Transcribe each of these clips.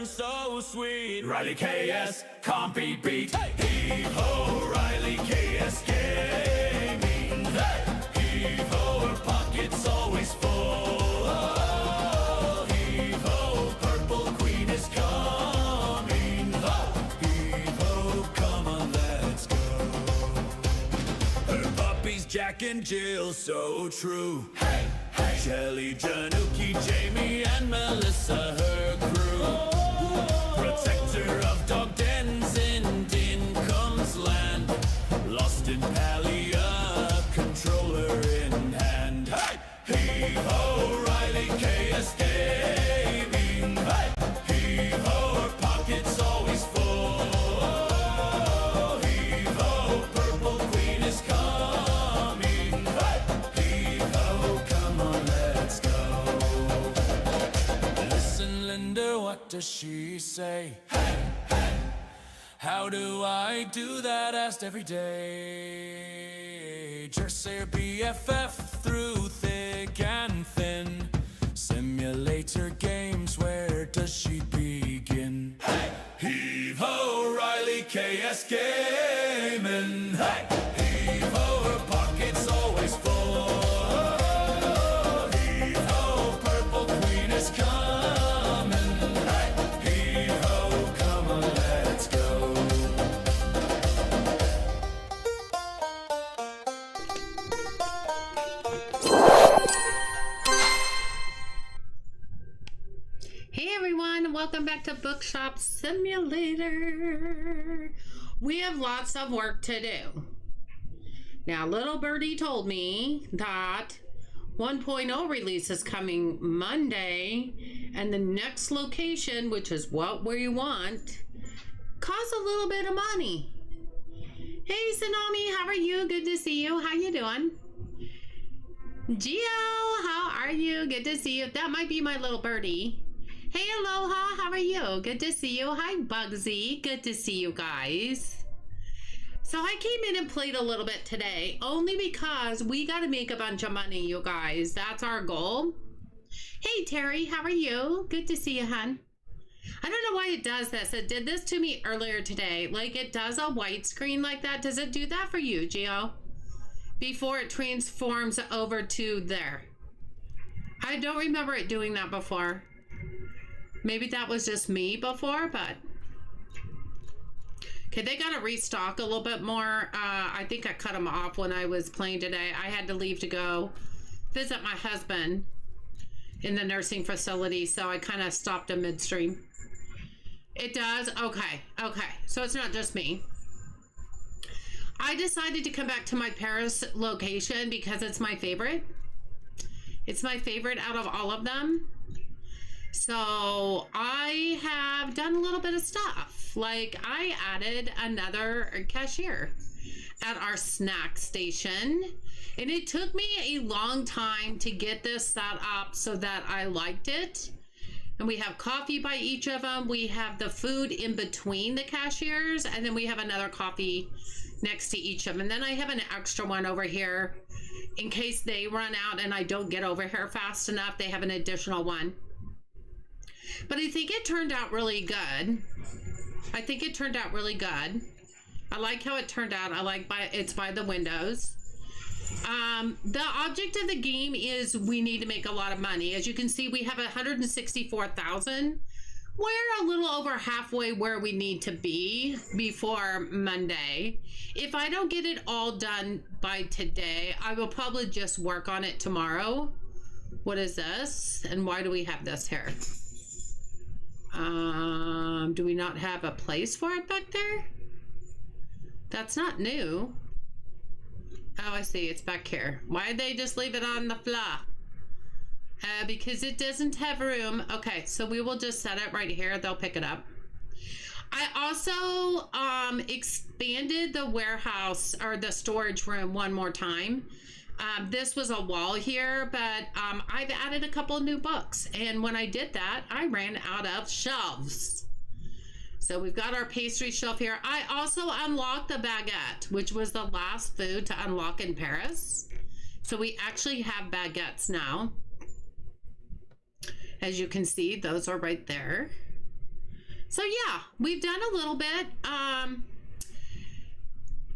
so sweet. Riley KS can't be beat. Heave-ho, Riley KS gaming. Heave-ho, her pocket's always full. Heave-ho, purple queen is coming. Heave-ho, come on, let's go. Her puppies, Jack and Jill, so true. Hey, hey. Shelly, Januki, Jamie, and Melissa, her crew. Protector of dog dens in Dincomb's land. Lost in Palia, controller in hand. Hey! Heave-ho, Riley KS gaming. Hey! Heave-ho, her pocket's always full. Heave-ho, purple queen is coming. Hey! Heave-ho, come on, let's go. Listen, Linda, what does she say? Hey! Hey! How do I do that? Asked every day. Jersey or BFF through thick and thin. Simulator games, where does she begin? Hey! Heave-ho, Riley KS gaming. Hey! Heave-ho, her pocket's always full. Heave-ho, purple queen is coming. Hey! Heave-ho, come on, let's go. Hey everyone, welcome back to Bookshop Simulator. We have lots of work to do. Now, little birdie told me that 1.0 release is coming Monday, and the next location, which is what we want, costs a little bit of money. Hey Tsunami, how are you? Good to see you. How you doing? Gio, how are you? Good to see you. That might be my little birdie. Hey, Aloha, how are you? Good to see you. Hi, Bugsy. Good to see you guys. So I came in and played a little bit today, only because we got to make a bunch of money, you guys. That's our goal. Hey, Terry, how are you? Good to see you, hon. I don't know why it does this. It did this to me earlier today. Like, it does a white screen like that. Does it do that for you, Gio? Before it transforms over to there. I don't remember it doing that before. Maybe that was just me before, but... Okay, they got to restock a little bit more. I think I cut them off when I was playing today. I had to leave to go visit my husband in the nursing facility, so I kind of stopped him midstream. It does? Okay, okay. So it's not just me. I decided to come back to my Paris location because it's my favorite. It's my favorite out of all of them. So I have done a little bit of stuff. Like, I added another cashier at our snack station, and it took me a long time to get this set up so that I liked it. And we have coffee by each of them. We have the food in between the cashiers, and then we have another coffee next to each of them. And then I have an extra one over here in case they run out and I don't get over here fast enough. They have an additional one. But I think it turned out really good. I think it turned out really good. I like how it turned out. I like it's by the windows. The object of the game is we need to make a lot of money. As you can see, we have 164,000. We're a little over halfway where we need to be before Monday. If I don't get it all done by today, I will probably just work on it tomorrow. What is this? And why do we have this here? Do we not have a place for it back there? That's not new. Oh, I see. It's back here. Why did they just leave it on the floor? Because it doesn't have room. Okay, so we will just set it right here. They'll pick it up. I also expanded the warehouse or the storage room one more time. This was a wall here, but I've added a couple of new books. And when I did that, I ran out of shelves. So we've got our pastry shelf here. I also unlocked the baguette, which was the last food to unlock in Paris. So we actually have baguettes now. As you can see, those are right there. So yeah, we've done a little bit.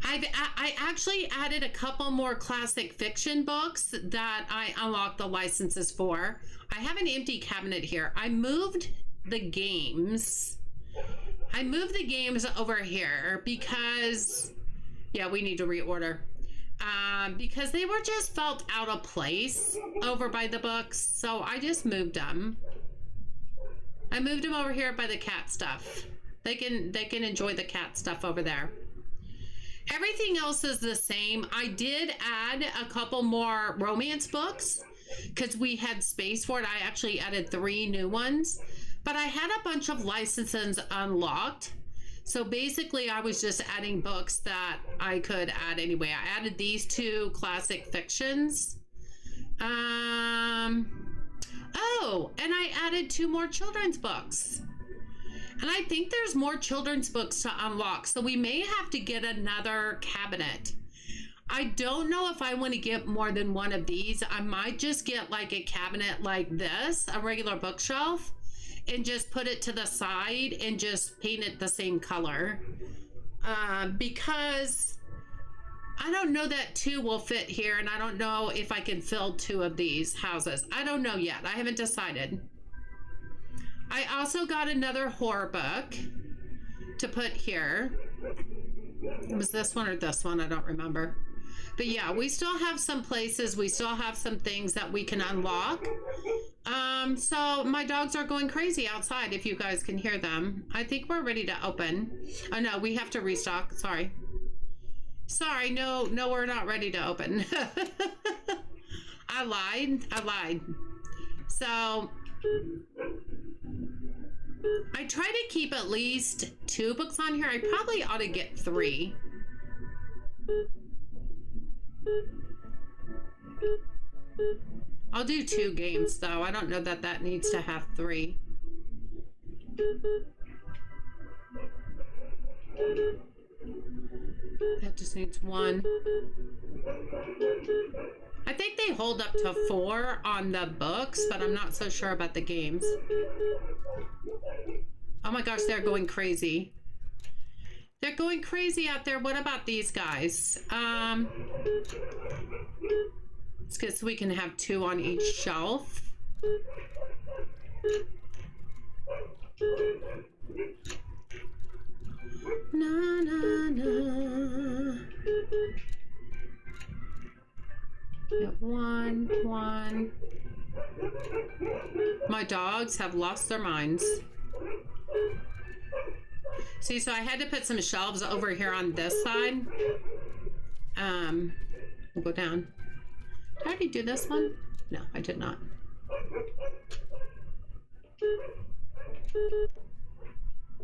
I actually added a couple more classic fiction books that I unlocked the licenses for. I have an empty cabinet here. I moved the games over here because, yeah, we need to reorder. Because they were just felt out of place over by the books. So I just moved them. I moved them over here by the cat stuff. They can enjoy the cat stuff over there. Everything else is the same. I did add a couple more romance books because we had space for it. I actually added 3 new ones, but I had a bunch of licenses unlocked. So basically I was just adding books that I could add anyway. I added these 2 classic fictions. Oh, and I added 2 more children's books. And I think there's more children's books to unlock. So we may have to get another cabinet. I don't know if I want to get more than one of these. I might just get like a cabinet like this, a regular bookshelf, and just put it to the side and just paint it the same color. Because I don't know that 2 will fit here, and I don't know if I can fill 2 of these houses. I don't know yet. I haven't decided. I also got another horror book to put here. It was this one or this one, I don't remember. But yeah, we still have some places, we still have some things that we can unlock. So my dogs are going crazy outside, if you guys can hear them. I think we're ready to open. Oh no, we have to restock, sorry. Sorry, no, we're not ready to open. I lied. So I try to keep at least 2 books on here. I probably ought to get 3. I'll do 2 games though. I don't know that that needs to have 3. That just needs 1. I think they hold up to 4 on the books, but I'm not so sure about the games. Oh my gosh, they're going crazy. They're going crazy out there. What about these guys? It's good so we can have 2 on each shelf. Na na na. Get 1. My dogs have lost their minds. See, so I had to put some shelves over here on this side. We'll go down. Did I already do this one? No, I did not.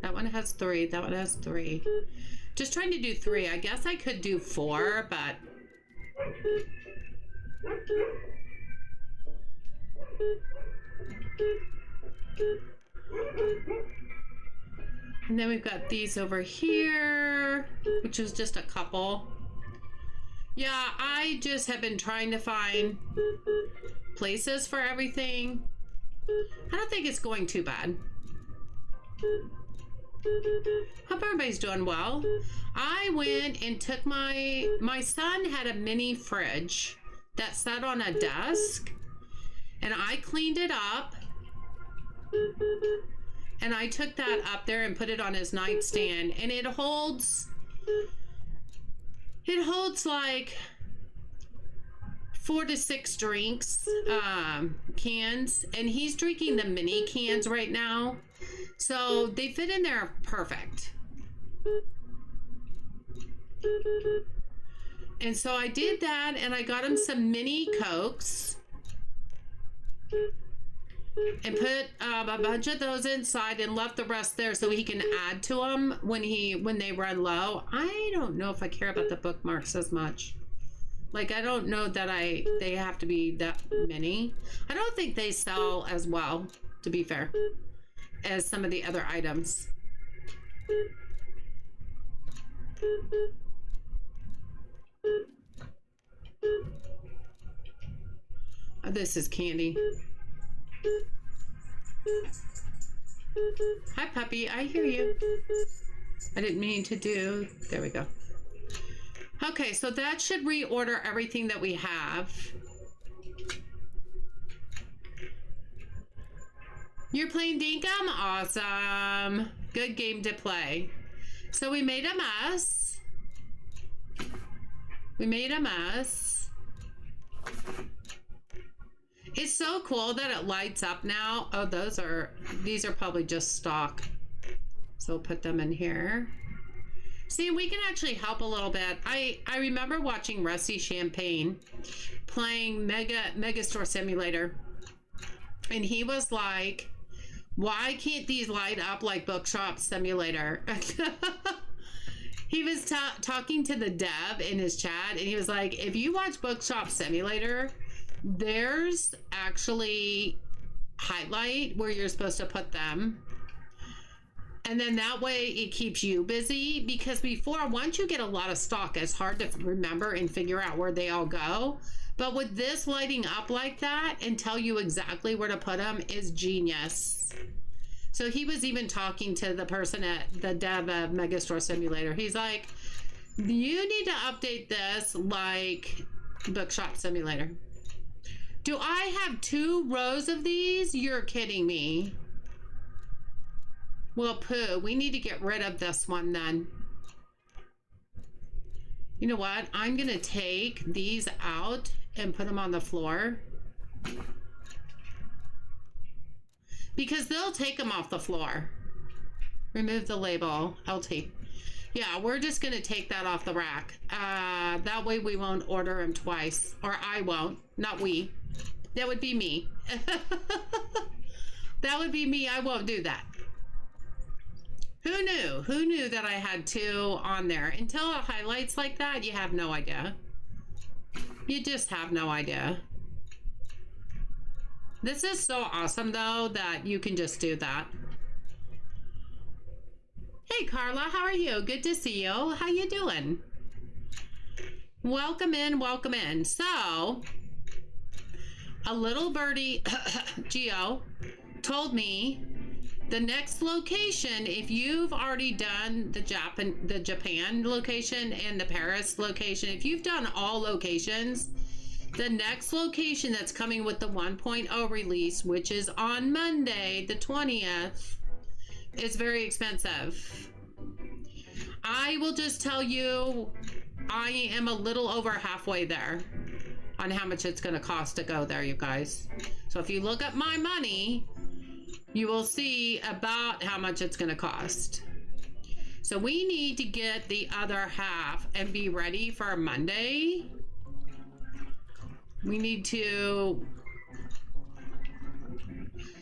That one has 3. That one has 3. Just trying to do 3. I guess I could do 4, but... And then we've got these over here, which is just a couple. Yeah, I just have been trying to find places for everything. I don't think it's going too bad. Hope everybody's doing well. I went and took my son had a mini fridge that sat on a desk, and I cleaned it up, and I took that up there and put it on his nightstand, and it holds like 4 to 6 drinks, cans, and he's drinking the mini cans right now, so they fit in there perfect. And so I did that, and I got him some mini Cokes and put a bunch of those inside and left the rest there so he can add to them when they run low. I don't know if I care about the bookmarks as much. Like, I don't know that they have to be that many. I don't think they sell as well, to be fair, as some of the other items. Oh, this is candy. Hi, puppy. I hear you. I didn't mean to do. There we go. Okay, so that should reorder everything that we have. You're playing Dinkum? Awesome. Good game to play. So we made a mess. We made a mess. It's so cool that it lights up now. Oh, these are probably just stock. So we'll put them in here. See, we can actually help a little bit. I remember watching Rusty Champagne playing Megastore Simulator. And he was like, why can't these light up like Bookshop Simulator? He was talking to the dev in his chat, and he was like, if you watch Bookshop Simulator, there's actually highlight where you're supposed to put them. And then that way it keeps you busy, because before, once you get a lot of stock, it's hard to remember and figure out where they all go. But with this lighting up like that and tell you exactly where to put them is genius. So he was even talking to the person at the dev of Megastore Simulator. He's like, you need to update this like Bookshop Simulator. Do I have 2 rows of these? You're kidding me. Well, poo, we need to get rid of this one then. You know what? I'm going to take these out and put them on the floor. Because they'll take them off the floor. Remove the label, LT. Yeah, we're just going to take that off the rack. That way we won't order them twice. Or I won't. Not we. That would be me. That would be me. I won't do that. Who knew? Who knew that I had 2 on there? Until it highlights like that, you have no idea. You just have no idea. This is so awesome, though, that you can just do that. Hey, Carla, how are you? Good to see you. How you doing? Welcome in, welcome in. So, a little birdie, Geo, told me the next location, if you've already done the Japan location and the Paris location, if you've done all locations, the next location that's coming with the 1.0 release, which is on Monday, the 20th, is very expensive. I will just tell you, I am a little over halfway there on how much it's going to cost to go there, you guys. So if you look at my money, you will see about how much it's going to cost. So we need to get the other half and be ready for Monday. We need to...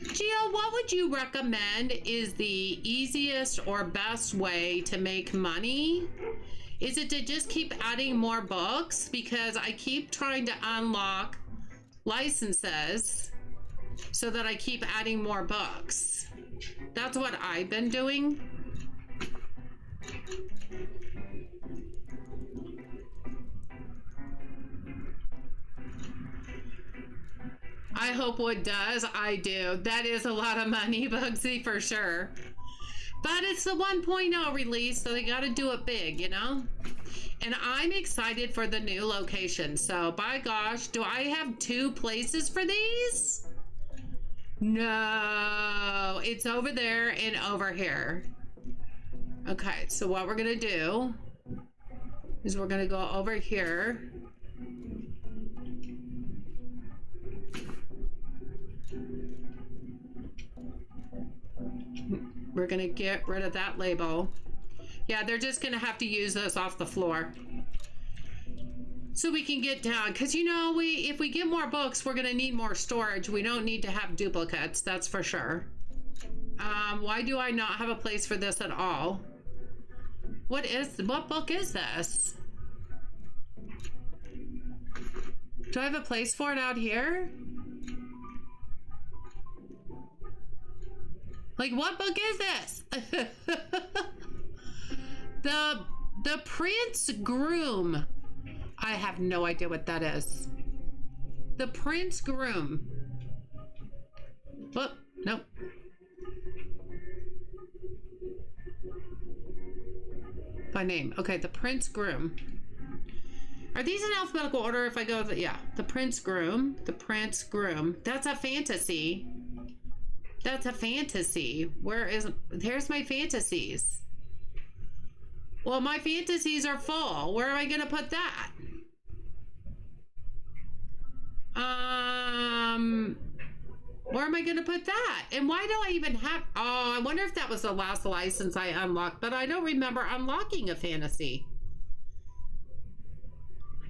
Gio, what would you recommend is the easiest or best way to make money? Is it to just keep adding more books? Because I keep trying to unlock licenses so that I keep adding more books. That's what I've been doing. I hope Wood does. I do. That is a lot of money, Bugsy, for sure. But it's the 1.0 release, so they got to do it big, you know? And I'm excited for the new location. So, by gosh, do I have 2 places for these? No, it's over there and over here. Okay, so what we're going to do is we're going to go over here. We're going to get rid of that label. Yeah, they're just going to have to use this off the floor. So we can get down. Because, you know, if we get more books, we're going to need more storage. We don't need to have duplicates, that's for sure. Why do I not have a place for this at all? What book is this? Do I have a place for it out here? Like, what book is this? The Prince Groom. I have no idea what that is. The Prince Groom. Whoop, nope. by name. Okay, the Prince Groom. Are these in alphabetical order if I go, yeah, the Prince Groom, the Prince Groom. That's a fantasy. That's a fantasy. Here's my fantasies. Well, my fantasies are full. Where am I going to put that? Where am I going to put that? And why do I even have, oh, I wonder if that was the last license I unlocked, but I don't remember unlocking a fantasy.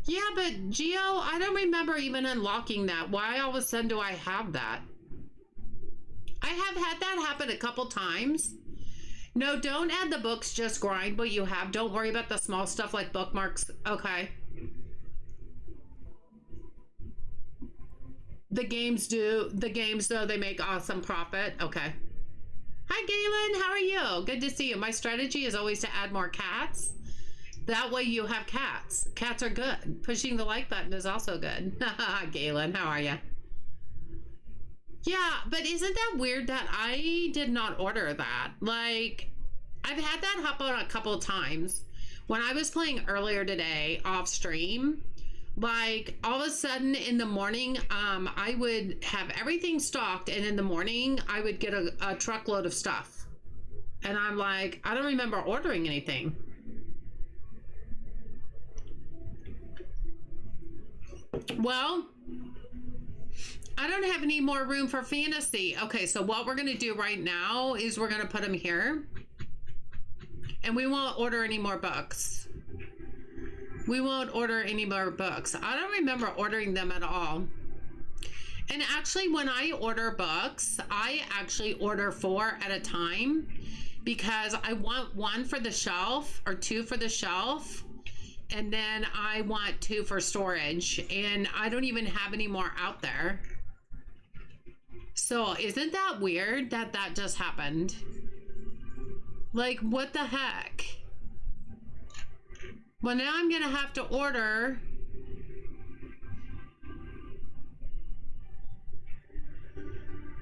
Yeah, but Geo, I don't remember even unlocking that. Why all of a sudden do I have that? I have had that happen a couple times. No, don't add the books, just grind what you have. Don't worry about the small stuff like bookmarks. Okay. The games though, they make awesome profit. Okay. Hi, Galen. How are you? Good to see you. My strategy is always to add more cats. That way you have cats. Cats are good. Pushing the like button is also good. Galen, how are you? Yeah, but isn't that weird that I did not order that? Like, I've had that happen a couple of times. When I was playing earlier today off stream, like all of a sudden in the morning, I would have everything stocked, and in the morning I would get a truckload of stuff. And I'm like, I don't remember ordering anything. Well, I don't have any more room for fantasy. Okay, so what we're going to do right now is we're going to put them here. And we won't order any more books. We won't order any more books. I don't remember ordering them at all. And actually, when I order books, I actually order 4 at a time because I want 1 for the shelf or 2 for the shelf. And then I want 2 for storage, and I don't even have any more out there. So isn't that weird that that just happened? Like, what the heck? Well, now I'm gonna have to order.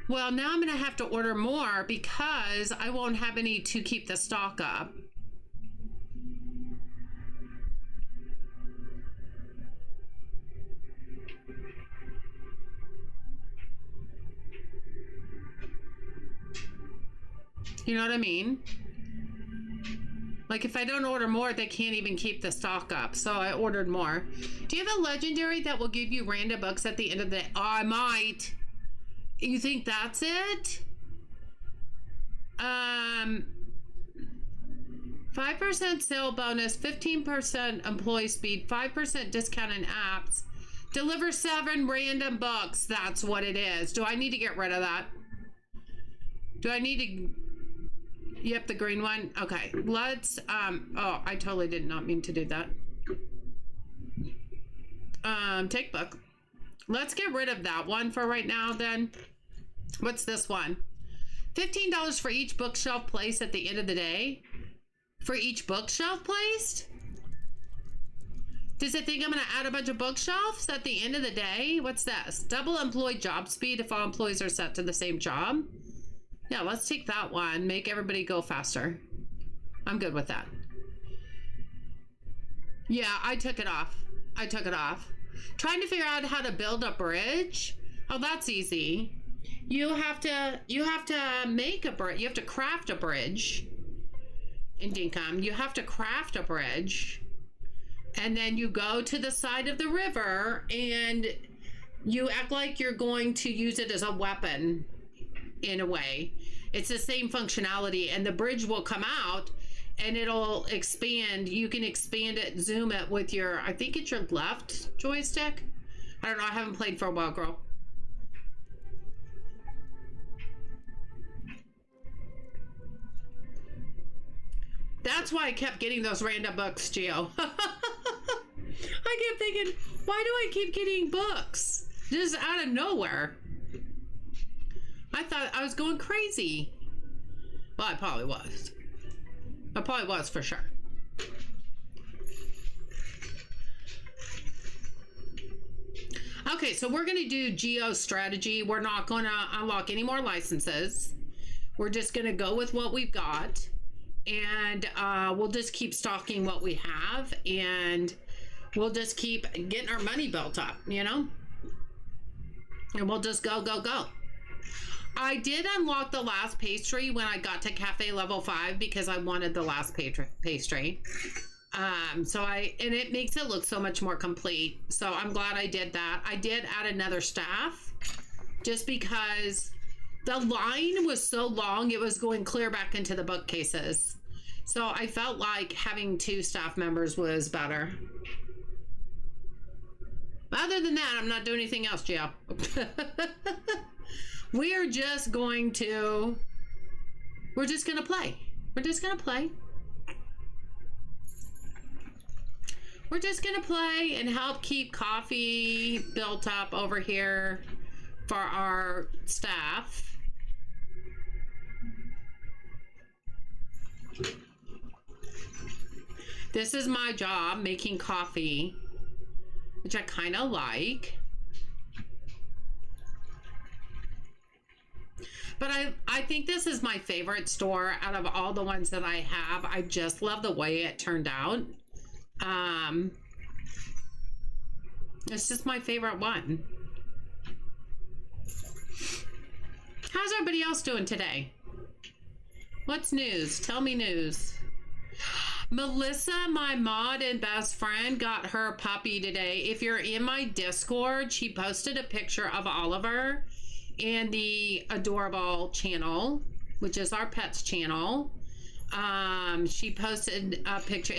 Well, now I'm gonna have to order more because I won't have any to keep the stock up. You know what I mean? Like, if I don't order more, they can't even keep the stock up. So I ordered more. Do you have a legendary that will give you random books at the end of the day? Oh, I might. You think that's it? 5% sale bonus, 15% employee speed, 5% discount in apps. Deliver 7 random books. That's what it is. Do I need to get rid of that? Do I need to... Yep, the green one. Okay, let's, oh, I totally did not mean to do that. Take book. Let's get rid of that one for right now then. What's this one? $15 for each bookshelf placed at the end of the day. For each bookshelf placed? Does it think I'm going to add a bunch of bookshelves at the end of the day? What's this? Double employee job speed if all employees are set to the same job. Yeah, let's take that one. Make everybody go faster. I'm good with that. Yeah, I took it off. I took it off. Trying to figure out how to build a bridge. Oh, that's easy. You have to make a bridge. You have to craft a bridge in Dinkum. You have to craft a bridge. And then you go to the side of the river and you act like you're going to use it as a weapon. In a way, it's the same functionality, and the bridge will come out and it'll expand. You can expand it, zoom it with your, I think it's your left joystick. I don't know, I haven't played for a while, girl. That's why I kept getting those random books, Gio. I kept thinking, why do I keep getting books just out of nowhere? I thought I was going crazy. Well, I probably was. I probably was for sure. Okay, so we're going to do geo strategy. We're not going to unlock any more licenses. We're just going to go with what we've got. and we'll just keep stocking what we have, and we'll just keep getting our money built up, you know? And we'll just go, go, go. I did unlock the last pastry when I got to cafe level 5 because I wanted the last pastry. And it makes it look so much more complete. So I'm glad I did that. I did add another staff just because the line was so long, it was going clear back into the bookcases. So I felt like having 2 staff members was better. Other than that, I'm not doing anything else, Gio. We're just going to play. We're just going to play. We're just going to play and help keep coffee built up over here for our staff. This is my job, making coffee, which I kind of like. But I think this is my favorite store out of all the ones that I have. I just love the way it turned out. It's just my favorite one. How's everybody else doing today? What's news? Tell me news. Melissa, my mod and best friend, got her puppy today. If you're in my Discord, she posted a picture of Oliver in the Adorable channel, which is our pets channel. She posted a picture.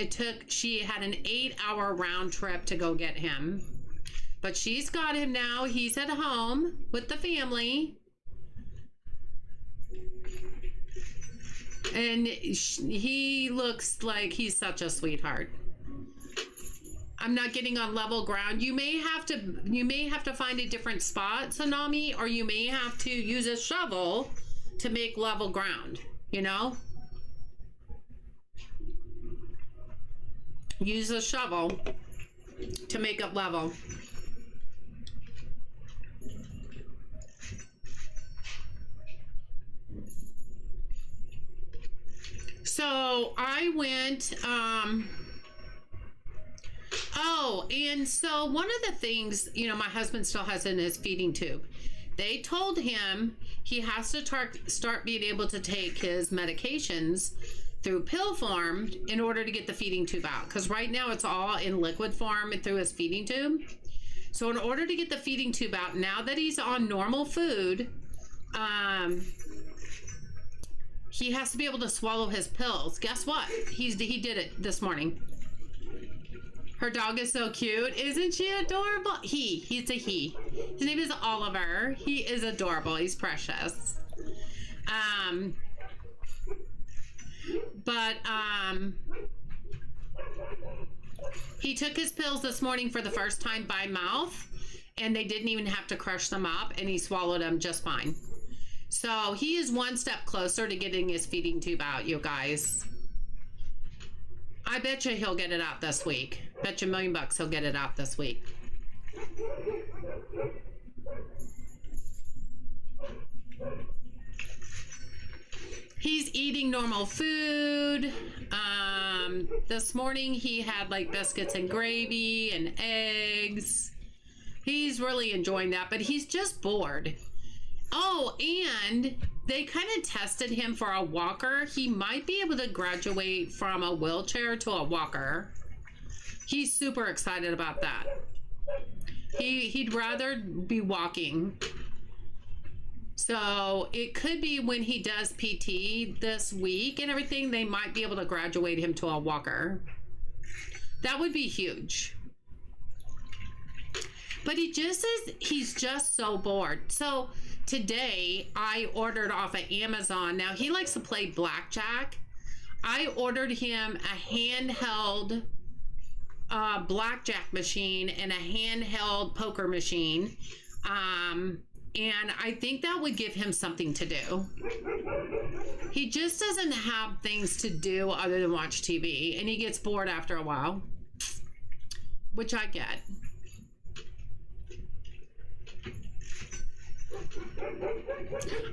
She had an 8-hour round trip to go get him, but she's got him now. He's at home with the family, and he looks like he's such a sweetheart. I'm not getting on level ground. You may have to find a different spot, Tsunami, or you may have to use a shovel to make level ground, you know? Use a shovel to make up level. So I went, oh, and so one of the things, you know, my husband still has in his feeding tube. They told him he has to start being able to take his medications through pill form in order to get the feeding tube out. Because right now it's all in liquid form through his feeding tube. So in order to get the feeding tube out, now that he's on normal food, he has to be able to swallow his pills. Guess what? He did it this morning. Her dog is so cute. Isn't she adorable? He's a he. His name is Oliver. He is adorable. He's precious. He took his pills this morning for the first time by mouth, and they didn't even have to crush them up, and he swallowed them just fine. So he is one step closer to getting his feeding tube out, you guys. I bet you he'll get it out this week. Bet you $1,000,000 he'll get it out this week. He's eating normal food. This morning he had like biscuits and gravy and eggs. He's really enjoying that, but he's just bored. Oh, and they kind of tested him for a walker. He might be able to graduate from a wheelchair to a walker. He's super excited about that. He'd rather be walking. So it could be when he does PT this week and everything, they might be able to graduate him to a walker. That would be huge. But he's just so bored. So today I ordered off of Amazon. Now he likes to play blackjack. I ordered him a handheld blackjack machine and a handheld poker machine. And I think that would give him something to do. He just doesn't have things to do other than watch TV, and he gets bored after a while, which I get.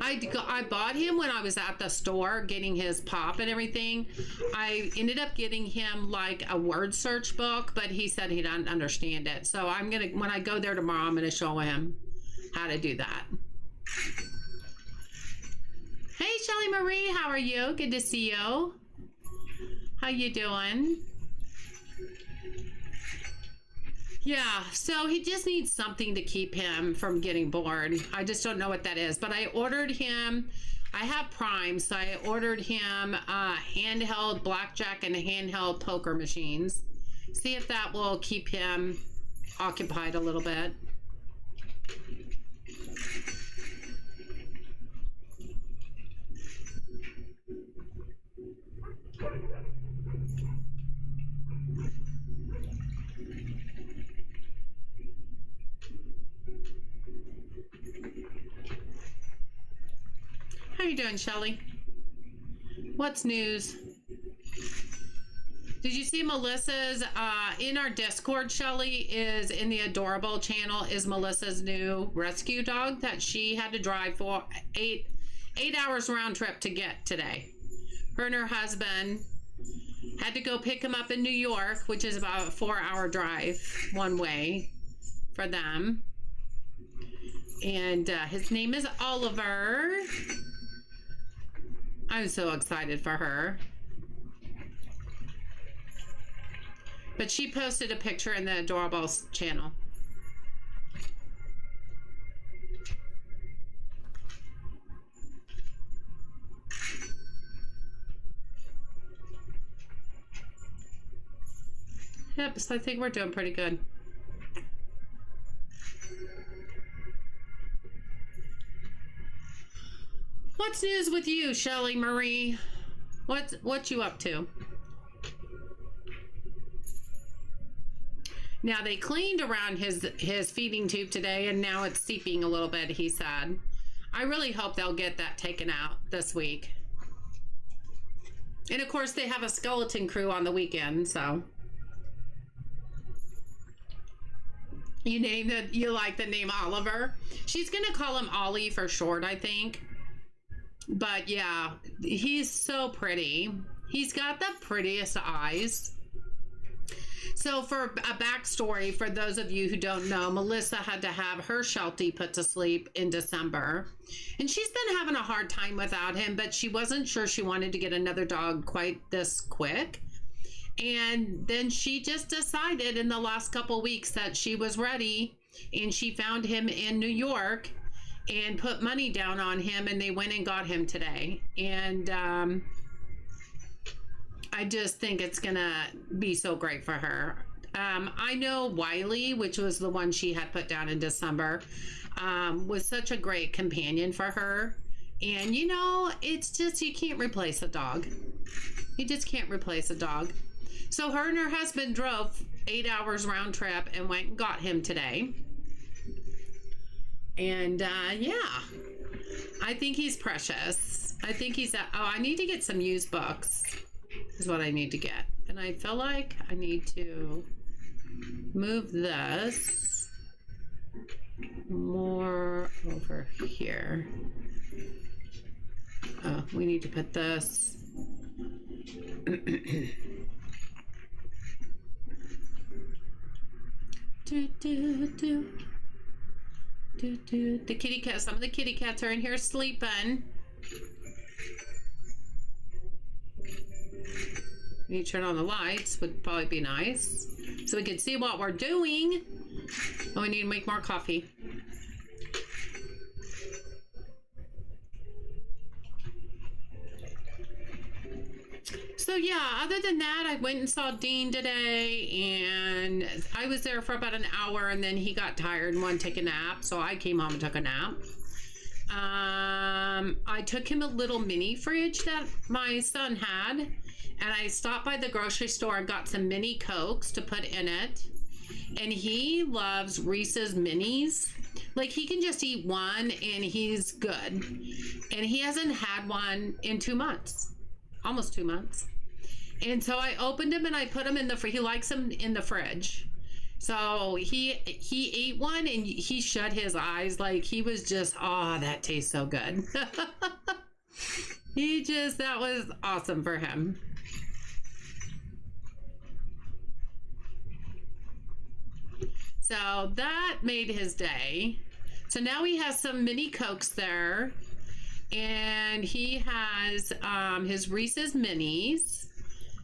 I bought him when I was at the store getting his pop and everything. I ended up getting him like a word search book, but he said he didn't understand it. So I'm gonna, when I go there tomorrow, I'm gonna show him how to do that. Hey Shelly Marie, how are you? Good to see you. How you doing? Yeah, so he just needs something to keep him from getting bored. I just don't know what that is. But I ordered him, I have Prime, so I ordered him handheld blackjack and handheld poker machines. See if that will keep him occupied a little bit. How you doing, Shelly? What's news? Did you see Melissa's, in our Discord, Shelly, is in the Adorable channel, is Melissa's new rescue dog that she had to drive for eight hours round trip to get today. Her and her husband had to go pick him up in New York, which is about a 4-hour drive one way for them. And his name is Oliver. I'm so excited for her. But she posted a picture in the Adorable channel. Yep, so I think we're doing pretty good. What's news with you, Shelly Marie? What you up to? Now they cleaned around his feeding tube today, and now it's seeping a little bit, he said. I really hope they'll get that taken out this week. And of course they have a skeleton crew on the weekend, so. You like the name Oliver? She's gonna call him Ollie for short, I think. But yeah, he's so pretty. He's got the prettiest eyes. So for a backstory, for those of you who don't know, Melissa had to have her Sheltie put to sleep in December. And she's been having a hard time without him, but she wasn't sure she wanted to get another dog quite this quick. And then she just decided in the last couple weeks that she was ready, and she found him in New York and put money down on him, and they went and got him today. And I just think it's gonna be so great for her. I know Wiley, which was the one she had put down in December, was such a great companion for her. And you know, it's just, you can't replace a dog. You just can't replace a dog. So her and her husband drove 8 hours round trip and went and got him today. And yeah, I think he's precious. I think he's, I need to get some used books is what I need to get. And I feel like I need to move this more over here. Oh, we need to put this. The kitty cat, some of the kitty cats are in here sleeping. You need to turn on the lights, would probably be nice, so we can see what we're doing. Oh, we need to make more coffee. So yeah, other than that, I went and saw Dean today, and I was there for about an hour, and then he got tired and wanted to take a nap, so I came home and took a nap. I took him a little mini fridge that my son had, and I stopped by the grocery store and got some mini Cokes to put in it. And he loves Reese's Minis. Like, he can just eat one and he's good. And he hasn't had one in 2 months, almost 2 months. And so I opened him and I put him in the, he likes them in the fridge. So he ate one and he shut his eyes like he was just, oh, that tastes so good. That was awesome for him. So that made his day. So now he has some mini Cokes there. And he has his Reese's Minis.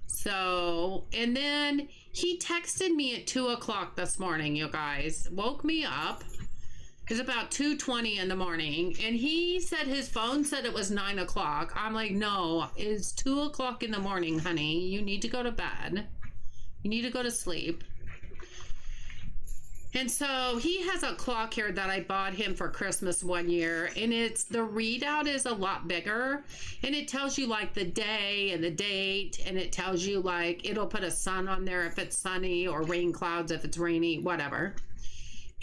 So, and then he texted me at 2 o'clock this morning, you guys. Woke me up. It was about 2:20 in the morning. And he said his phone said it was 9 o'clock. I'm like, no, it's 2 o'clock in the morning, honey. You need to go to bed. You need to go to sleep. And so he has a clock here that I bought him for Christmas one year, and it's the readout is a lot bigger, and it tells you like the day and the date, and it tells you like it'll put a sun on there if it's sunny, or rain clouds if it's rainy, whatever.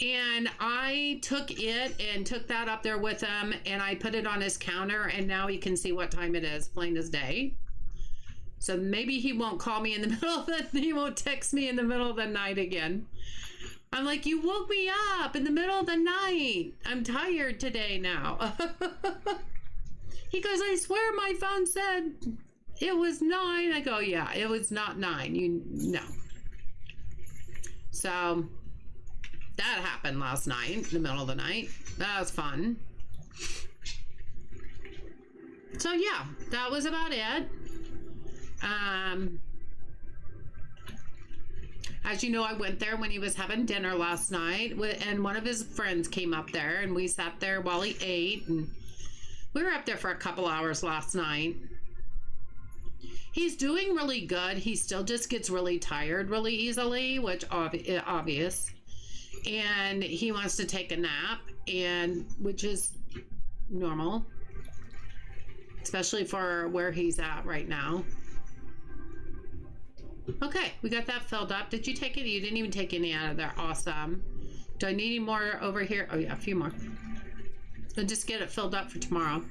And I took it and took that up there with him, and I put it on his counter, and now he can see what time it is, plain as day. So maybe he won't call me in the middle of the, he won't text me in the middle of the night again. I'm like, you woke me up in the middle of the night. I'm tired today now. He goes, I swear my phone said it was 9. I go, yeah, it was not 9. You know. So that happened last night, in the middle of the night. That was fun. So yeah, that was about it. As you know, I went there when he was having dinner last night, and one of his friends came up there, and we sat there while he ate, and we were up there for a couple hours last night. He's doing really good. He still just gets really tired really easily, which obvious. And he wants to take a nap, and which is normal, especially for where he's at right now. Okay, we got that filled up. Did you take it? You didn't even take any out of there. Awesome. Do I need any more over here? Oh yeah, a few more. I'll just get it filled up for tomorrow.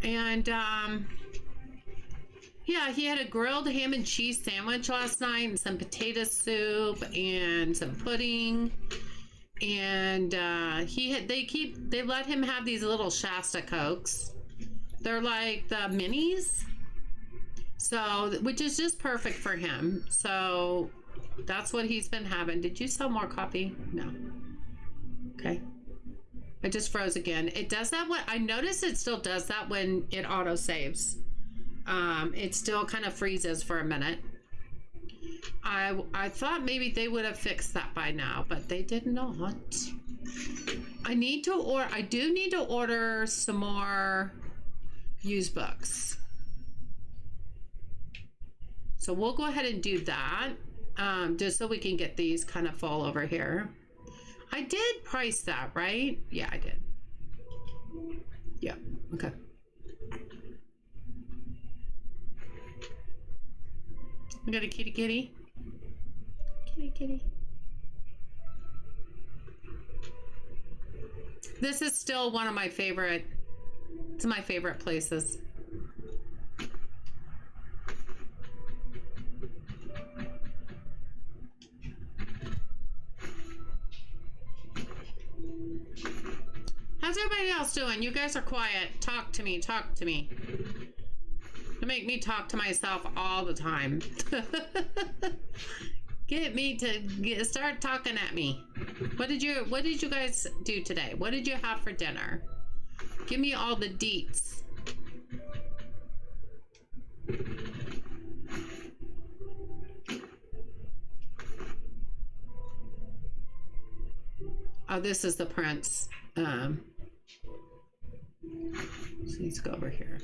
And yeah, he had a grilled ham and cheese sandwich last night, and some potato soup, and some pudding. And they let him have these little Shasta Cokes. They're like the minis, so, which is just perfect for him. So that's what he's been having. Did you sell more coffee? No. Okay. It just froze again. It does that when, I notice it still does that when it auto saves. It still kind of freezes for a minute. I thought maybe they would have fixed that by now, but they did not. I do need to order some more used books. So we'll go ahead and do that, just so we can get these kind of full over here. I did price that, right? Yeah, I did. Yeah, okay. We got a kitty kitty. Kitty kitty. This is still one of my favorite, it's my favorite places. How's everybody else doing? You guys are quiet. Talk to me, talk to me. You make me talk to myself all the time. Get me to start talking at me. What did you guys do today? What did you have for dinner? Give me all the deets. Oh, this is the prince. So let's go over here.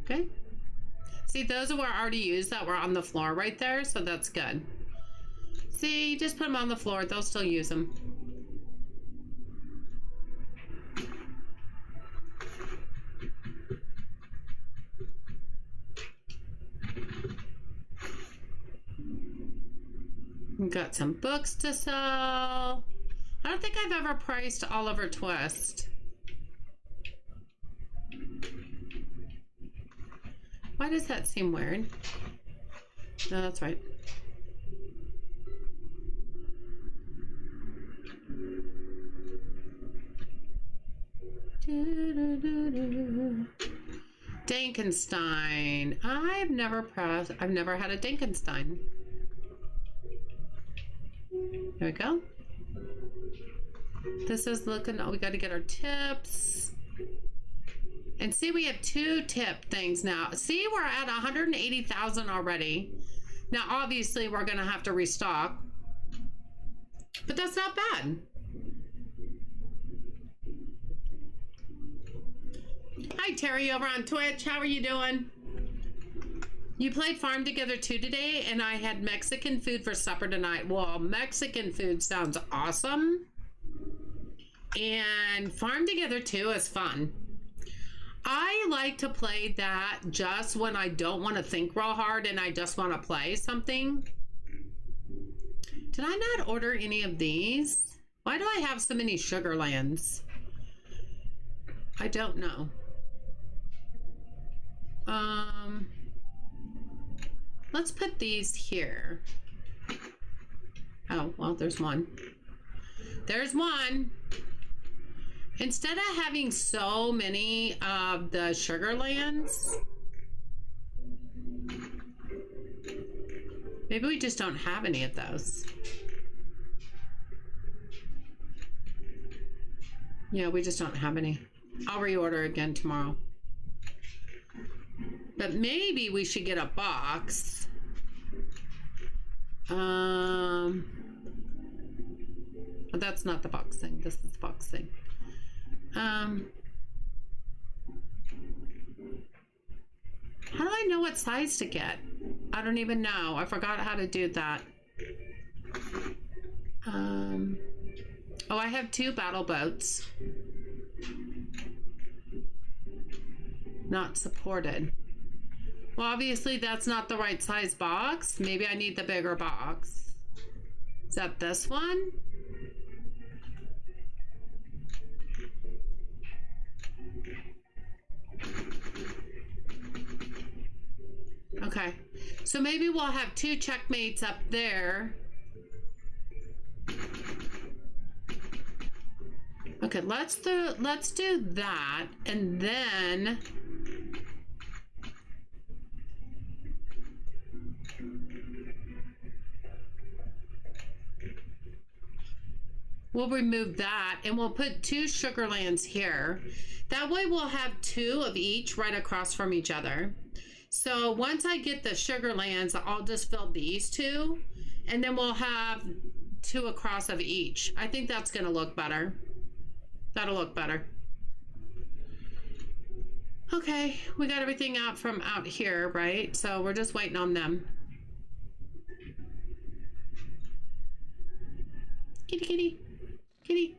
Okay. See, those were already used that were on the floor right there, so that's good. See, just put them on the floor. They'll still use them. We've got some books to sell. I don't think I've ever priced Oliver Twist. Why does that seem weird? No, that's right. Dankenstein. I've never had a Dankenstein. There we go. This is looking, oh, we got to get our tips. And see, we have 2 tip things now. See, we're at 180,000 already. Now, obviously, we're going to have to restock. But that's not bad. Hi, Terry, over on Twitch. How are you doing? You played Farm Together 2 today, and I had Mexican food for supper tonight. Well, Mexican food sounds awesome. And Farm Together 2 is fun. I like to play that just when I don't want to think real hard and I just want to play something. Did I not order any of these? Why do I have so many Sugarlands? I don't know. Let's put these here. Oh, well, there's one. There's one. Instead of having so many of the Sugarlands, maybe we just don't have any of those. Yeah, we just don't have any. I'll reorder again tomorrow. But maybe we should get a box. That's not the box thing. This is the box thing. How do I know what size to get? I don't even know. I forgot how to do that. Oh, I have 2 battle boats. Not supported. Well, obviously that's not the right size box. Maybe I need the bigger box. Is that this one? Okay, so maybe we'll have 2 checkmates up there. Okay, let's do that, and then we'll remove that, and we'll put 2 Sugarlands here. That way we'll have 2 of each right across from each other. So once I get the Sugarlands, I'll just fill these 2, and then we'll have 2 across of each. I think that's gonna look better. That'll look better. Okay, we got everything out from out here, right? So we're just waiting on them. Kitty, kitty, kitty.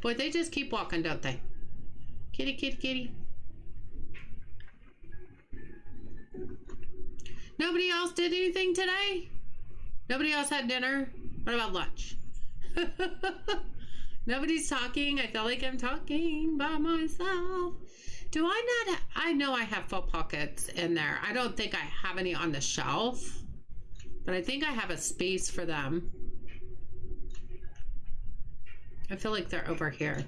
Boy, they just keep walking, don't they? Kitty, kitty, kitty. Nobody else did anything today? Nobody else had dinner? What about lunch? Nobody's talking. I feel like I'm talking by myself. Do I not? I know I have full pockets in there. I don't think I have any on the shelf, but I think I have a space for them. I feel like they're over here.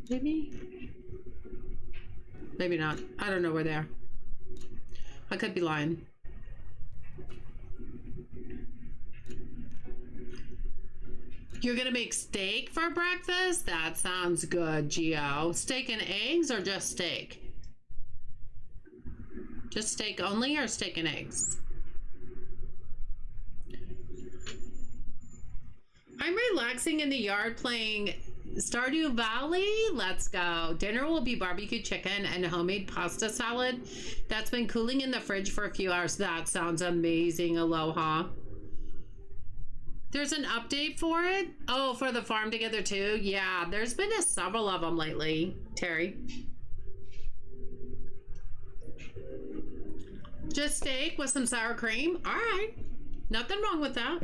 Maybe? Maybe not. I don't know where they are. I could be lying. You're gonna make steak for breakfast? That sounds good, Gio. Steak and eggs or just steak? Just steak only or steak and eggs? I'm relaxing in the yard playing Stardew Valley. Let's go. Dinner will be barbecue chicken and homemade pasta salad that's been cooling in the fridge for a few hours. That sounds amazing. Aloha. There's an update for it? Oh, for the Farm Together too? Yeah, there's been several of them lately, Terry. Just steak with some sour cream? All right. Nothing wrong with that.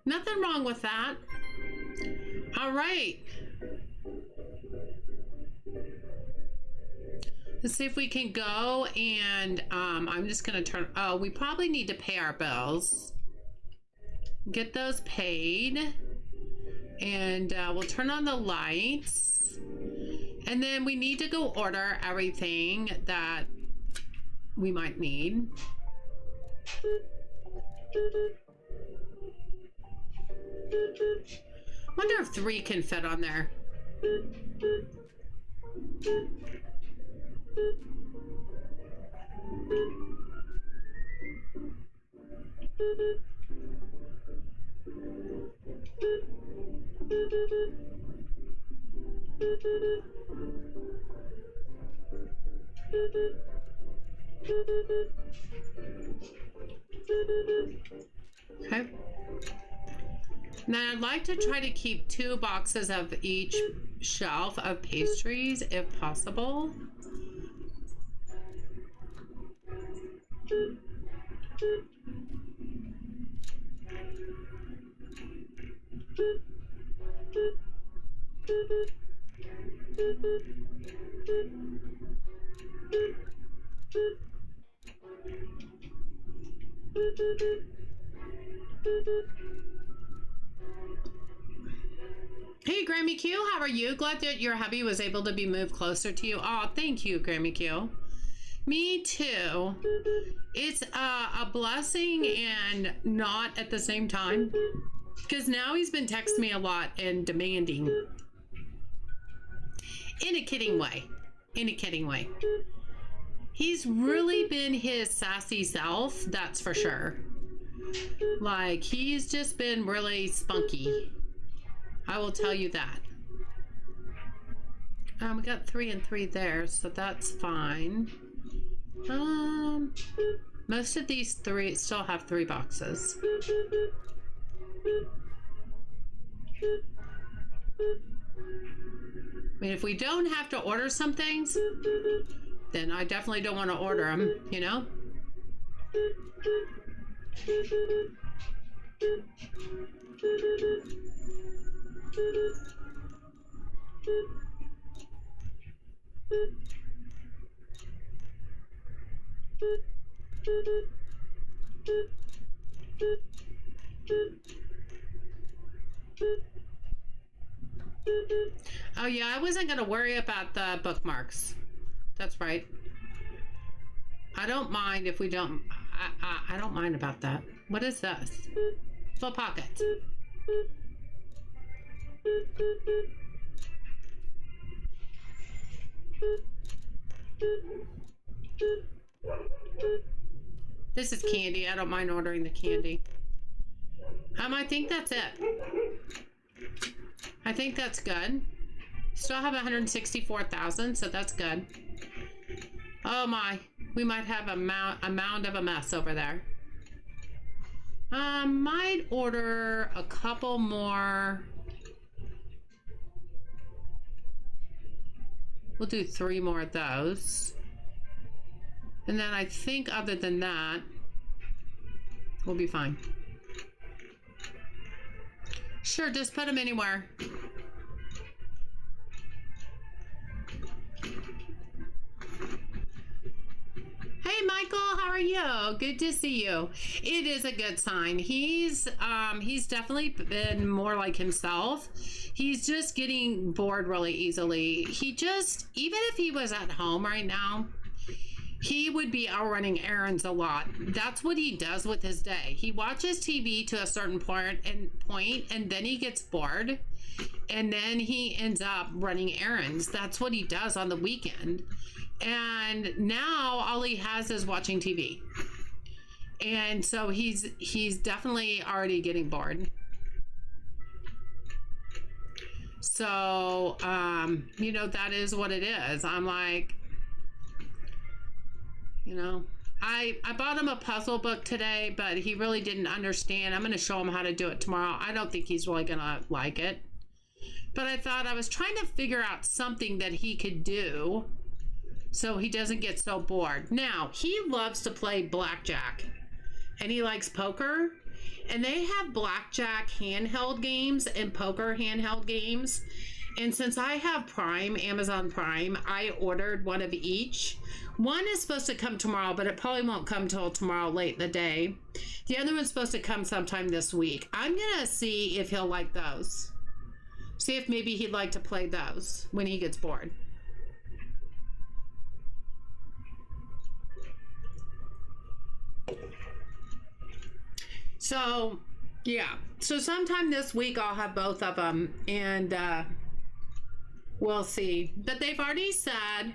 Nothing wrong with that. All right. Let's see if we can go and I'm just gonna turn. Oh, we probably need to pay our bills. Get those paid. And we'll turn on the lights. And then we need to go order everything that we might need. Wonder if 3 can fit on there. Okay. Now I'd like to try to keep 2 boxes of each shelf of pastries if possible. Hey, Grammy Q, how are you? Glad that your hubby was able to be moved closer to you. Oh, thank you, Grammy Q. Me too. It's a blessing and not at the same time. Because now he's been texting me a lot and demanding. In a kidding way. In a kidding way. He's really been his sassy self, that's for sure. Like, he's just been really spunky. I will tell you that. We got 3 and 3 there, so that's fine. Most of these 3 still have 3 boxes. I mean, if we don't have to order some things, then I definitely don't want to order them, you know? Oh yeah, I wasn't going to worry about the bookmarks. That's right. I don't mind if we don't. I don't mind about that. What is this? Full pocket. This is candy. I don't mind ordering the candy. I think that's it. I think that's good. Still have 164,000, so that's good. Oh my, we might have a mound of a mess over there. Might order a couple more. We'll do 3 more of those. And then I think other than that, we'll be fine. Sure, just put them anywhere. Hey Michael, how are you? Good to see you. It is a good sign. He's definitely been more like himself. He's just getting bored really easily. He just, even if he was at home right now, he would be out running errands a lot. That's what he does with his day. He watches TV to a certain point, and then he gets bored, and then he ends up running errands. That's what he does on the weekend. And now all he has is watching TV. And so he's definitely already getting bored. So, you know, that is what it is. I'm like, you know, I bought him a puzzle book today, but he really didn't understand. I'm going to show him how to do it tomorrow. I don't think he's really going to like it. But I thought I was trying to figure out something that he could do so he doesn't get so bored. Now, he loves to play blackjack, and he likes poker. And they have blackjack handheld games and poker handheld games. And since I have Prime, Amazon Prime, I ordered one of each. One is supposed to come tomorrow, but it probably won't come till tomorrow late in the day. The other one's supposed to come sometime this week. I'm going to see if he'll like those. See if maybe he'd like to play those when he gets bored. So, yeah. So sometime this week I'll have both of them, and we'll see. But they've already said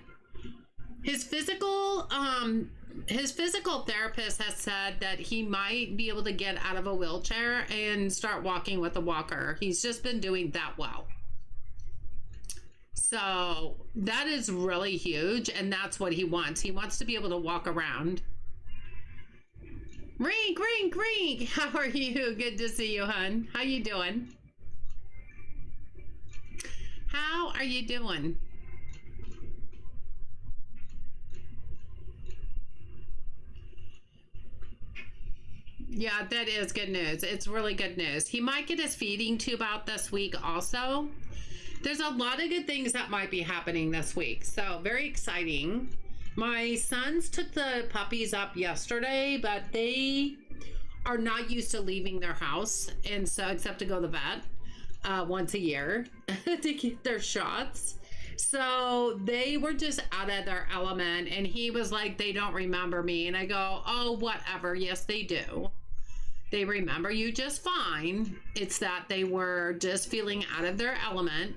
his physical therapist has said that he might be able to get out of a wheelchair and start walking with a walker. He's just been doing that well. So that is really huge, and that's what he wants. He wants to be able to walk around. Rink, rink, rink. How are you? Good to see you, hun. How you doing? How are you doing? Yeah, that is good news. It's really good news. He might get his feeding tube out this week also. There's a lot of good things that might be happening this week. So very exciting. My sons took the puppies up yesterday, but they are not used to leaving their house, and so except to go to the vet once a year to get their shots. So they were just out of their element, and he was like, they don't remember me. And I go, oh, whatever. Yes, they do. They remember you just fine. It's that they were just feeling out of their element.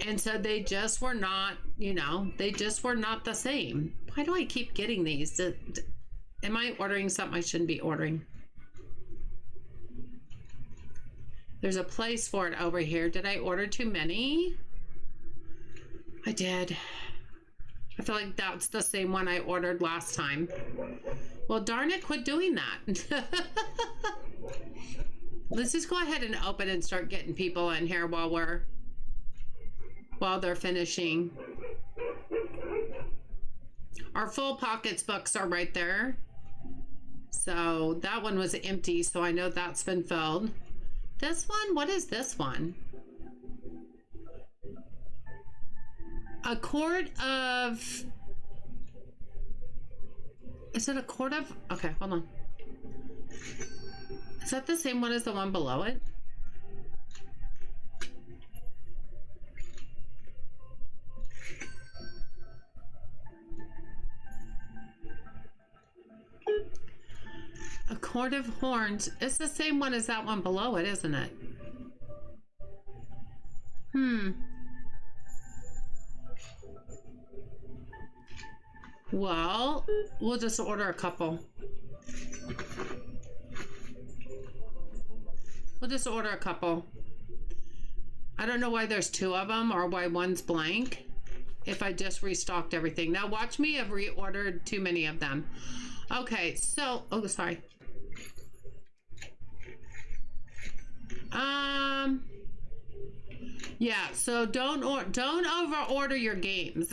And so they just were not, you know, they just were not the same. Why do I keep getting these? Am I ordering something I shouldn't be ordering? There's a place for it over here. Did I order too many? I did. I feel like that's the same one I ordered last time. Well, darn it, quit doing that. Let's just go ahead and open and start getting people in here while they're finishing. Our full pockets books are right there. So that one was empty, so I know that's been filled. This one, what is this one? A quart of... Is it a quart of... Okay, hold on. Is that the same one as the one below it? A quart of horns. It's the same one as that one below it, isn't it? Well, we'll just order a couple. We'll just order a couple. I don't know why there's two of them or why one's blank if I just restocked everything. Now watch me have reordered too many of them. Okay, so, oh, sorry. Yeah, so don't over order your games.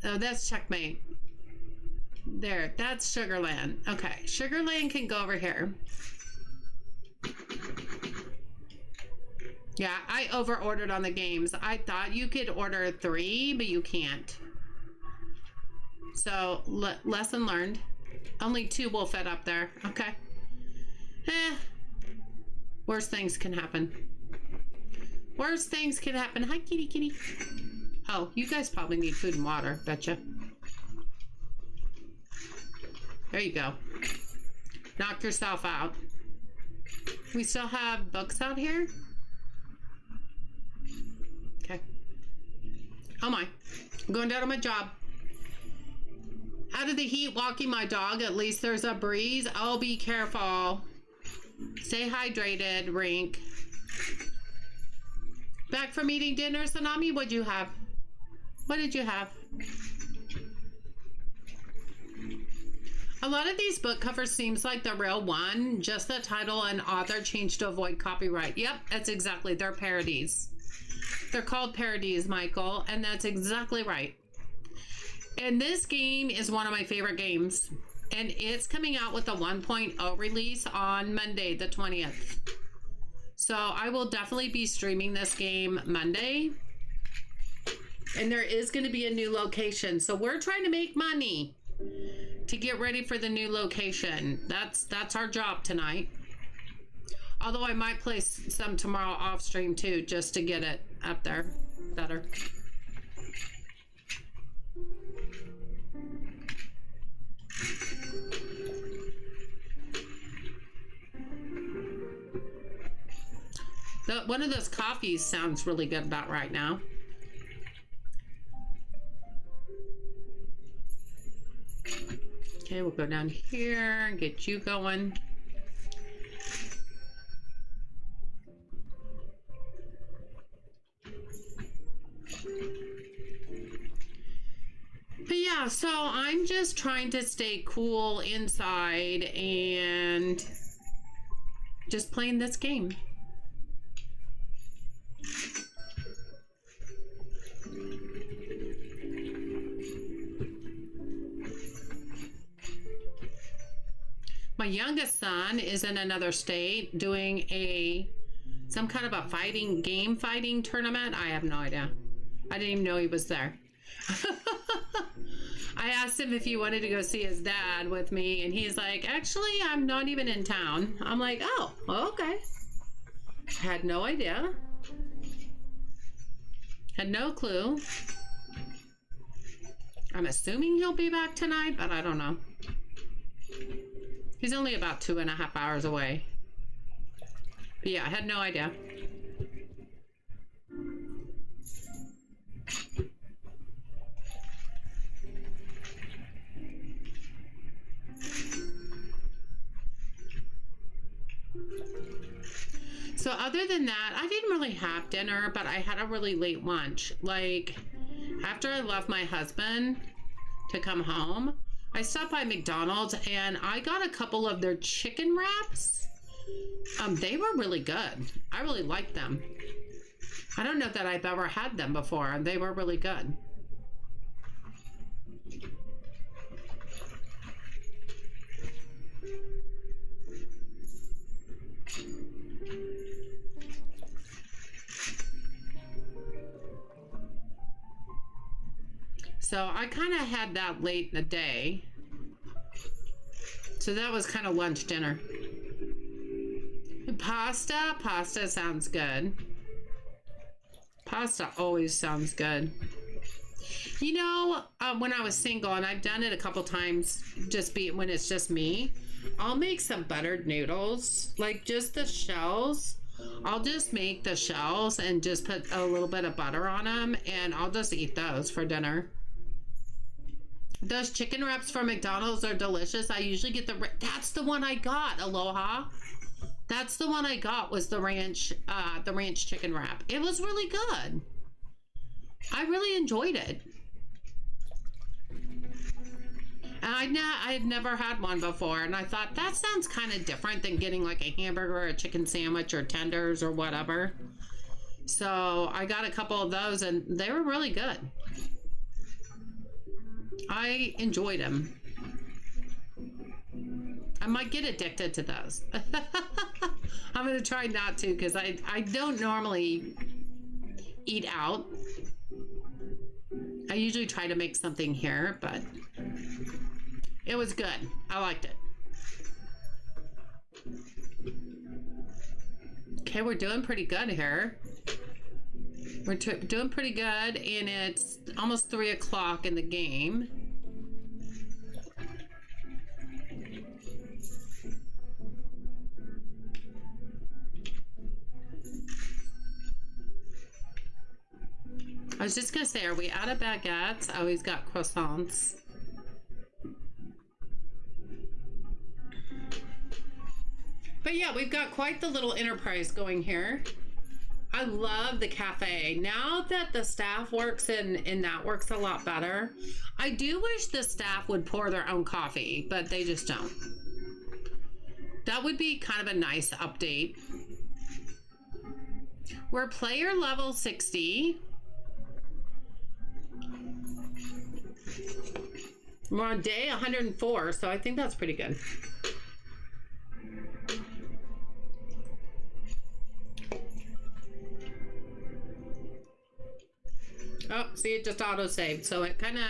Oh, that's Checkmate. There, that's Sugarland. Okay, Sugarland can go over here. Yeah, I over ordered on the games. I thought you could order 3, but you can't. So, lesson learned. Only 2 will fit up there. Okay. Worse things can happen. Worse things can happen. Hi, kitty, kitty. Oh, you guys probably need food and water, betcha. There you go. Knock yourself out. We still have books out here? Okay. Oh my. I'm going down to my job. Out of the heat, walking my dog. At least there's a breeze. Oh, be careful. Stay hydrated, Rink. Back from eating dinner, Tsunami? What'd you have? What did you have? A lot of these book covers seems like the real one. Just the title and author changed to avoid copyright. Yep, that's exactly. They're parodies. They're called parodies, Michael, and that's exactly right. And this game is one of my favorite games. And it's coming out with a 1.0 release on Monday, the 20th. So I will definitely be streaming this game Monday. And there is going to be a new location. So we're trying to make money to get ready for the new location. That's our job tonight. Although I might play some tomorrow off stream too, just to get it up there better. One of those coffees sounds really good about right now. Okay, we'll go down here and get you going. But yeah, so I'm just trying to stay cool inside and just playing this game. My youngest son is in another state doing some kind of a fighting tournament. I have no idea. I didn't even know he was there. I asked him if he wanted to go see his dad with me, and he's like, actually, I'm not even in town. I'm like, oh, okay. Had no idea. Had no clue. I'm assuming he'll be back tonight, but I don't know. He's only about 2.5 hours away. But yeah, I had no idea. So other than that, I didn't really have dinner, but I had a really late lunch. Like, after I left my husband to come home, I stopped by McDonald's and I got a couple of their chicken wraps. They were really good. I really liked them. I don't know that I've ever had them before. They were really good. So I kind of had that late in the day. So that was kind of lunch dinner. Pasta sounds good. Pasta always sounds good. You know, when I was single, and I've done it a couple times, when it's just me, I'll make some buttered noodles, like just the shells. I'll just make the shells and just put a little bit of butter on them, and I'll just eat those for dinner. Those chicken wraps from McDonald's are delicious. I usually get that's the one I got, Aloha. That's the one I got, was the ranch chicken wrap. It was really good. I really enjoyed it. And I had never had one before, and I thought that sounds kind of different than getting like a hamburger or a chicken sandwich or tenders or whatever. So I got a couple of those, and they were really good. I enjoyed them. I might get addicted to those. I'm going to try not to, because I don't normally eat out. I usually try to make something here, but it was good. I liked it. Okay, we're doing pretty good here. We're doing pretty good, and it's almost 3 o'clock in the game. I was just gonna say, are we out of baguettes? I always got croissants. But yeah, we've got quite the little enterprise going here. I love the cafe. Now that the staff works and that works a lot better. I do wish the staff would pour their own coffee, but they just don't. That would be kind of a nice update. We're player level 60. We're on day 104, so I think that's pretty good. Oh, see, it just auto-saved. So it kind of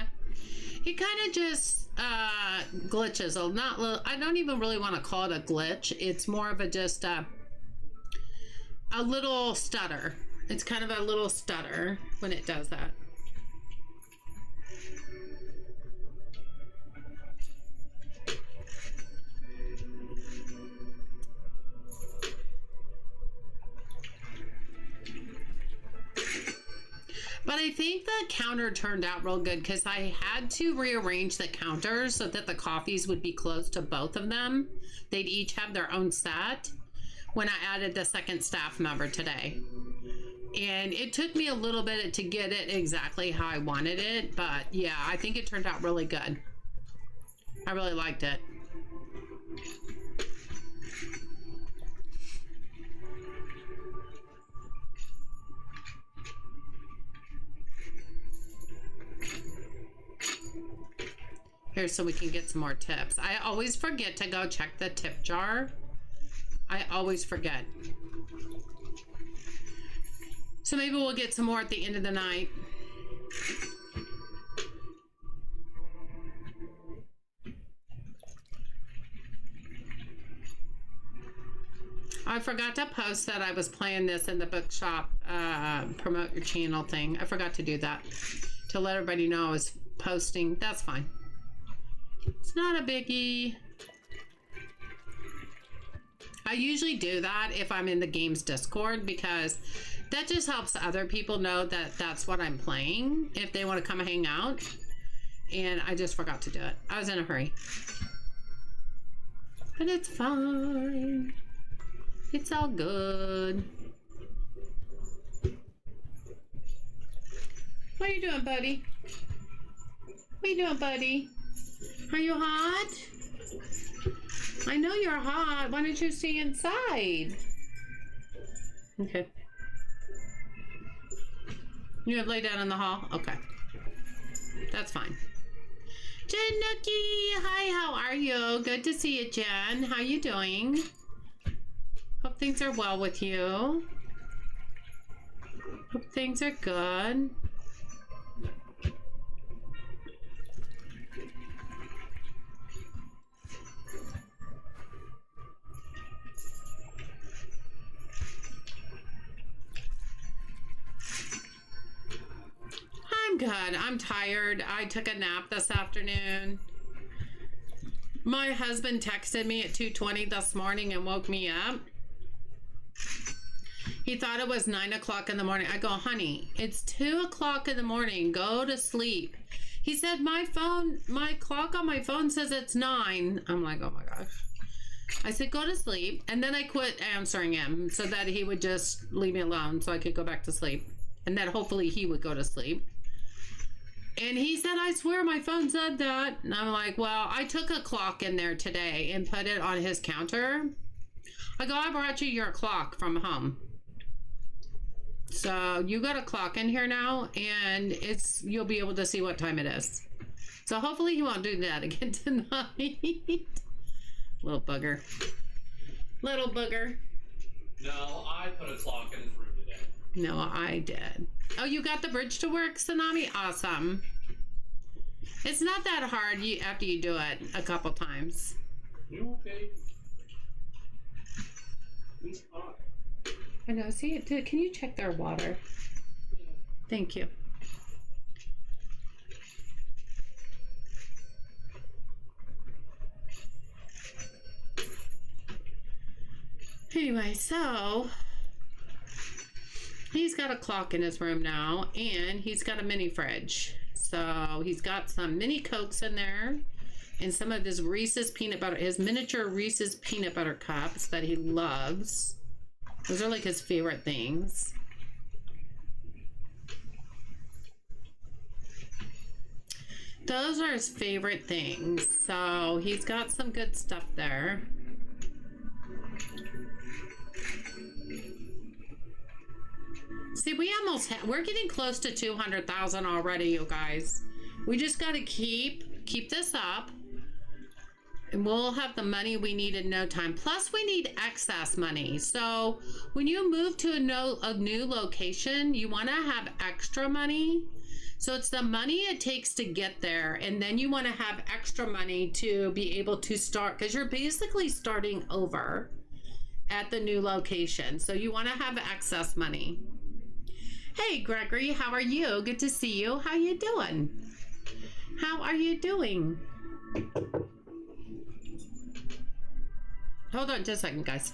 just glitches. I don't even really want to call it a glitch. It's more of a just a little stutter. It's kind of a little stutter when it does that. But I think the counter turned out real good because I had to rearrange the counters so that the coffees would be close to both of them. They'd each have their own set when I added the second staff member today. And it took me a little bit to get it exactly how I wanted it. But yeah, I think it turned out really good. I really liked it. Here, so we can get some more tips. I always forget to go check the tip jar. I always forget. So maybe we'll get some more at the end of the night. I forgot to post that I was playing this in the bookshop promote your channel thing. I forgot to do that. To let everybody know I was posting. That's fine. It's not a biggie. I usually do that if I'm in the game's Discord because that just helps other people know that that's what I'm playing if they want to come hang out. And I just forgot to do it. I was in a hurry. But it's fine. It's all good. What are you doing, buddy? What are you doing, buddy? Are you hot? I know you're hot. Why don't you stay inside? Okay. You have lay down in the hall? Okay. That's fine. Jen Nookie, hi, how are you? Good to see you, Jen. How you doing? Hope things are well with you. Hope things are good. I'm good. I'm tired. I took a nap this afternoon. My husband texted me at 2:20 this morning and woke me up. He thought it was 9 o'clock in the morning. I go, honey, it's 2 o'clock in the morning. Go to sleep. He said, my clock on my phone says it's 9. I'm like, oh my gosh. I said, go to sleep. And then I quit answering him so that he would just leave me alone so I could go back to sleep. And that hopefully he would go to sleep. And he said, I swear my phone said that. And I'm like, well, I took a clock in there today and put it on his counter. I go, I brought you your clock from home. So you got a clock in here now and you'll be able to see what time it is. So hopefully he won't do that again tonight. Little bugger. Little bugger. No, I put a clock in his room today. No, I did. Oh, you got the bridge to work, Tsunami? Awesome. It's not that hard after you do it a couple times. You okay? He's hot. I know. See, can you check their water? Yeah. Thank you. Anyway, so he's got a clock in his room now, and he's got a mini fridge. So he's got some mini Cokes in there, and some of his Reese's peanut butter, his miniature Reese's peanut butter cups that he loves. Those are like his favorite things. Those are his favorite things. So he's got some good stuff there. See, we're getting close to 200,000 already, you guys. We just got to keep this up, and we'll have the money we need in no time. Plus, we need excess money. So when you move to a new location, you want to have extra money So it's the money it takes to get there, and then you want to have extra money to be able to start, because you're basically starting over at the new location. So you want to have excess money. Hey Gregory, how are you? Good to see you. How you doing? How are you doing? Hold on just a second, guys.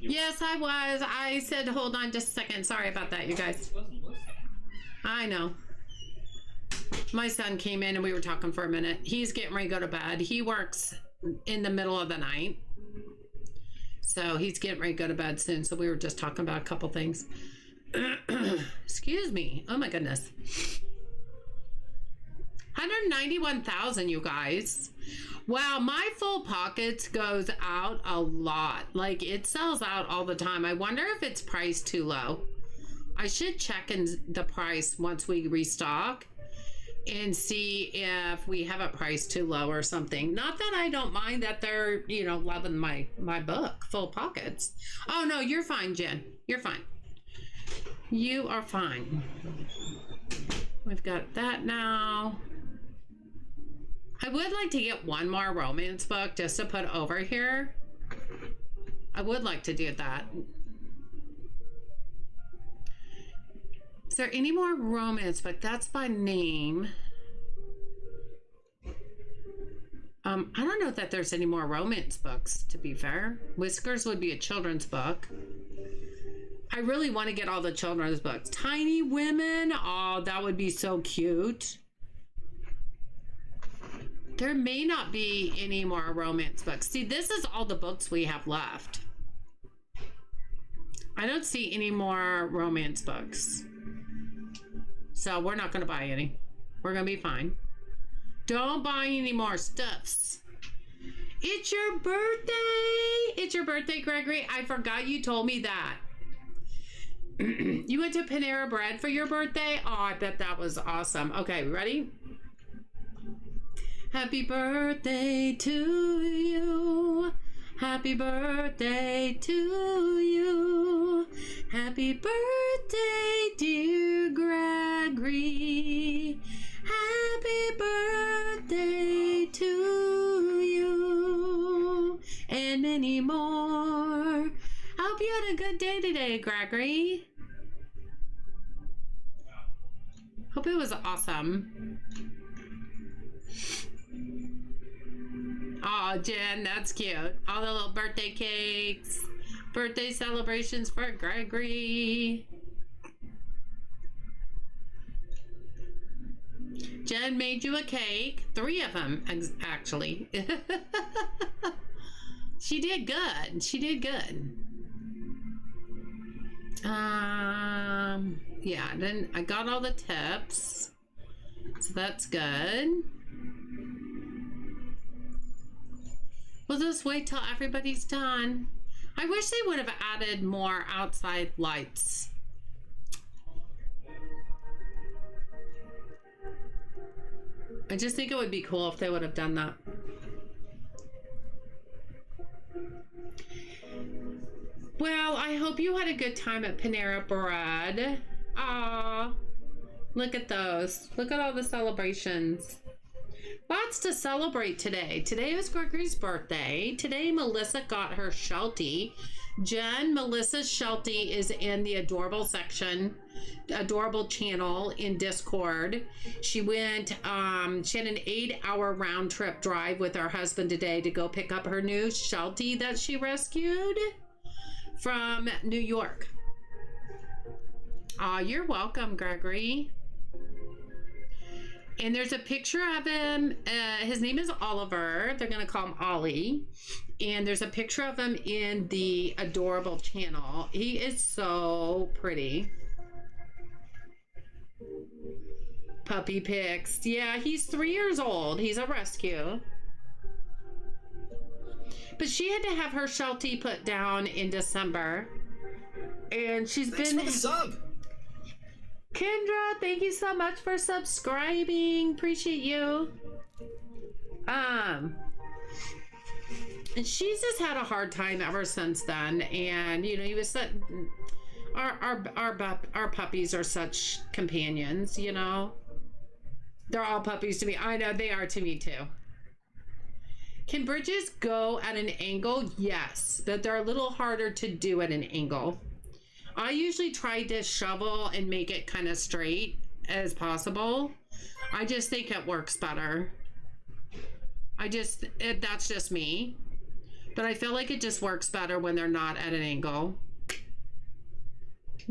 Yes, I was. I said, hold on just a second. Sorry about that, you guys. I know. My son came in and we were talking for a minute. He's getting ready to go to bed. He works in the middle of the night. So he's getting ready to go to bed soon. So we were just talking about a couple things. Excuse me. Oh my goodness. 191,000, you guys. Wow, my full pockets goes out a lot. Like, it sells out all the time. I wonder if it's priced too low. I should check in the price once we restock and see if we have it priced too low or something. Not that I don't mind that they're, you know, loving my book, Full Pockets. Oh, no, you're fine, Jen. You're fine. You are fine. We've got that now. I would like to get one more romance book just to put over here. I would like to do that. Is there any more romance book? That's by name. I don't know that there's any more romance books, to be fair. Whiskers would be a children's book. I really want to get all the children's books. Tiny Women. Oh, that would be so cute. There may not be any more romance books. See, this is all the books we have left. I don't see any more romance books. So we're not going to buy any. We're going to be fine. Don't buy any more stuffs. It's your birthday. It's your birthday, Gregory. I forgot you told me that. You went to Panera Bread for your birthday? Oh, I bet that was awesome. Okay, ready? Happy birthday to you. Happy birthday to you. Happy birthday, dear Gregory. Happy birthday to you. And many more. Hope you had a good day today, Gregory. Hope it was awesome. Oh, Jen, that's cute. All the little birthday cakes, birthday celebrations for Gregory. Jen made you a cake. 3 of them, actually. She did good. She did good. Yeah, then I got all the tips. So that's good. We'll just wait till everybody's done. I wish they would have added more outside lights. I just think it would be cool if they would have done that. Well, I hope you had a good time at Panera Bread. Aw, look at those. Look at all the celebrations. Lots to celebrate today. Today was Gregory's birthday. Today, Melissa got her Sheltie. Jen, Melissa's Sheltie is in the adorable section, adorable channel in Discord. She went, she had an 8-hour round trip drive with her husband today to go pick up her new Sheltie that she rescued from New York. Aw, you're welcome, Gregory. And there's a picture of him. His name is Oliver. They're going to call him Ollie. And there's a picture of him in the adorable channel. He is so pretty. Puppy pics. Yeah, he's 3 years old. He's a rescue. But she had to have her Sheltie put down in December. And she's Thanks been... for the sub. Kendra, thank you so much for subscribing. Appreciate you. And she's just had a hard time ever since then. And you know, he was such, our puppies are such companions. You know, they're all puppies to me. I know they are to me too. Can bridges go at an angle? Yes, but they're a little harder to do at an angle. I usually try to shovel and make it kind of straight as possible. I just think it works better. That's just me. But I feel like it just works better when they're not at an angle.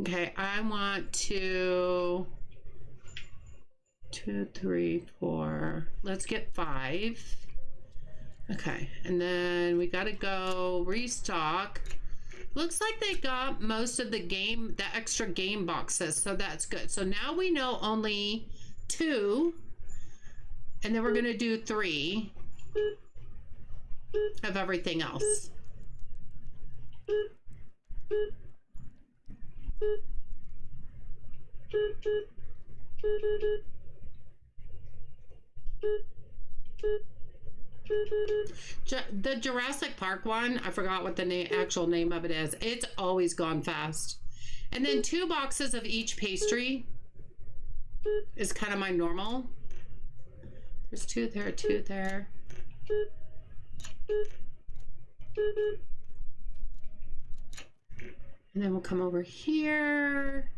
Okay, I want 2, 3, 4. Let's get 5. Okay, and then we gotta go restock. Looks like they got most of the extra game boxes, so that's good. So now we know only 2, and then we're gonna do 3 of everything else. The Jurassic Park one, I forgot what the actual name of it is. It's always gone fast. And then 2 boxes of each pastry is kind of my normal. There's 2 there, 2 there. And then we'll come over here.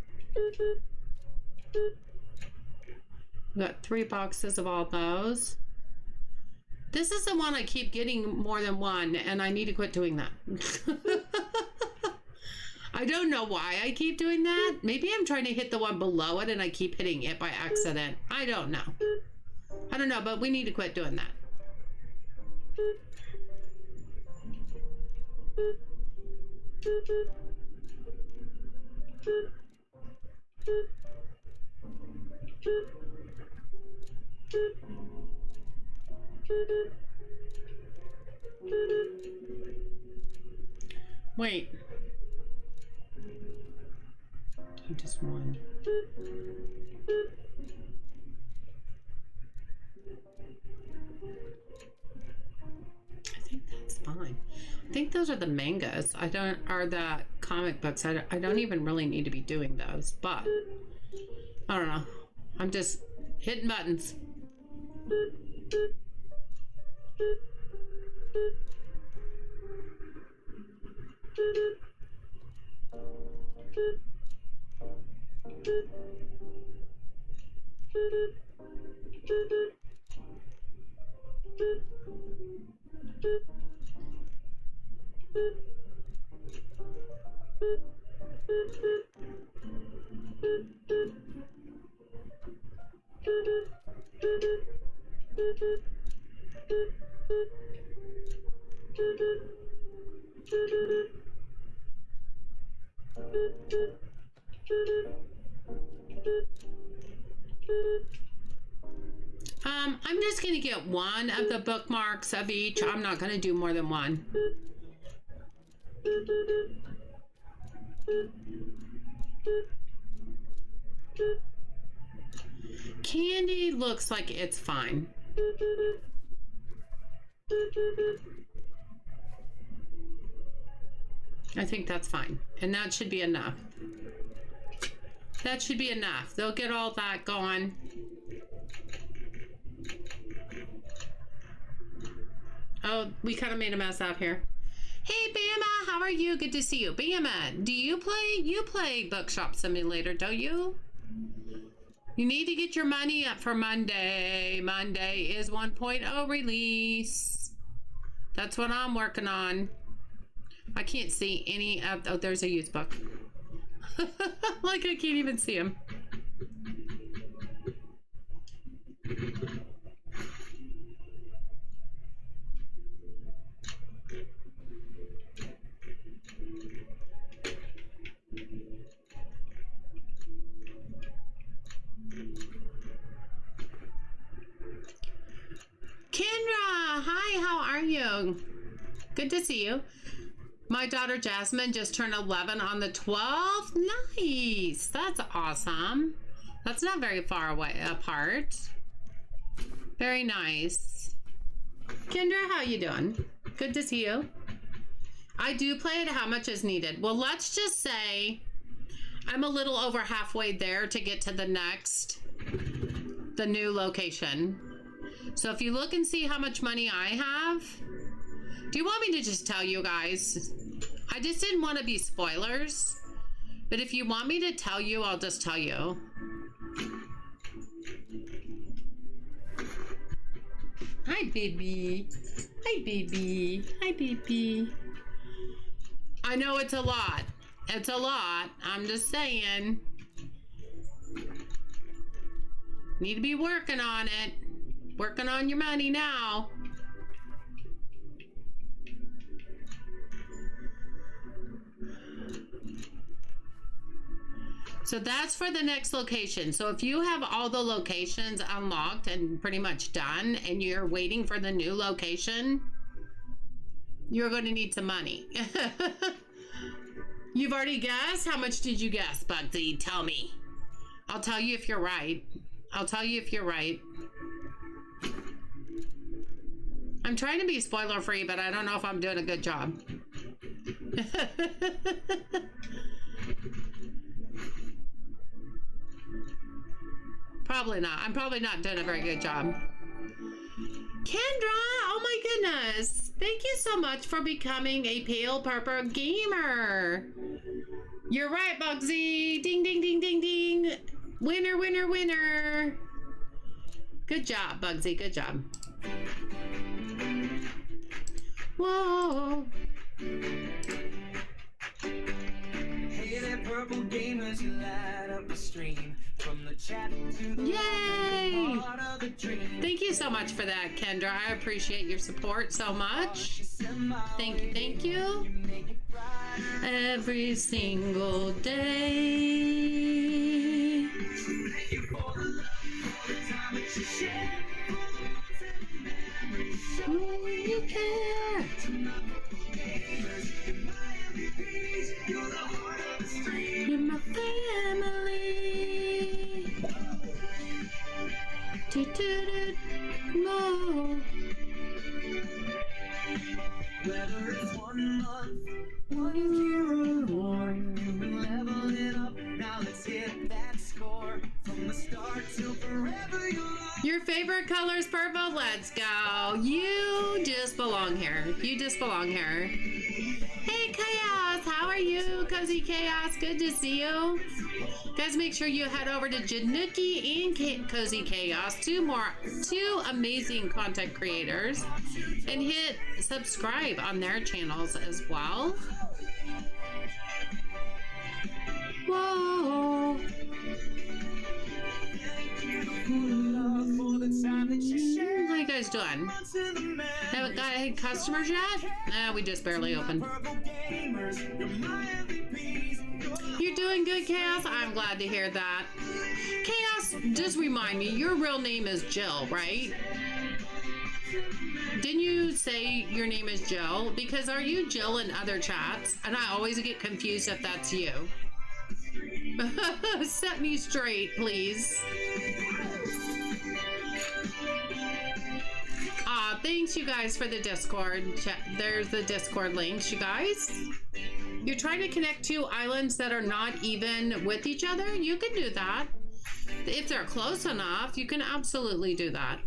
We got 3 boxes of all those. This is the one I keep getting more than one, and I need to quit doing that. I don't know why I keep doing that. Maybe I'm trying to hit the one below it and I keep hitting it by accident. I don't know. I don't know, but we need to quit doing that. Wait. I just won. I think that's fine. I think those are the mangas. Or the comic books. I don't even really need to be doing those, but I don't know. I'm just hitting buttons. I'm just gonna get one of the bookmarks of each. I'm not gonna do more than one. Candy looks like it's fine. I think that's fine. And that should be enough. That should be enough. They'll get all that going. Oh, we kind of made a mess out here. Hey, Bama, how are you? Good to see you. Bama, do you play Bookshop Simulator, don't you? You need to get your money up for Monday. Monday is 1.0 release. That's what I'm working on. I can't see any of, oh, there's a used book. Like I can't even see him. Kendra, hi, how are you? Good to see you. My daughter Jasmine just turned 11 on the 12th. Nice. That's awesome. That's not very far away apart. Very nice. Kendra, how you doing? Good to see you. I do play it how much is needed. Well, let's just say I'm a little over halfway there to get to the new location. So if you look and see how much money I have, do you want me to just tell you guys? I just didn't want to be spoilers, but if you want me to tell you, I'll just tell you. Hi, baby. Hi, baby. Hi, baby. I know it's a lot. It's a lot. I'm just saying. Need to be working on it. Working on your money now. So that's for the next location. So if you have all the locations unlocked and pretty much done and you're waiting for the new location, you're going to need some money. You've already guessed? How much did you guess, Bugsy? Tell me. I'll tell you if you're right. I'll tell you if you're right. I'm trying to be spoiler free, but I don't know if I'm doing a good job. Probably not. I'm probably not doing a very good job. Kendra, oh my goodness. Thank you so much for becoming a Pale Purple Gamer. You're right, Bugsy. Ding, ding, ding, ding, ding. Winner, winner, winner. Good job, Bugsy. Good job. Whoa. Hey there, purple gamers, you light up the stream. From the chat to the yay! Thank you so much for that, Kendra. I appreciate your support so much. Thank you, thank you. Every single day. Oh, you care. You're my family. Do, do, it. Whoa. Whether it's 1 month, 1 year or more, we level it up. Now let's hit that score from the start till forever. Your favorite color is purple. Let's go. You just belong here. You just belong here. Hey, Chaos. How are you, Cozy Chaos? Good to see you. Guys, make sure you head over to Januki and Cozy Chaos, two amazing content creators, and hit subscribe on their channels as well. Whoa. How you guys doing? Haven't got any customers yet? We just barely opened. You're doing good, Chaos. I'm glad to hear that. Chaos, just remind me, your real name is Jill, right? Didn't you say your name is Jill? Because are you Jill in other chats? And I always get confused if that's you. Set me straight, please. Thanks you guys for the Discord. There's the Discord links, you guys. You're trying to connect two islands that are not even with each other? You can do that. If they're close enough, you can absolutely do that.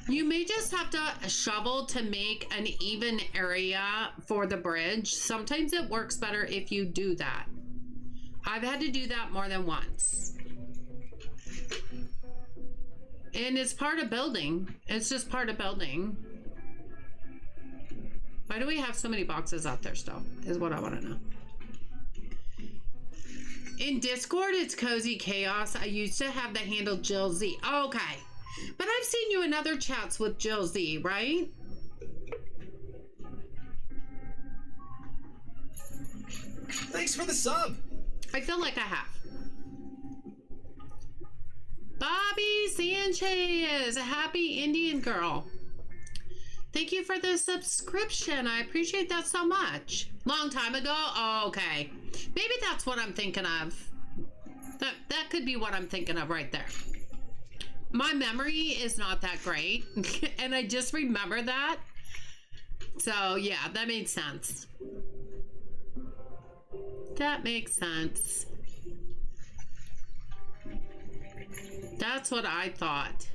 You may just have to shovel to make an even area for the bridge. Sometimes it works better if you do that. I've had to do that more than once. And it's part of building. It's just part of building. Why do we have so many boxes out there still? Is what I want to know. In Discord, it's Cozy Chaos. I used to have the handle Jill Z. Okay. But I've seen you in other chats with Jill Z, right? Thanks for the sub. I feel like I have. Bobby Sanchez, a happy Indian girl. Thank you for the subscription. I appreciate that so much. Long time ago? Oh, okay. Maybe that's what I'm thinking of. That could be what I'm thinking of right there. My memory is not that great. And I just remember that. So, yeah, that made sense. That makes sense. That's what I thought.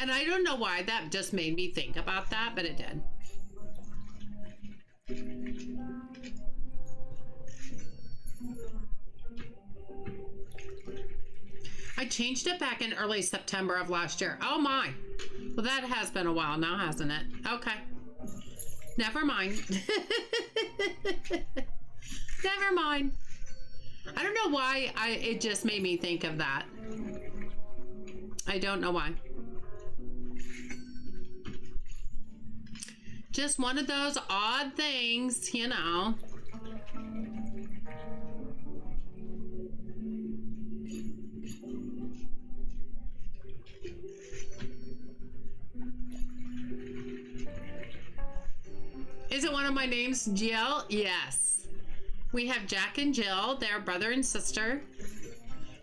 And I don't know why that just made me think about that, but it did. I changed it back in early September of last year. Oh my. Well, that has been a while now, hasn't it? Okay. Never mind. Never mind. I don't know why it just made me think of that. I don't know why. Just one of those odd things, you know. Is it one of my names, Jill? Yes. We have Jack and Jill. They're brother and sister.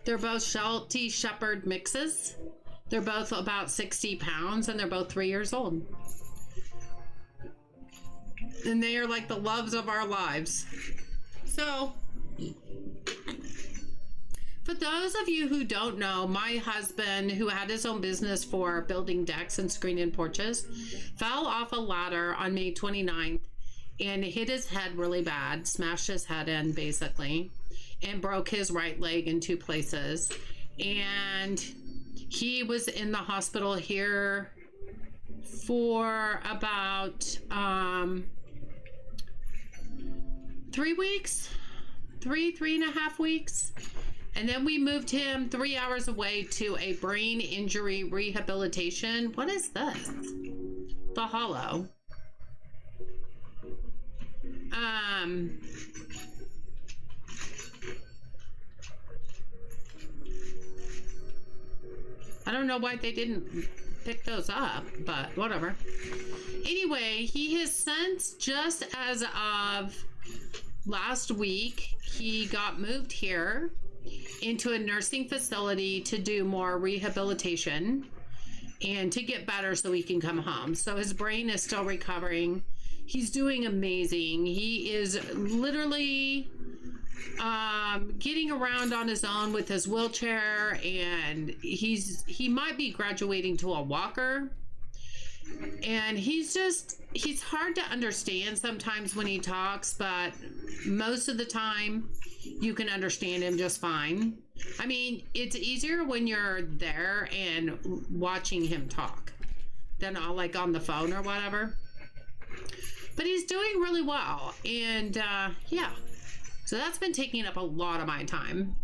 They're both Sheltie Shepherd mixes. They're both about 60 pounds and they're both 3 years old. And they are like the loves of our lives. So, for those of you who don't know, my husband, who had his own business for building decks and screened-in porches, fell off a ladder on May 29th and hit his head really bad, smashed his head in basically, and broke his right leg in 2 places. And he was in the hospital here for about 3 weeks, three and a half weeks. And then we moved him 3 hours away to a brain injury rehabilitation. What is this? The Hollow. I don't know why they didn't pick those up, but whatever. Anyway, he has since, just as of last week, he got moved here into a nursing facility to do more rehabilitation and to get better so he can come home. So his brain is still recovering. He's doing amazing. He is literally getting around on his own with his wheelchair, and he might be graduating to a walker. And he's hard to understand sometimes when he talks, but most of the time you can understand him just fine. I mean, it's easier when you're there and watching him talk than like on the phone or whatever. But he's doing really well. And yeah, so that's been taking up a lot of my time.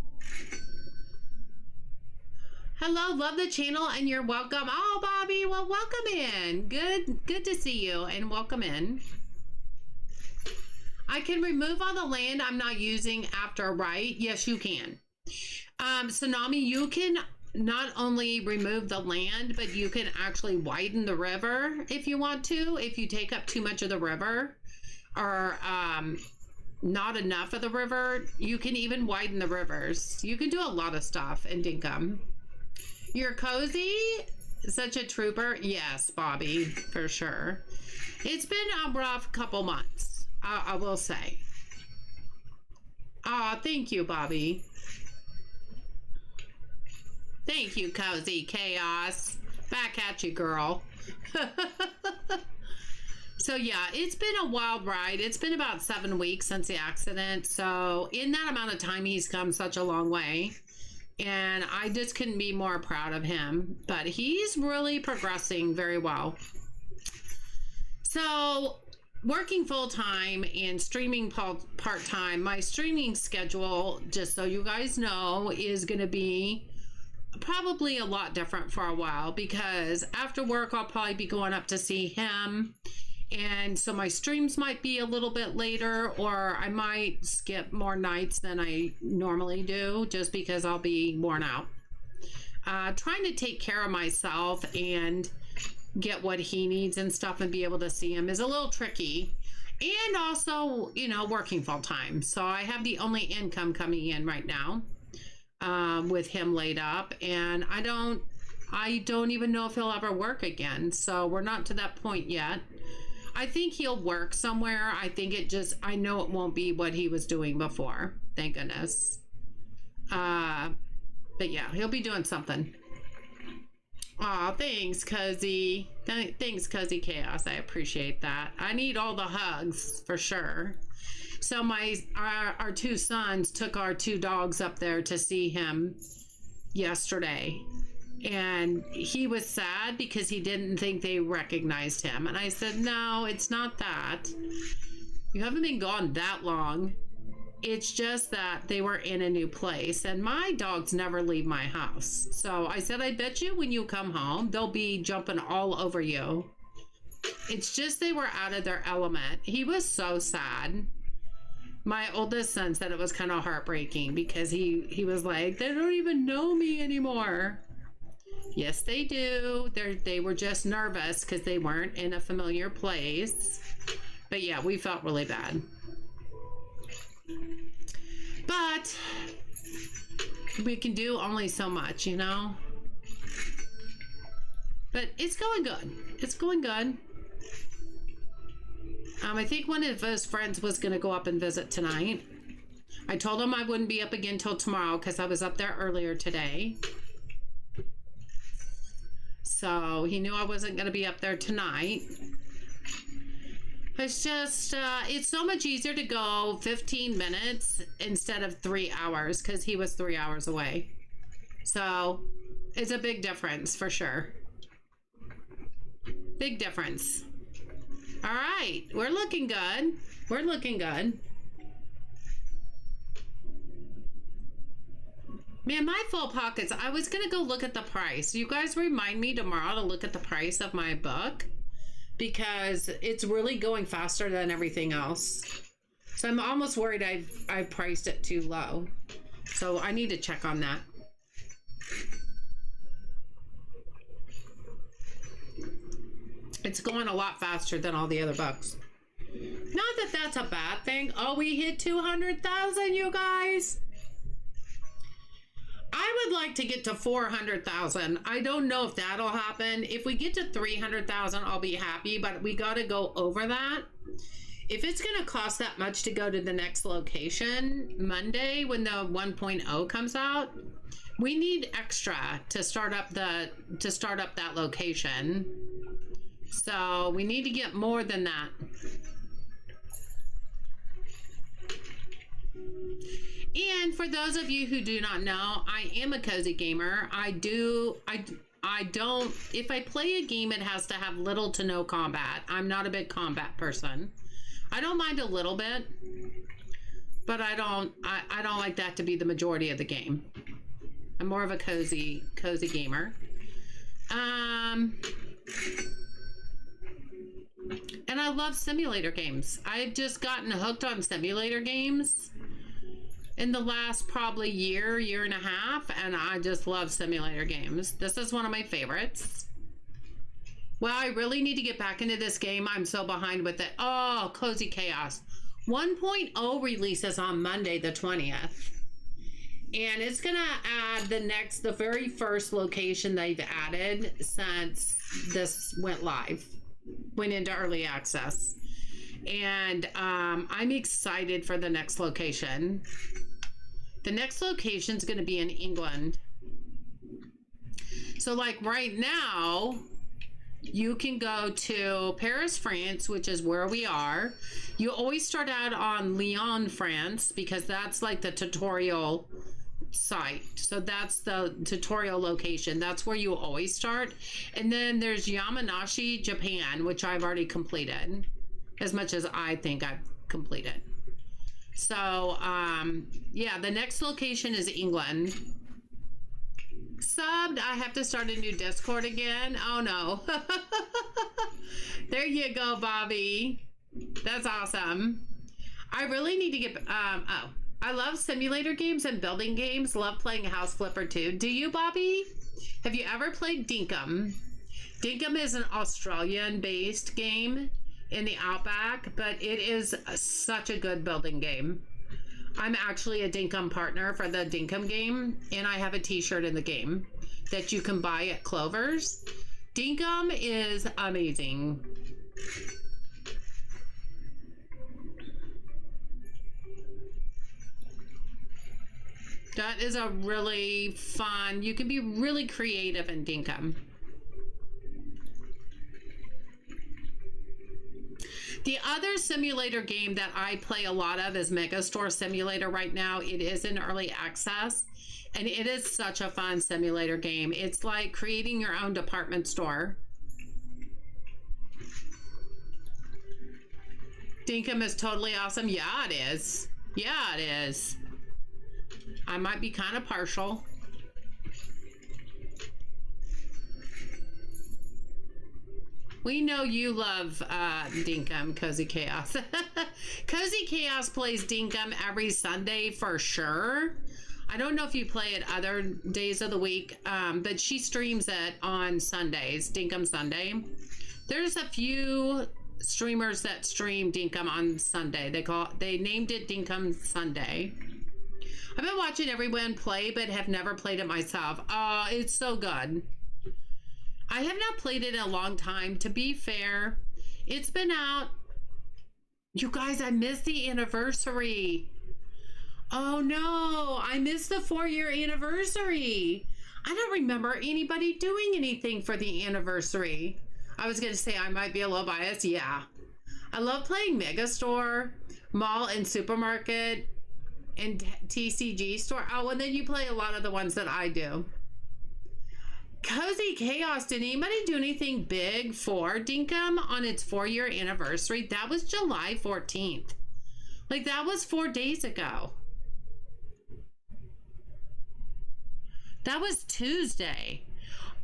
Hello, love the channel and you're welcome. Oh, Bobby, well, welcome in. Good to see you and welcome in. I can remove all the land I'm not using after, right? Yes, you can. Tsunami, you can not only remove the land, but you can actually widen the river if you want to. If you take up too much of the river or not enough of the river, you can even widen the rivers. You can do a lot of stuff in Dinkum. You're cozy, such a trooper. Yes, Bobby, for sure. It's been a rough couple months, I will say. Oh, thank you, Bobby. Thank you, Cozy Chaos. Back at you, girl. So yeah, it's been a wild ride. It's been about 7 weeks since the accident. So in that amount of time, he's come such a long way. And I just couldn't be more proud of him. But he's really progressing very well. So working full-time and streaming part-time, my streaming schedule, just so you guys know, is going to be probably a lot different for a while, because after work I'll probably be going up to see him, and so my streams might be a little bit later, or I might skip more nights than I normally do just because I'll be worn out. Trying to take care of myself and get what he needs and stuff and be able to see him is a little tricky. And also, you know, working full time, so I have the only income coming in right now with him laid up, and I don't even know if he'll ever work again. So we're not to that point yet. I think he'll work somewhere. I know it won't be what he was doing before, thank goodness. But yeah, he'll be doing something. Aw, thanks, Cozy. Thanks, Cozy Chaos. I appreciate that. I need all the hugs for sure. So our two sons took our two dogs up there to see him yesterday, and he was sad because he didn't think they recognized him. And I said, no, it's not that. You haven't been gone that long. It's just that they were in a new place, and my dogs never leave my house. So I said, I bet you when you come home, they'll be jumping all over you. It's just they were out of their element. He was so sad. My oldest son said it was kind of heartbreaking because he was like, they don't even know me anymore. Yes, they do. They were just nervous because they weren't in a familiar place. But yeah, we felt really bad. But we can do only so much, you know? But it's going good. It's going good. I think one of his friends was going to go up and visit tonight. I told him I wouldn't be up again till tomorrow because I was up there earlier today. So he knew I wasn't going to be up there tonight. It's just, it's so much easier to go 15 minutes instead of 3 hours because he was 3 hours away. So it's a big difference for sure. Big difference. All right, we're looking good. We're looking good. Man, my full pockets. I was going to go look at the price. You guys remind me tomorrow to look at the price of my book because it's really going faster than everything else. So I'm almost worried I've priced it too low. So I need to check on that. It's going a lot faster than all the other books. Not that that's a bad thing. Oh, we hit 200,000, you guys. like to get to 400,000. I don't know if that'll happen. If we get to 300,000, I'll be happy, but we got to go over that. If it's going to cost that much to go to the next location Monday when the 1.0 comes out, we need extra to start up that location. So we need to get more than that. And for those of you who do not know, I am a cozy gamer. I don't, if I play a game, it has to have little to no combat. I'm not a big combat person. I don't mind a little bit, but I don't like that to be the majority of the game. I'm more of a cozy gamer. And I love simulator games. I've just gotten hooked on simulator games in the last probably year and a half, and I just love simulator games. This is one of my favorites. Well, I really need to get back into this game. I'm so behind with it. Oh, Cozy Chaos. 1.0 releases on Monday the 20th. And it's gonna add the very first location they've added since this went into early access. And I'm excited for the next location. The next location is going to be in England. So like right now, you can go to Paris, France, which is where we are. You always start out on Lyon, France, because that's like the tutorial site. So that's the tutorial location. That's where you always start. And then there's Yamanashi, Japan, which I've already completed, as much as I think I've completed. So yeah, the next location is England. Subbed, I have to start a new Discord again. Oh no. There you go, Bobby. That's awesome. I really need to get I love simulator games and building games. Love playing House Flipper too. Do you, Bobby? Have you ever played Dinkum? Dinkum is an Australian based game in the Outback, but it is such a good building game. I'm actually a Dinkum partner for the Dinkum game, and I have a t-shirt in the game that you can buy at Clover's. Dinkum is amazing. That is a really fun, you can be really creative in Dinkum. The other simulator game that I play a lot of is Megastore Simulator right now. It is in early access, and it is such a fun simulator game. It's like creating your own department store. Dinkum is totally awesome. Yeah, it is. Yeah, it is. I might be kind of partial. We know you love Dinkum, Cozy Chaos. Cozy Chaos plays Dinkum every Sunday for sure. I don't know if you play it other days of the week, but she streams it on Sundays, Dinkum Sunday. There's a few streamers that stream Dinkum on Sunday. They named it Dinkum Sunday. I've been watching everyone play, but have never played it myself. Oh, it's so good. I have not played it in a long time. To be fair, it's been out. You guys, I missed the anniversary. Oh no, I missed the 4-year anniversary. I don't remember anybody doing anything for the anniversary. I was going to say I might be a little biased. Yeah. I love playing Megastore, Mall and Supermarket, and TCG Store. Oh, and then you play a lot of the ones that I do. Cozy Chaos, did anybody do anything big for Dinkum on its 4-year anniversary? That was July 14th. Like, that was 4 days ago. That was Tuesday.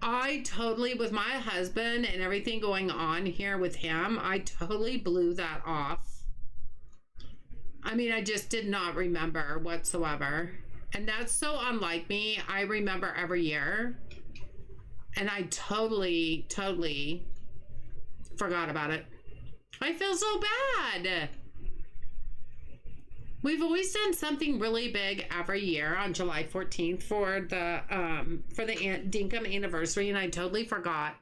I totally, with my husband and everything going on here with him, I totally blew that off. I mean, I just did not remember whatsoever. And that's so unlike me. I remember every year. And I totally forgot about it. I feel so bad. We've always done something really big every year on July 14th for the Dinkum anniversary, and I totally forgot.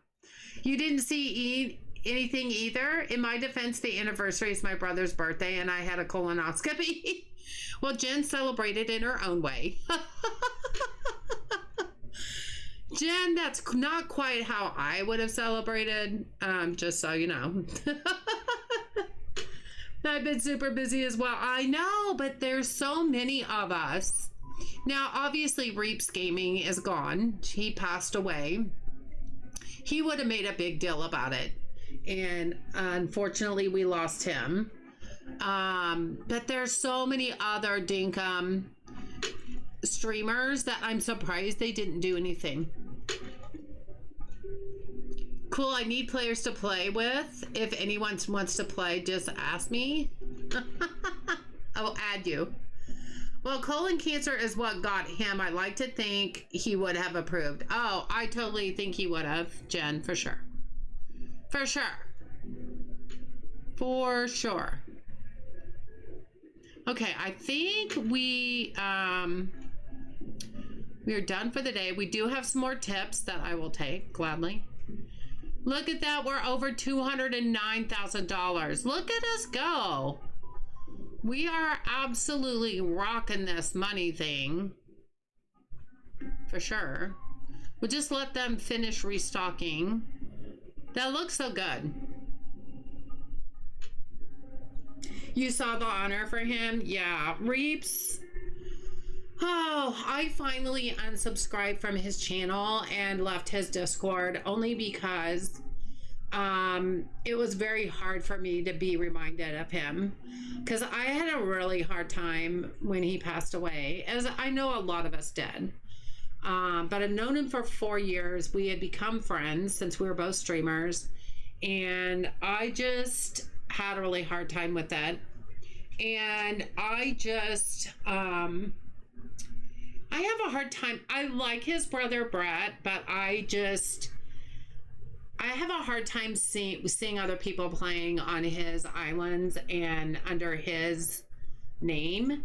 You didn't see anything either? In my defense, the anniversary is my brother's birthday, and I had a colonoscopy. Well, Jen celebrated in her own way. Jen, that's not quite how I would have celebrated, just so you know. I've been super busy as well. I know, but there's so many of us. Now, obviously, Reaps Gaming is gone. He passed away. He would have made a big deal about it. And unfortunately, we lost him. But there's so many other Dinkum streamers that I'm surprised they didn't do anything. Cool, I need players to play with. If anyone wants to play, just ask me. I will add you. Well, colon cancer is what got him. I like to think he would have approved. Oh, I totally think he would have, Jen, for sure. For sure. For sure. Okay, I think we are done for the day. We do have some more tips that I will take gladly. Look at that. We're over $209,000. Look at us go. We are absolutely rocking this money thing. For sure. We'll just let them finish restocking. That looks so good. You saw the honor for him? Yeah. Reaps. Oh, I finally unsubscribed from his channel and left his Discord only because it was very hard for me to be reminded of him, because I had a really hard time when he passed away, as I know a lot of us did. But I've known him for 4 years. We had become friends since we were both streamers, and I just had a really hard time with that. And I just I have a hard time. I like his brother Brett, but I have a hard time seeing other people playing on his islands and under his name.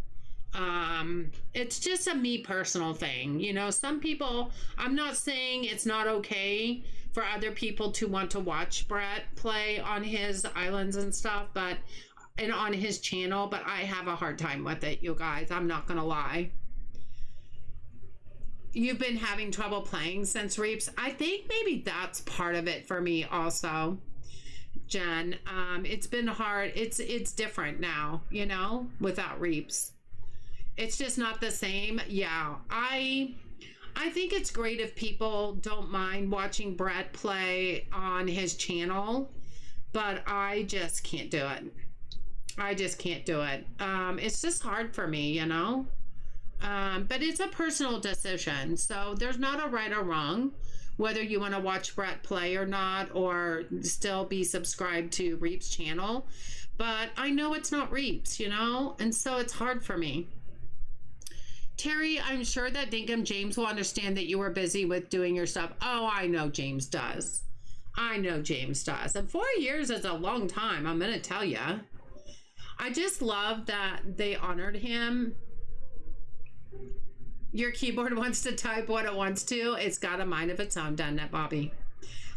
It's just a me personal thing. You know, some people, I'm not saying it's not okay for other people to want to watch Brett play on his islands and stuff, and on his channel, but I have a hard time with it, you guys. I'm not gonna lie. You've been having trouble playing since Reaps. I think maybe that's part of it for me also, Jen. It's been hard. It's different now, you know, without Reaps. It's just not the same. Yeah, I think it's great if people don't mind watching Brett play on his channel, but I just can't do it. I just can't do it. It's just hard for me, you know. But it's a personal decision, so there's not a right or wrong whether you want to watch Brett play or not, or still be subscribed to Reaps' channel. But I know it's not Reaps, you know, and so it's hard for me. Terry, I'm sure that Dinkum James will understand that you were busy with doing your stuff. Oh, I know James does. I know James does. And 4 years is a long time, I'm going to tell you. I just love that they honored him. Your keyboard wants to type what it wants to. It's got a mind of its own, doesn't it, Bobby?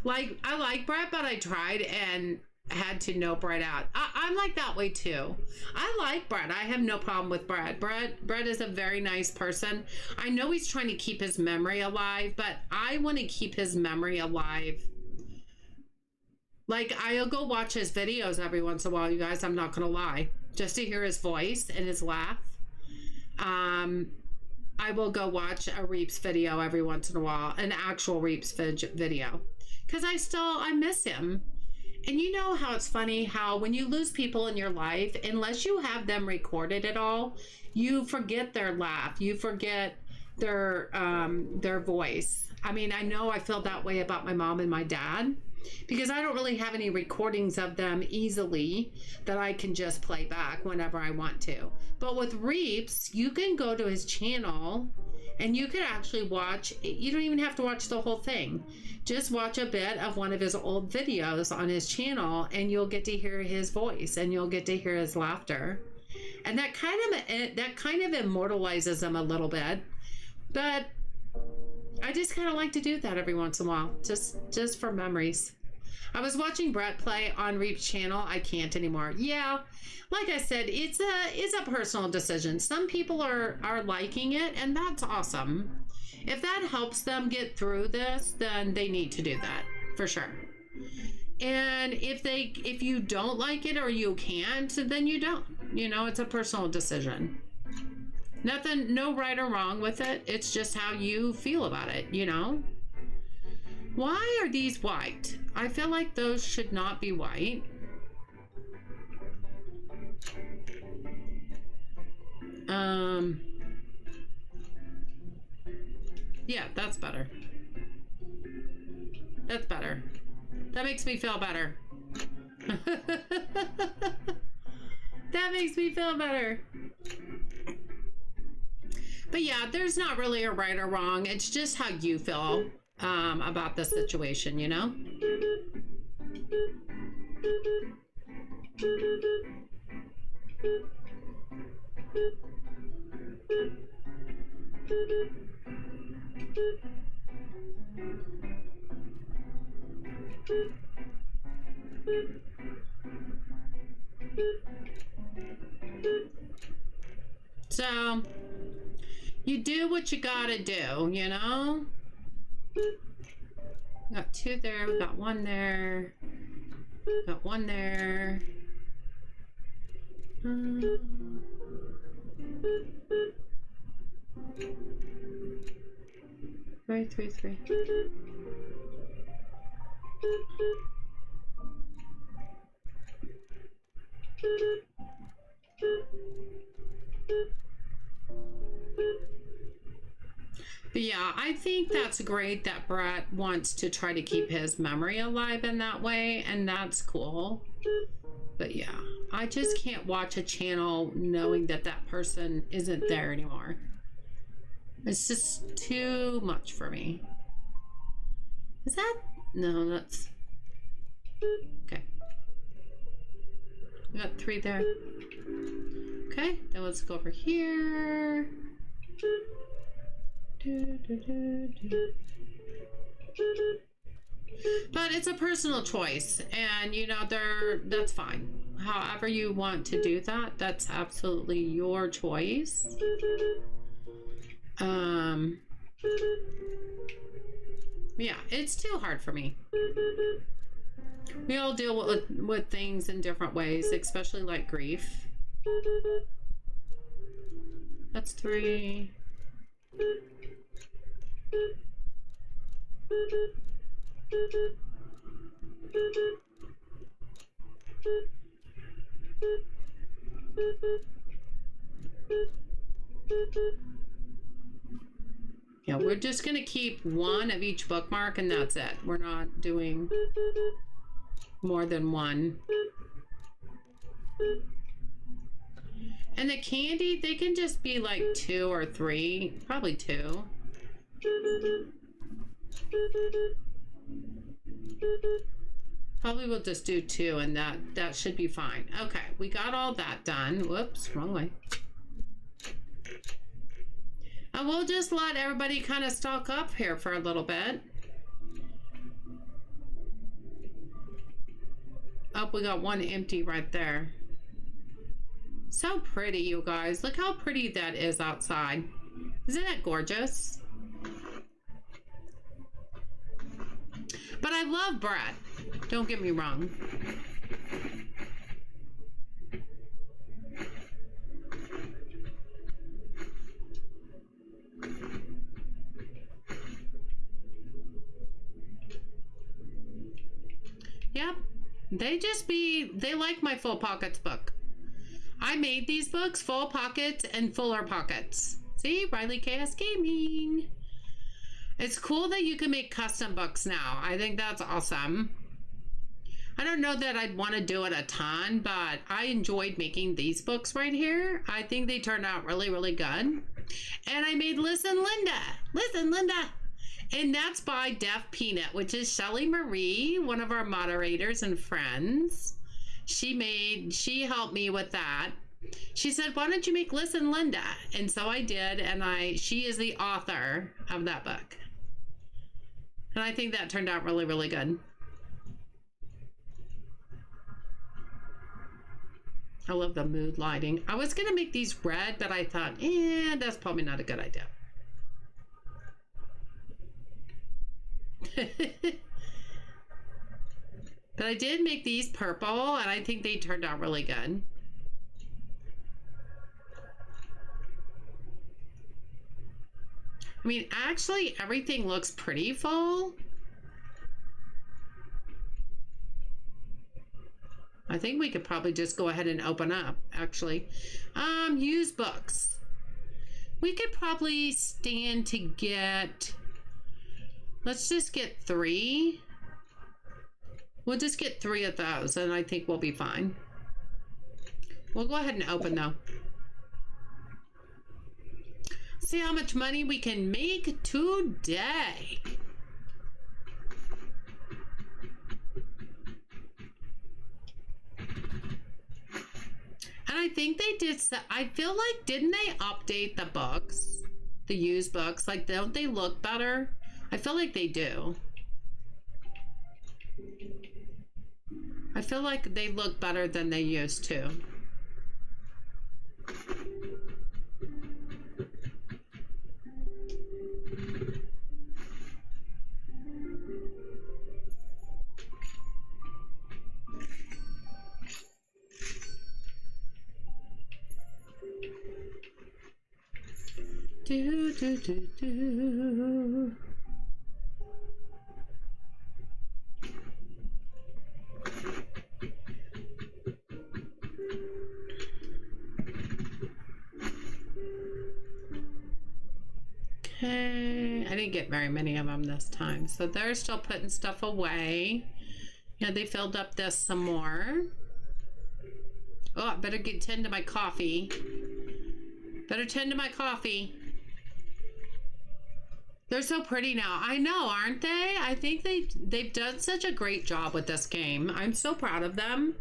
Like, I like Brett, but I tried and had to know Brett out. I'm like that way too. I like Brett. I have no problem with Brett. Brett is a very nice person. I know he's trying to keep his memory alive, but I want to keep his memory alive. Like, I'll go watch his videos every once in a while, you guys. I'm not gonna lie, just to hear his voice and his laugh. I will go watch a Reaps video every once in a while, an actual Reaps video, because I miss him. And you know how it's funny how when you lose people in your life, unless you have them recorded at all, you forget their laugh, you forget their voice. I mean, I know I feel that way about my mom and my dad, because I don't really have any recordings of them easily that I can just play back whenever I want to. But with Reaps, you can go to his channel and you can actually watch. You don't even have to watch the whole thing. Just watch a bit of one of his old videos on his channel and you'll get to hear his voice and you'll get to hear his laughter. And that kind of immortalizes them a little bit. But I just kind of like to do that every once in a while, just for memories. I was watching Brett play on Reap's channel. I can't anymore. Yeah, like I said, it's a personal decision. Some people are liking it, and that's awesome. If that helps them get through this, then they need to do that for sure. And if you don't like it or you can't, then you don't. You know, it's a personal decision. Nothing, no right or wrong with it. It's just how you feel about it, you know? Why are these white? I feel like those should not be white. Yeah, that's better. That's better. That makes me feel better. That makes me feel better. But yeah, there's not really a right or wrong. It's just how you feel about the situation, you know? So, you do what you gotta do, you know? We got 2 there, we got 1 there, got 1 there. 3, 3, 3. But yeah, I think that's great that Brett wants to try to keep his memory alive in that way, and that's cool. But yeah, I just can't watch a channel knowing that that person isn't there anymore. It's just too much for me. Is that? No, that's... Okay. We got 3 there. Okay, then let's go over here. But it's a personal choice, and you know, that's fine. However you want to do that, that's absolutely your choice. Yeah, it's too hard for me. We all deal with things in different ways, especially like grief. That's 3. Yeah, we're just gonna keep 1 of each bookmark and that's it. We're not doing more than 1. And the candy, they can just be like 2 or 3, probably 2. Probably we'll just do 2 and that should be fine. Okay, we got all that done. Whoops, wrong way. And we'll just let everybody kind of stock up here for a little bit. Oh, we got 1 empty right there. So pretty, you guys. Look how pretty that is outside. Isn't that gorgeous? But I love Brett. Don't get me wrong. Yep. They like my full pockets book. I made these books full pockets and fuller pockets. See, Riley KS Gaming. It's cool that you can make custom books now. I think that's awesome. I don't know that I'd want to do it a ton, but I enjoyed making these books right here. I think they turned out really, really good. And I made Listen Linda. Listen Linda. And that's by Deaf Peanut, which is Shelly Marie, one of our moderators and friends. She helped me with that. She said, why don't you make Listen Linda? And so I did, and she is the author of that book. And I think that turned out really, really good. I love the mood lighting. I was going to make these red, but I thought, that's probably not a good idea. But I did make these purple, and I think they turned out really good. I mean, actually, everything looks pretty full. I think we could probably just go ahead and open up, actually. Used books. We could probably stand to get... Let's just get 3. We'll just get 3 of those, and I think we'll be fine. We'll go ahead and open, though. See how much money we can make today. And I think they did, I feel like, didn't they update the books? The used books? Like, don't they look better? I feel like they do. I feel like they look better than they used to. Do, do, do, do. Okay, I didn't get very many of them this time, so they're still putting stuff away. Yeah, they filled up this some more. Oh, I better tend to my coffee. Better tend to my coffee. They're so pretty now. I know, aren't they? I think they've done such a great job with this game. I'm so proud of them.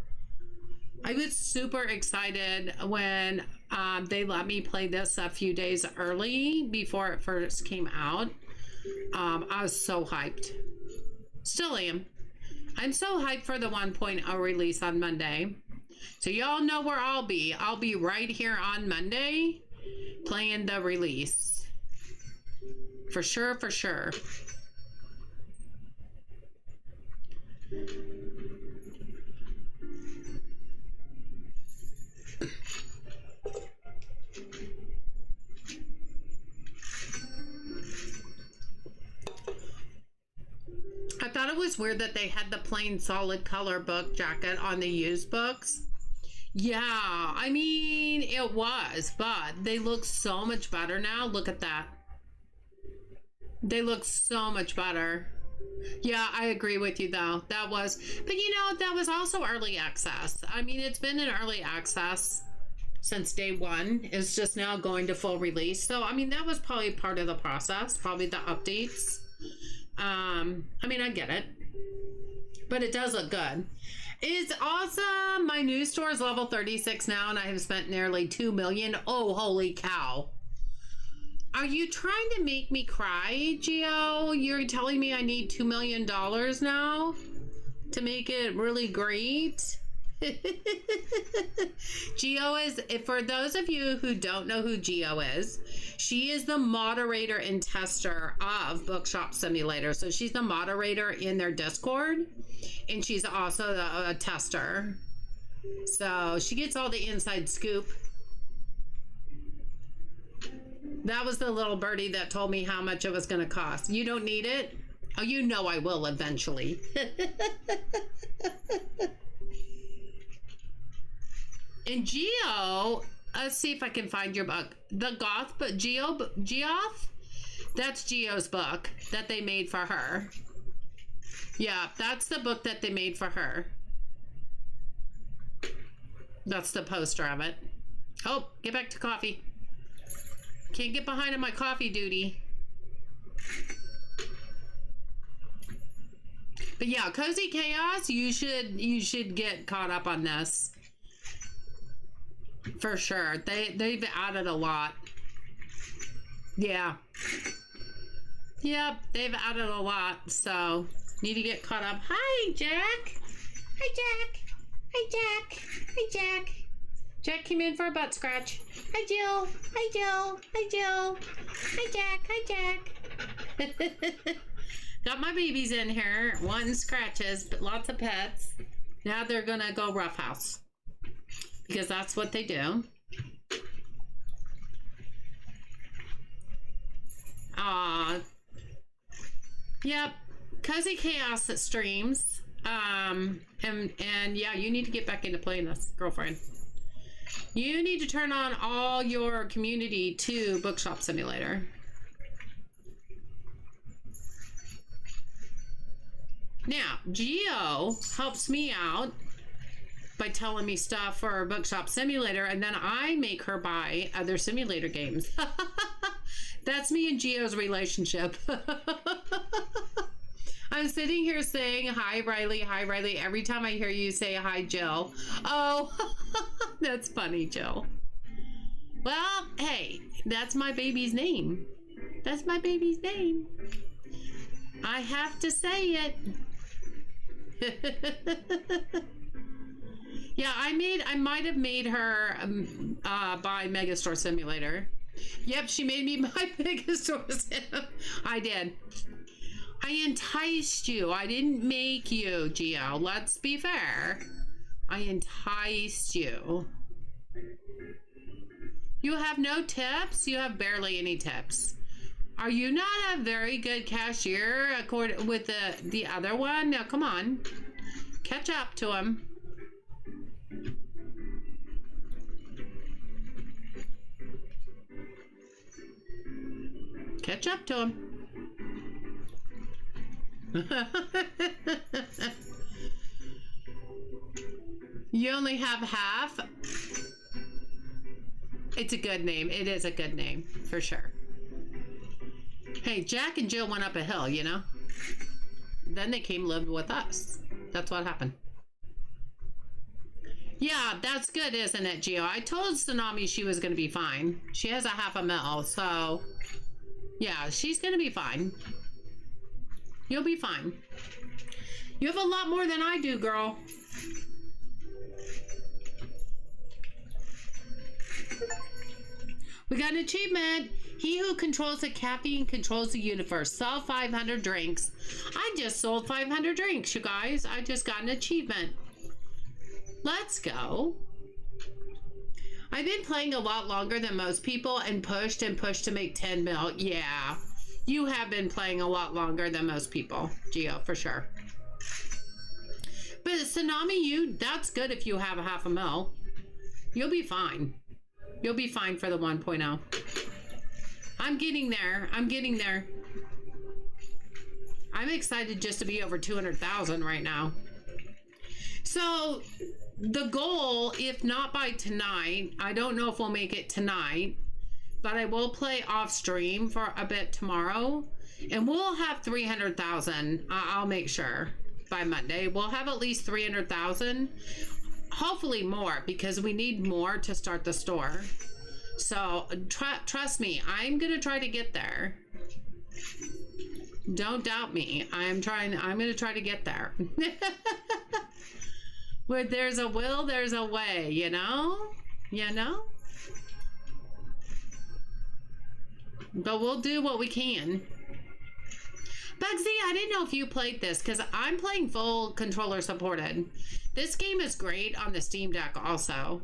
I was super excited when they let me play this a few days early before it first came out. I was so hyped. Still am. I'm so hyped for the 1.0 release on Monday. So y'all know where I'll be. I'll be right here on Monday playing the release. For sure, for sure. I thought it was weird that they had the plain solid color book jacket on the used books. Yeah, I mean, it was, but they look so much better now. Look at that. They look so much better. Yeah, I agree with you though. That was, but you know, that was also early access. I mean, it's been in early access since day one. It's just now going to full release. So, I mean, that was probably part of the process, probably the updates. I mean, I get it, but it does look good. It's awesome. My news store is level 36 now, and I have spent nearly 2 million. Oh, holy cow. Are you trying to make me cry, Gio? You're telling me I need $2 million now to make it really great? Gio is, for those of you who don't know who Gio is, she is the moderator and tester of Bookshop Simulator. So she's the moderator in their Discord, and she's also a tester. So she gets all the inside scoop. That was the little birdie that told me how much it was going to cost. You don't need it? Oh, you know I will eventually. And Geo, let's see if I can find your book. The Goth, but Geoff? That's Geo's book that they made for her. Yeah, that's the book that they made for her. That's the poster of it. Oh, get back to coffee. Can't get behind on my coffee duty. But yeah, Cozy Chaos, you should get caught up on this. For sure. They've added a lot. Yeah. Yep, they've added a lot, so need to get caught up. Hi, Jack. Hi, Jack. Hi, Jack. Hi, Jack. Jack came in for a butt scratch. Hi, Jill. Hi, Jill. Hi, Jill. Hi, Jack. Hi, Jack. Got my babies in here, wanting scratches, but lots of pets. Now they're gonna go roughhouse because that's what they do. Yep, Cozy Chaos that streams. And yeah, you need to get back into playing this, girlfriend. You need to turn on all your community to Bookshop Simulator. Now, Geo helps me out by telling me stuff for Bookshop Simulator, and then I make her buy other simulator games. That's me and Geo's relationship. I'm sitting here saying, hi, Riley, hi, Riley. Every time I hear you say, hi, Jill. Oh, that's funny, Jill. Well, hey, that's my baby's name. That's my baby's name. I have to say it. Yeah, I might have made her buy Megastore Simulator. Yep, she made me buy Megastore Sim. I did. I enticed you. I didn't make you, Geo. Let's be fair. I enticed you. You have no tips? You have barely any tips. Are you not a very good cashier according with the other one? Now, come on. Catch up to him. Catch up to him. You only have half? It's a good name. It is a good name, for sure. Hey, Jack and Jill went up a hill, you know? Then they came lived with us. That's what happened. Yeah, that's good, isn't it, Gio? I told Tsunami she was going to be fine. She has a $500,000, so... yeah, she's going to be fine. You'll be fine. You have a lot more than I do, girl. We got an achievement. He who controls the caffeine controls the universe. Sell 500 drinks. I just sold 500 drinks, you guys. I just got an achievement. Let's go. I've been playing a lot longer than most people and pushed to make 10 mil. Yeah, you have been playing a lot longer than most people, Gio, for sure. But Tsunami, that's good if you have a $500,000. You'll be fine. You'll be fine for the 1.0. I'm getting there. I'm getting there. I'm excited just to be over 200,000 right now. So the goal, if not by tonight, I don't know if we'll make it tonight, but I will play off stream for a bit tomorrow, and we'll have 300,000. I'll make sure by Monday we'll have at least 300,000. Hopefully more, because we need more to start the store. So trust me, I'm gonna try to get there. Don't doubt me. I'm gonna try to get there. Where there's a will, there's a way, you know? You know? But we'll do what we can. Bugsy, I didn't know if you played this, because I'm playing full controller supported. This game is great on the Steam Deck also.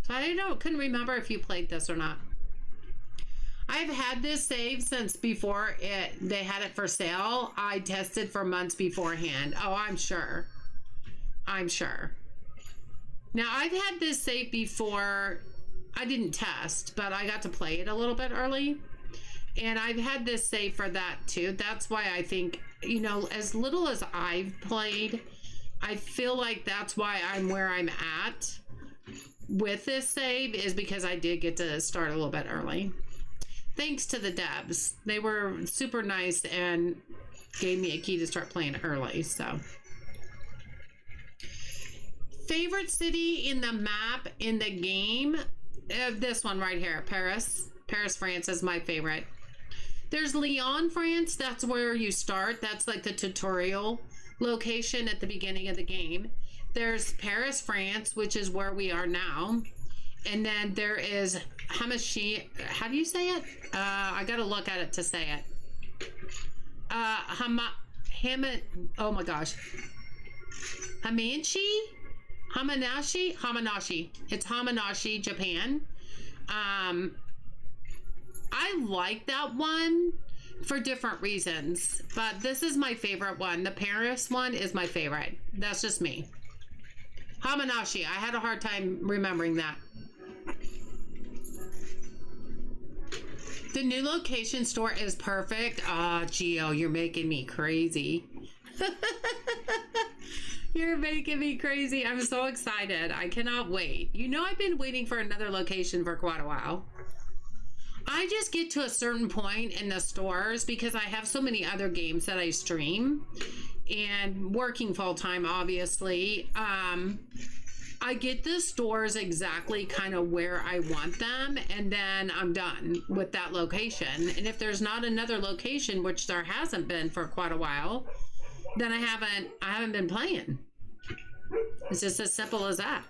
So I couldn't remember if you played this or not. I've had this save since before they had it for sale. I tested for months beforehand. Oh, I'm sure. I'm sure. Now, I've had this save before. I didn't test, but I got to play it a little bit early. And I've had this save for that too. That's why I think, you know, as little as I've played, I feel like that's why I'm where I'm at with this save, is because I did get to start a little bit early. Thanks to the devs. They were super nice and gave me a key to start playing early, so. Favorite city in the map in the game? This one right here, Paris. Paris, France is my favorite. There's Lyon, France. That's where you start. That's like the tutorial location at the beginning of the game. There's Paris, France, which is where we are now. And then there is Hamashi. How do you say it? I gotta look at it to say it. Oh my gosh. Hamanashi? Hamanashi. It's Hamanashi, Japan. I like that one for different reasons, but this is my favorite one. The Paris one is my favorite. That's just me. Hamanashi. I had a hard time remembering that. The new location store is perfect. Ah, Geo, you're making me crazy. You're making me crazy. I'm so excited. I cannot wait. You know, I've been waiting for another location for quite a while. I just get to a certain point in the stores because I have so many other games that I stream and working full time, obviously. I get the stores exactly kind of where I want them, and then I'm done with that location. And if there's not another location, which there hasn't been for quite a while, then I haven't been playing. It's just as simple as that.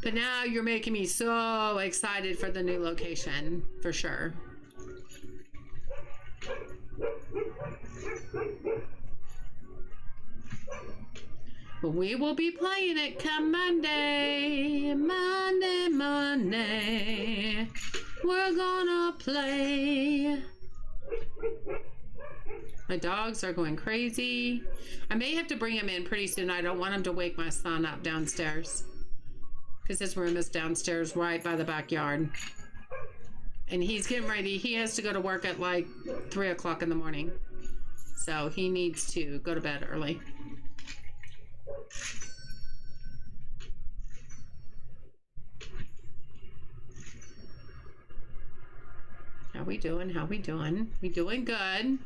But now you're making me so excited for the new location, for sure. We will be playing it come Monday. Monday. We're gonna play. My dogs are going crazy. I may have to bring him in pretty soon. I don't want him to wake my son up downstairs, because his room is downstairs right by the backyard. And he's getting ready. He has to go to work at like 3 o'clock in the morning. So he needs to go to bed early. How we doing? How we doing? We doing good.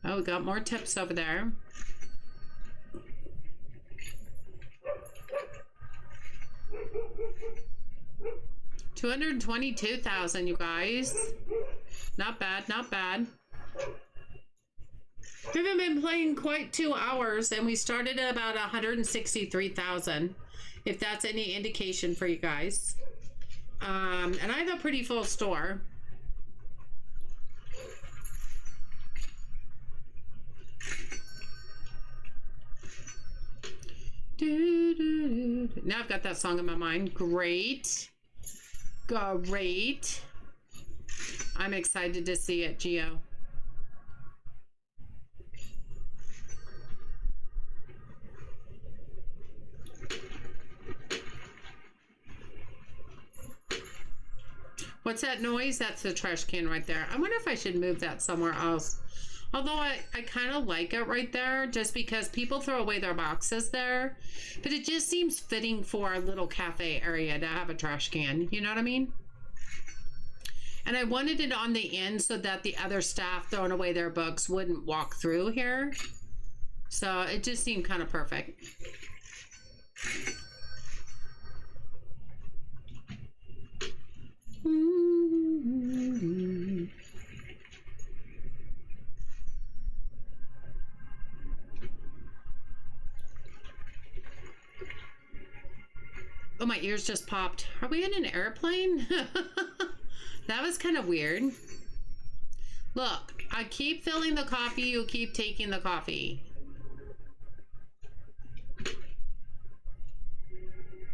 Oh, we got more tips over there. $222,000, you guys. Not bad, not bad. We haven't been playing quite 2 hours, and we started at about 163,000, if that's any indication for you guys. And I have a pretty full store. Now I've got that song in my mind. Great. Great. I'm excited to see it, Geo. What's that noise? That's the trash can right there. I wonder if I should move that somewhere else. Although I kind of like it right there, just because people throw away their boxes there. But it just seems fitting for a little cafe area to have a trash can. You know what I mean? And I wanted it on the end so that the other staff throwing away their books wouldn't walk through here. So it just seemed kind of perfect. Oh, my ears just popped. Are we in an airplane? That was kind of weird. Look, I keep filling the coffee. You keep taking the coffee.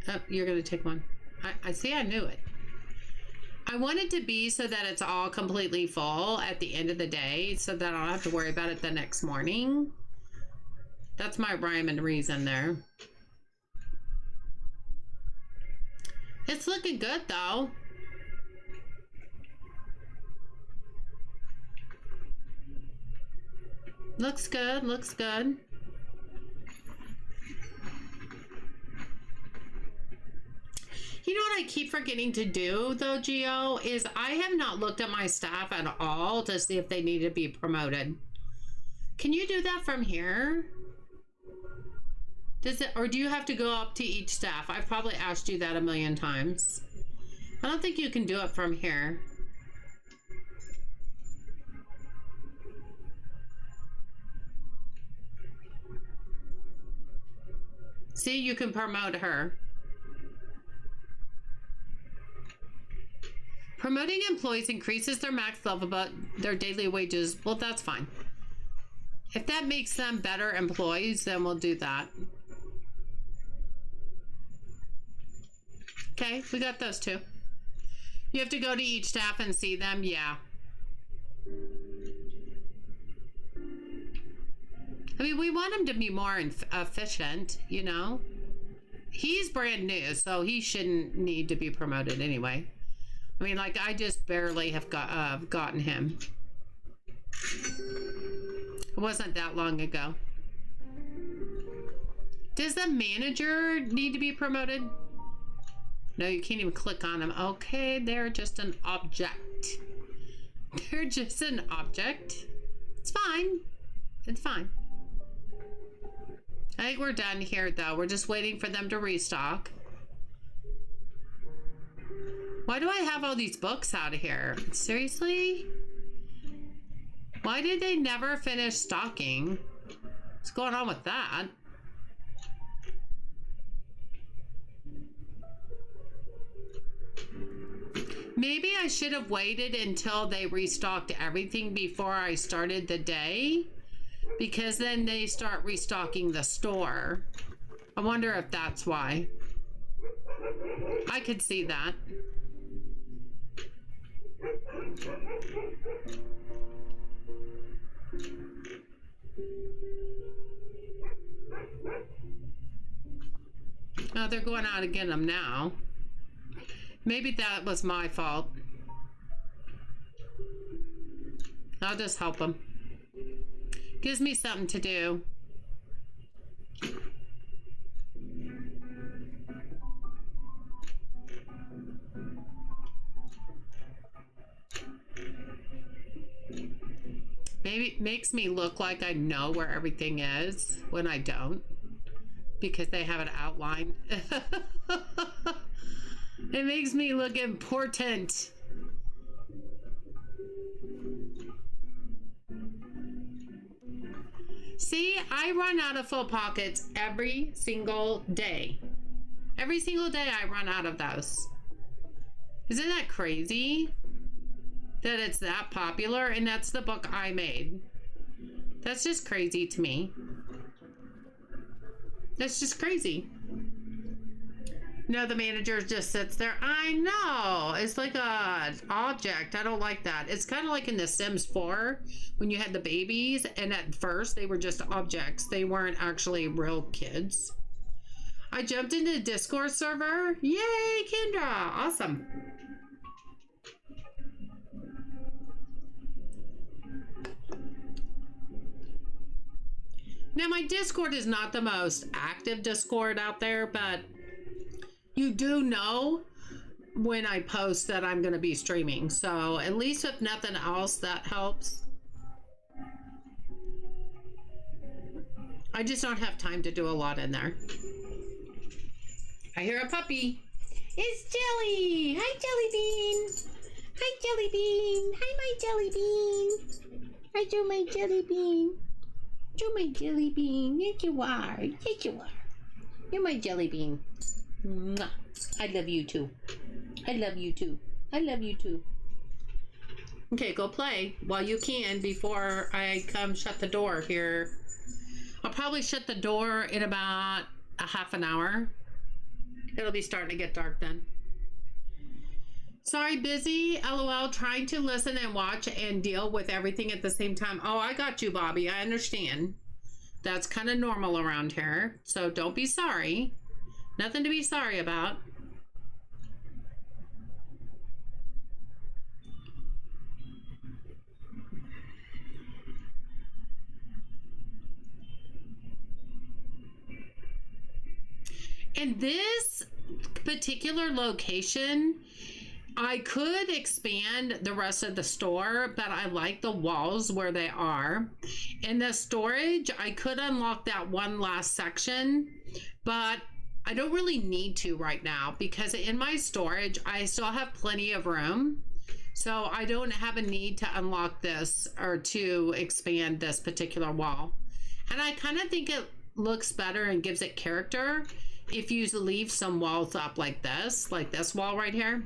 Oh, you're going to take one. I see, I knew it. I want it to be so that it's all completely full at the end of the day, so that I don't have to worry about it the next morning. That's my rhyme and reason there. It's looking good, though. Looks good, looks good. You know what I keep forgetting to do, though, Geo, is I have not looked at my staff at all to see if they need to be promoted. Can you do that from here? Does it, or do you have to go up to each staff? I've probably asked you that a million times. I don't think you can do it from here. See, you can promote her. Promoting employees increases their max level, but their daily wages, well, that's fine. If that makes them better employees, then we'll do that. Okay, we got those two. You have to go to each staff and see them? Yeah. I mean, we want him to be more efficient, you know? He's brand new, so he shouldn't need to be promoted anyway. I mean, like, I just barely have gotten him. It wasn't that long ago. Does the manager need to be promoted? No, you can't even click on them. Okay, they're just an object. They're just an object. It's fine. It's fine. I think we're done here, though. We're just waiting for them to restock. Why do I have all these books out of here? Seriously? Why did they never finish stocking? What's going on with that? Maybe I should have waited until they restocked everything before I started the day, because then they start restocking the store. I wonder if that's why. I could see that. Oh, they're going out to get them now. Maybe that was my fault. I'll just help them. Gives me something to do. Maybe it makes me look like I know where everything is when I don't, because they have it outlined. It makes me look important. See, I run out of full pockets every single day. Every single day I run out of those. Isn't that crazy? That it's that popular, and that's the book I made. That's just crazy to me. That's just crazy. No, the manager just sits there. I know. It's like a object. I don't like that. It's kind of like in The Sims 4 when you had the babies, and at first they were just objects. They weren't actually real kids. I jumped into the Discord server. Yay, Kendra. Awesome. Now, my Discord is not the most active Discord out there, but you do know when I post that I'm going to be streaming. So at least if nothing else, that helps. I just don't have time to do a lot in there. I hear a puppy. It's Jelly. Hi, Jelly Bean. Hi, Jelly Bean. Hi, my Jelly Bean. Hi, do my Jelly Bean. Do my Jelly Bean. Yes, you are. Yes, you are. You're my Jelly Bean. Mwah. I love you too. I love you too. I love you too. Okay, go play while you can before I come shut the door here. I'll probably shut the door in about a half an hour. It'll be starting to get dark then. Sorry, busy. LOL, trying to listen and watch and deal with everything at the same time. Oh, I got you, Bobby. I understand. That's kind of normal around here. So don't be sorry. Nothing to be sorry about. And this particular location I could expand the rest of the store, but I like the walls where they are. In the storage, I could unlock that one last section, but I don't really need to right now because in my storage, I still have plenty of room. So I don't have a need to unlock this or to expand this particular wall. And I kind of think it looks better and gives it character if you leave some walls up like this wall right here.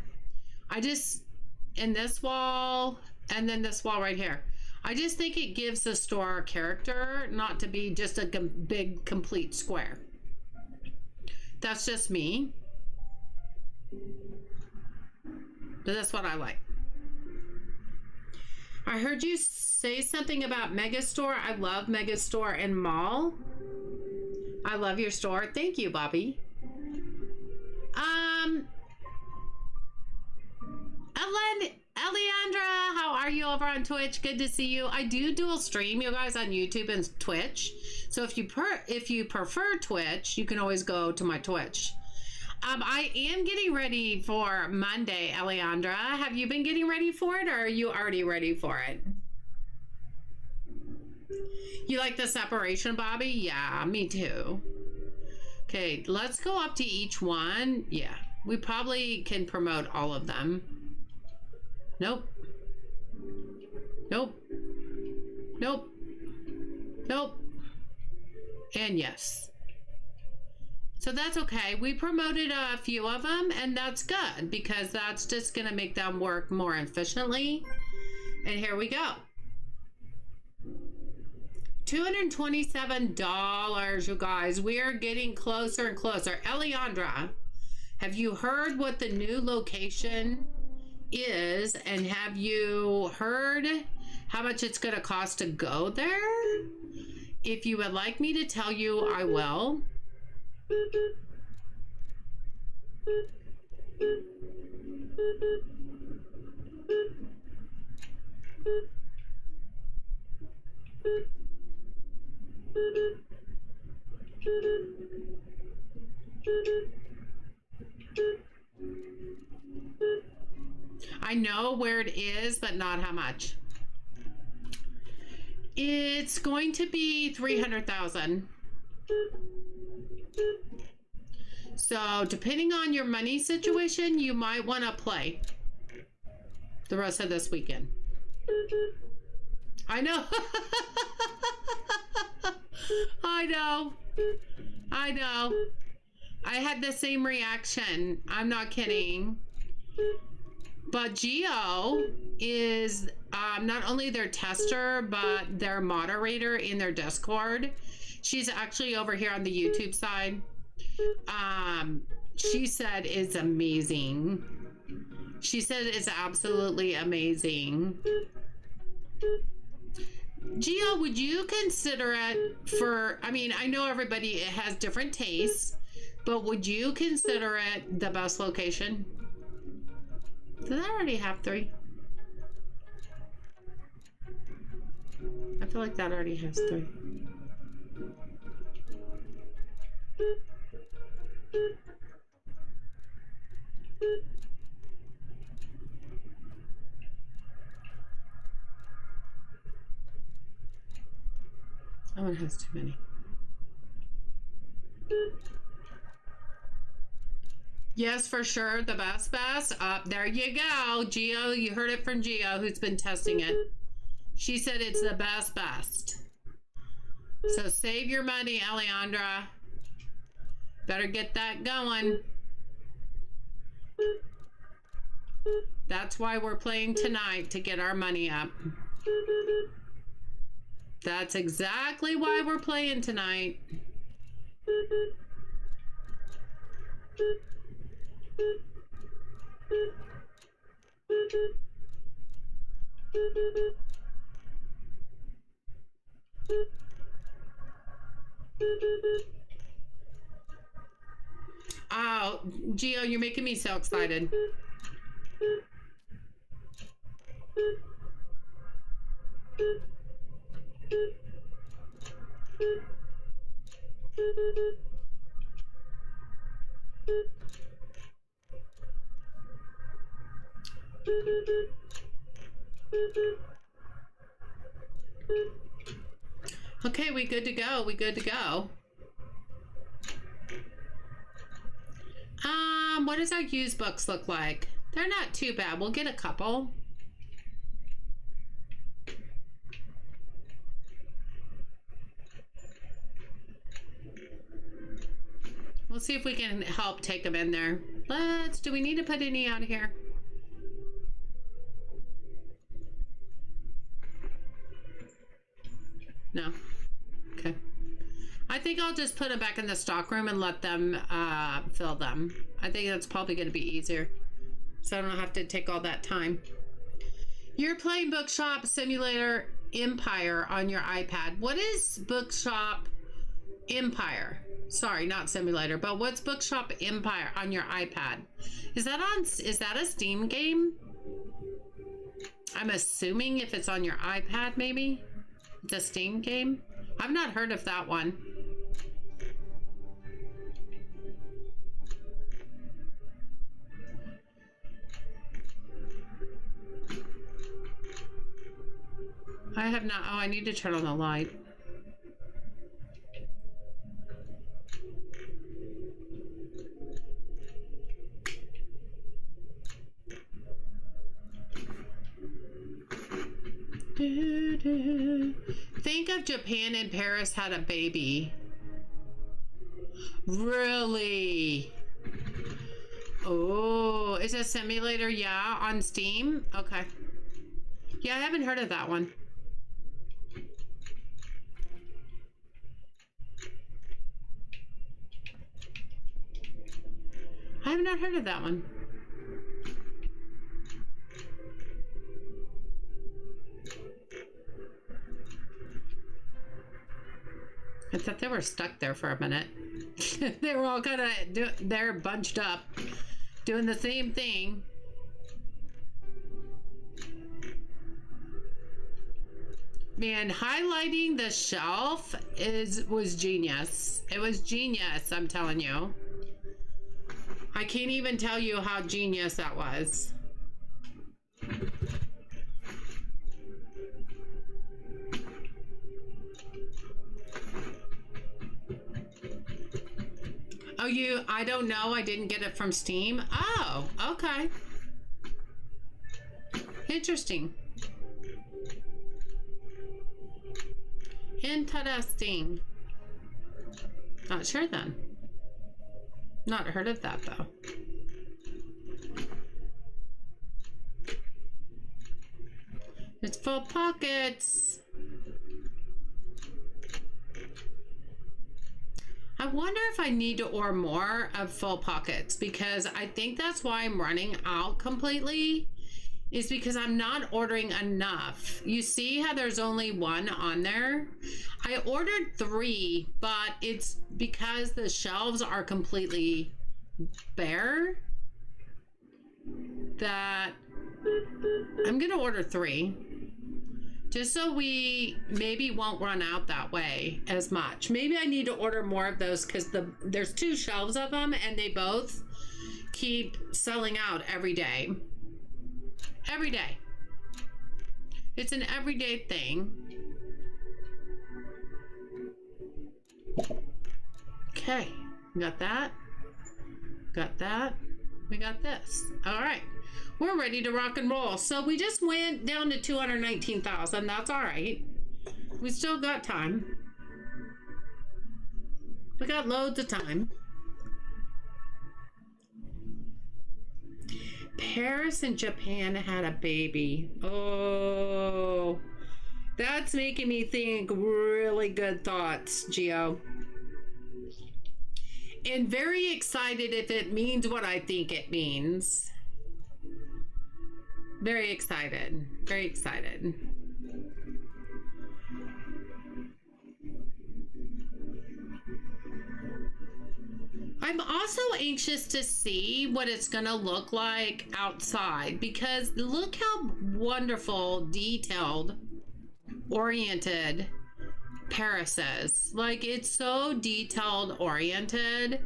In this wall, and then this wall right here. I just think it gives the store character, not to be just a big, complete square. That's just me. But that's what I like. I heard you say something about Megastore. I love Megastore and Mall. I love your store. Thank you, Bobby. Eliandra, how are you over on Twitch? Good to see you. I do dual stream, you guys, on YouTube and Twitch. So if you prefer Twitch, you can always go to my Twitch. I am getting ready for Monday, Eliandra. Have you been getting ready for it, or are you already ready for it? You like the separation, Bobby? Yeah, me too. Okay, let's go up to each one. Yeah, we probably can promote all of them. Nope. Nope. Nope. Nope. And yes. So that's okay. We promoted a few of them, and that's good because that's just going to make them work more efficiently. And here we go. $227, you guys. We are getting closer and closer. Eliandra, have you heard what the new location is, and have you heard how much it's going to cost to go there? If you would like me to tell you, I will. I know where it is, but not how much. It's going to be 300,000. So depending on your money situation, you might want to play the rest of this weekend. I know. I know. I know. I had the same reaction. I'm not kidding. But Geo is not only their tester, but their moderator in their Discord. She's actually over here on the YouTube side. She said it's amazing. She said it's absolutely amazing. Gio, would you consider it for, I mean, I know everybody has different tastes, but would you consider it the best location? Did I already have 3? I feel like that already has 3. That one has too many. Yes, for sure. The best. There you go. Geo, you heard it from Geo, who's been testing it. She said it's the best. So save your money, Eliandra. Better get that going. That's why we're playing tonight, to get our money up. That's exactly why we're playing tonight. Oh, Gio, you're making me so excited. Okay, we good to go. We good to go. What does our used books look like? They're not too bad. We'll get a couple. We'll see if we can help take them in there. Do we need to put any out here? No. Okay. I think I'll just put them back in the stock room and let them fill them. I think that's probably going to be easier. So I don't have to take all that time. You're playing Bookshop Simulator Empire on your iPad. What is Bookshop Empire? Sorry, not Simulator, but what's Bookshop Empire on your iPad? Is that a Steam game? I'm assuming if it's on your iPad, maybe? It's a Steam game? I've not heard of that one. I have not. Oh, I need to turn on the light. Think of Japan and Paris had a baby. Really? Oh, it's a simulator, yeah, on Steam? Okay. Yeah, I haven't heard of that one. I have not heard of that one. I thought they were stuck there for a minute. They were all kind of, they're bunched up, doing the same thing. Man, highlighting the shelf was genius. It was genius, I'm telling you. I can't even tell you how genius that was. Oh, I don't know. I didn't get it from Steam. Oh, okay. Interesting. Interesting. Not sure then. Not heard of that though. It's full pockets. I wonder if I need to order more of full pockets, because I think that's why I'm running out completely, is because I'm not ordering enough. You see how there's only one on there? I ordered 3, but it's because the shelves are completely bare that I'm gonna order 3. Just so we maybe won't run out that way as much. Maybe I need to order more of those because there's 2 shelves of them and they both keep selling out every day. Every day. It's an everyday thing. Okay, got that. Got that. We got this. All right. We're ready to rock and roll. So we just went down to 219,000. That's all right. We still got time. We got loads of time. Paris and Japan had a baby. Oh, that's making me think really good thoughts, Gio. And very excited if it means what I think it means. Very excited. Very excited. I'm also anxious to see what it's gonna look like outside, because look how wonderful, detailed, oriented Paris is. Like, it's so detailed oriented.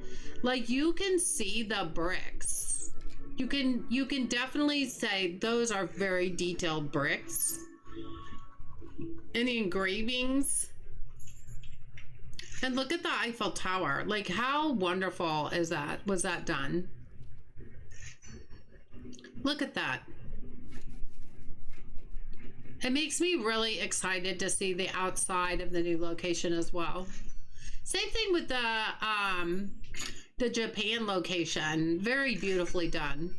Like, you can see the bricks. You can definitely say those are very detailed bricks. And the engravings. And look at the Eiffel Tower. Like, how wonderful is that? Was that done? Look at that. It makes me really excited to see the outside of the new location as well. Same thing with the Japan location. Very beautifully done.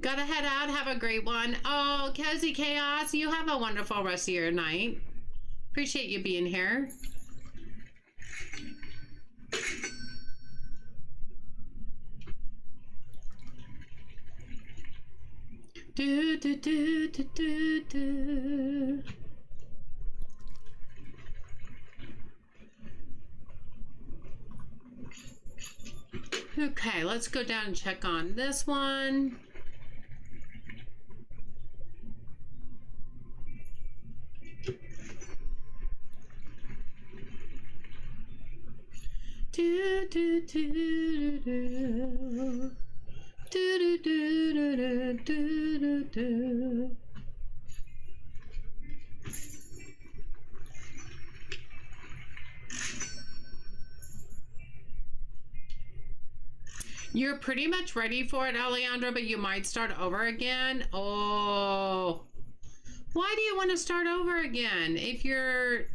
Gotta head out. Have a great one. Oh, Cozy Chaos, you have a wonderful rest of your night. Appreciate you being here. Do, do, do, do, do, do. Okay, let's go down and check on this one. Do, do, do, do, do. Do, do, do, do, do, do, do. You're pretty much ready for it, Alejandro, but you might start over again. Oh, why do you want to start over again? If you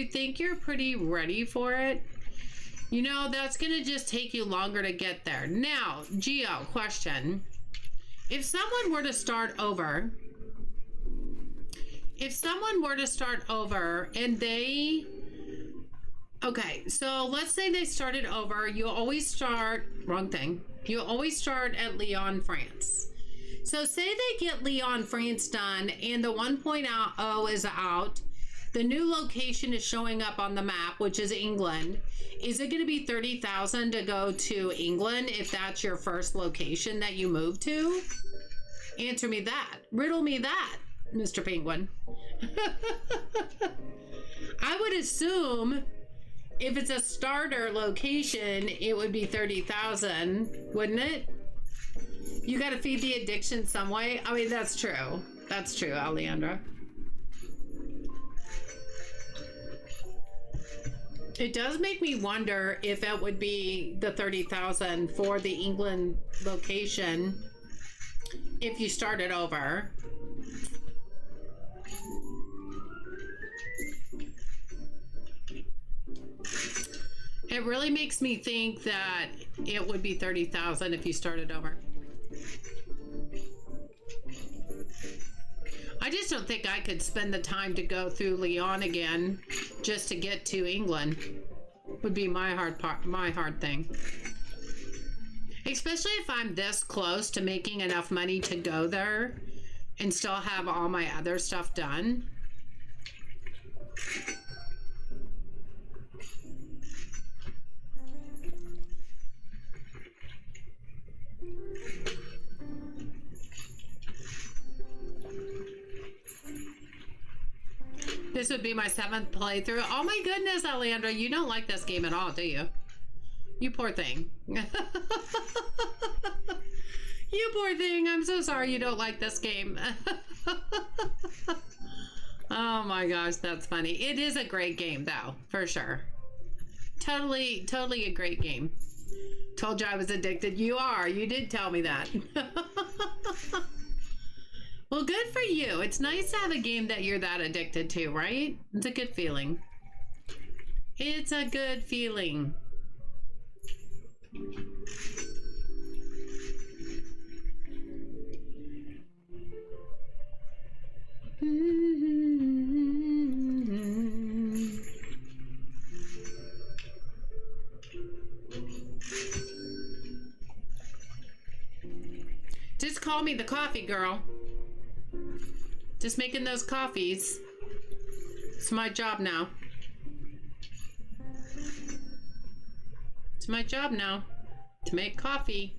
think you're pretty ready for it, you know, that's going to just take you longer to get there. Now, Gio, question. If someone were to start over, and they, okay, so let's say they started over, you always start, wrong thing. You always start at Lyon, France. So say they get Lyon, France done, and the 1.0 is out. The new location is showing up on the map, which is England. Is it going to be 30,000 to go to England if that's your first location that you move to? Answer me that. Riddle me that, Mr. Penguin. I would assume if it's a starter location, it would be 30,000, wouldn't it? You got to feed the addiction some way. I mean, that's true. That's true, Alejandra. It does make me wonder if it would be the 30,000 for the England location if you started over. It really makes me think that it would be 30,000 if you started over. I just don't think I could spend the time to go through Lyon again just to get to England. Would be my hard thing. Especially if I'm this close to making enough money to go there and still have all my other stuff done. This would be my 7th playthrough. Oh my goodness, Alejandra, you don't like this game at all, do you? You poor thing. You poor thing. I'm so sorry you don't like this game. Oh my gosh, that's funny. It is a great game though, for sure. Totally a great game. Told you I was addicted. You are. You did tell me that. Well, good for you. It's nice to have a game that you're that addicted to, right? It's a good feeling. It's a good feeling. Just call me the coffee girl. Just making those coffees. It's my job now. It's my job now to make coffee.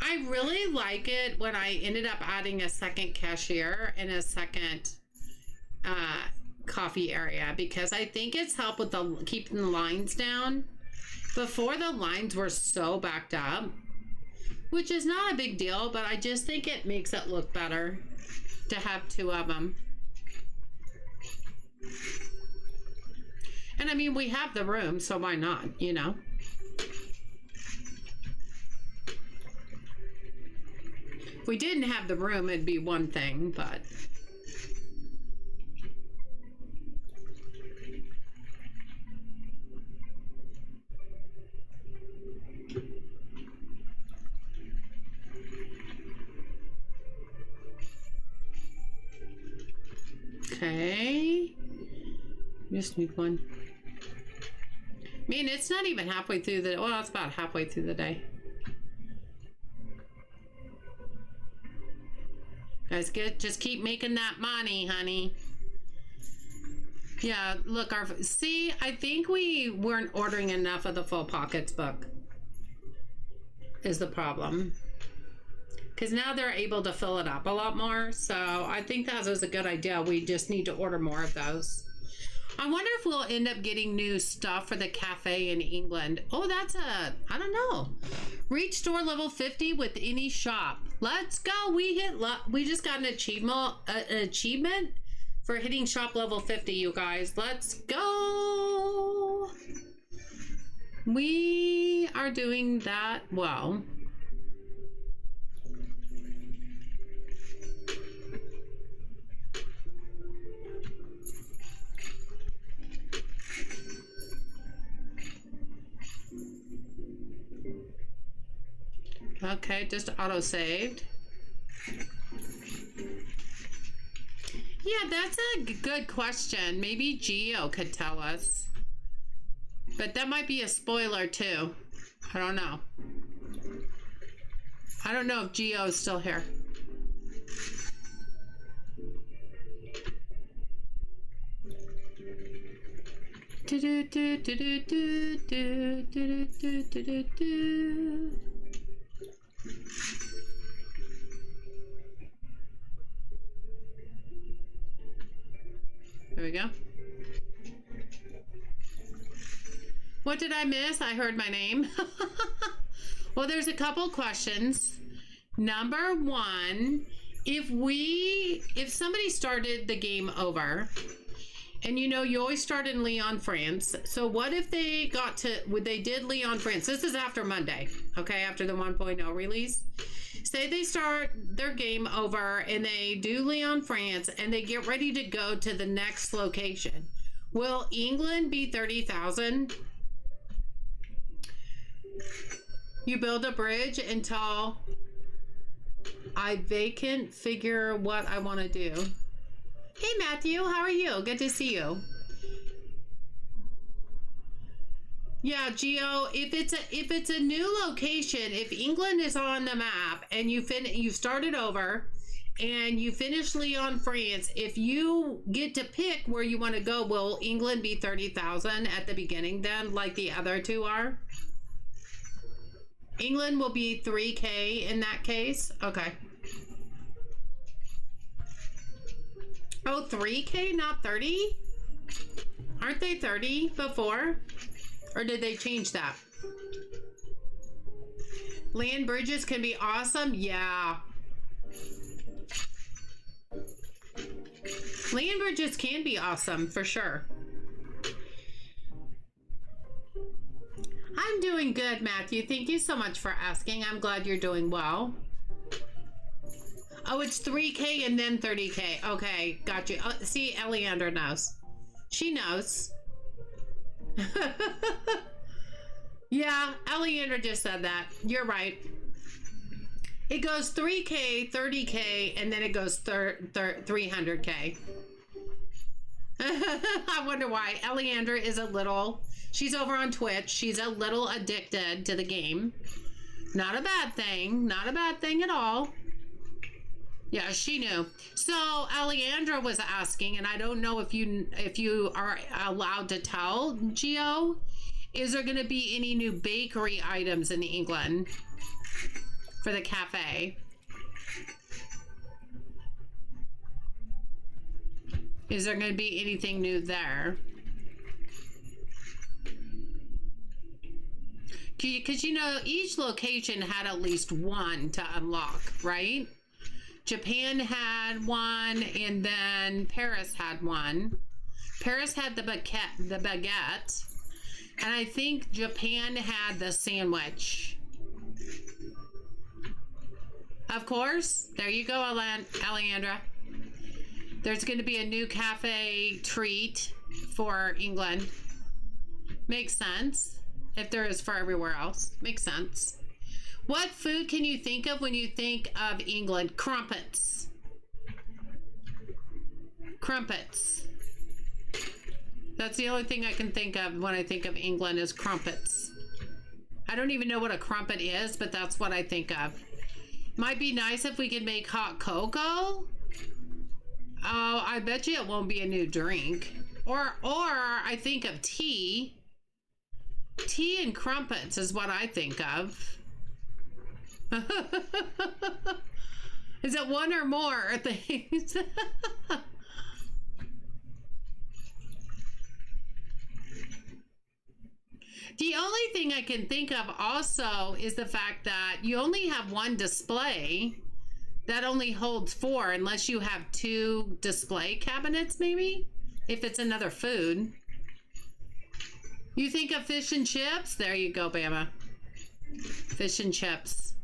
I really like it when I ended up adding a second cashier and a second coffee area because I think it's helped with the keeping the lines down. Before, the lines were so backed up, which is not a big deal, but I just think it makes it look better to have two of them. And I mean, we have the room, so why not, you know? If we didn't have the room, it'd be one thing, but... Okay. Just need one. I mean, it's not even halfway through the... Well, it's about halfway through the day. Guys, just keep making that money, honey. Yeah, look, see, I think we weren't ordering enough of the Full Pockets book. Is the problem. Because now they're able to fill it up a lot more. So I think that was a good idea. We just need to order more of those. I wonder if we'll end up getting new stuff for the cafe in England. Oh, that's I don't know. Reach store level 50 with any shop. Let's go. We just got an achievement for hitting shop level 50, you guys. Let's go. We are doing that well. Okay, just auto-saved. Yeah, that's a good question. Maybe Geo could tell us. But that might be a spoiler too. I don't know. I don't know if Geo is still here. There we go. What did I miss? I heard my name. Well, there's a couple questions. Number one, if somebody started the game over, and you know, you always start in Lyon, France. So what if they they did Lyon, France? This is after Monday, okay? After the 1.0 release. Say they start their game over and they do Lyon, France, and they get ready to go to the next location. Will England be 30,000? You build a bridge until I vacant figure what I want to do. Hey Matthew, how are you? Good to see you. Yeah, Geo, if it's a new location, if England is on the map and you started over and you finish Lyon, France, if you get to pick where you want to go, will England be 30,000 at the beginning then, like the other two are? England will be 3K in that case? Okay. Oh, 3K, not 30? Aren't they 30 before? Or did they change that? Land bridges can be awesome? Yeah. Land bridges can be awesome, for sure. I'm doing good, Matthew. Thank you so much for asking. I'm glad you're doing well. Oh, it's 3K and then 30K. Okay, got you. Oh, see, Eleandra knows. She knows. Yeah, Eleandra just said that. You're right. It goes 3K, 30K, and then it goes 300K. I wonder why. Eleandra is a little... She's over on Twitch. She's a little addicted to the game. Not a bad thing. Not a bad thing at all. Yeah, she knew. So Eleandra was asking, and I don't know if you are allowed to tell, Geo, is there going to be any new bakery items in England for the cafe? Is there going to be anything new there? Because, you know, each location had at least one to unlock, right? Japan had one, and then Paris had one. Paris had the baguette, and I think Japan had the sandwich. Of course, there you go, Alejandra. There's going to be a new cafe treat for England. Makes sense. If there is for everywhere else. Makes sense. What food can you think of when you think of England? Crumpets. Crumpets. That's the only thing I can think of when I think of England is crumpets. I don't even know what a crumpet is, but that's what I think of. Might be nice if we could make hot cocoa. Oh, I bet you it won't be a new drink. Or I think of tea. Tea and crumpets is what I think of. Is it one or more things? The only thing I can think of also is the fact that you only have one display that only holds 4 unless you have 2 display cabinets, maybe, if it's another food. You think of fish and chips? There you go, Bama. Fish and chips.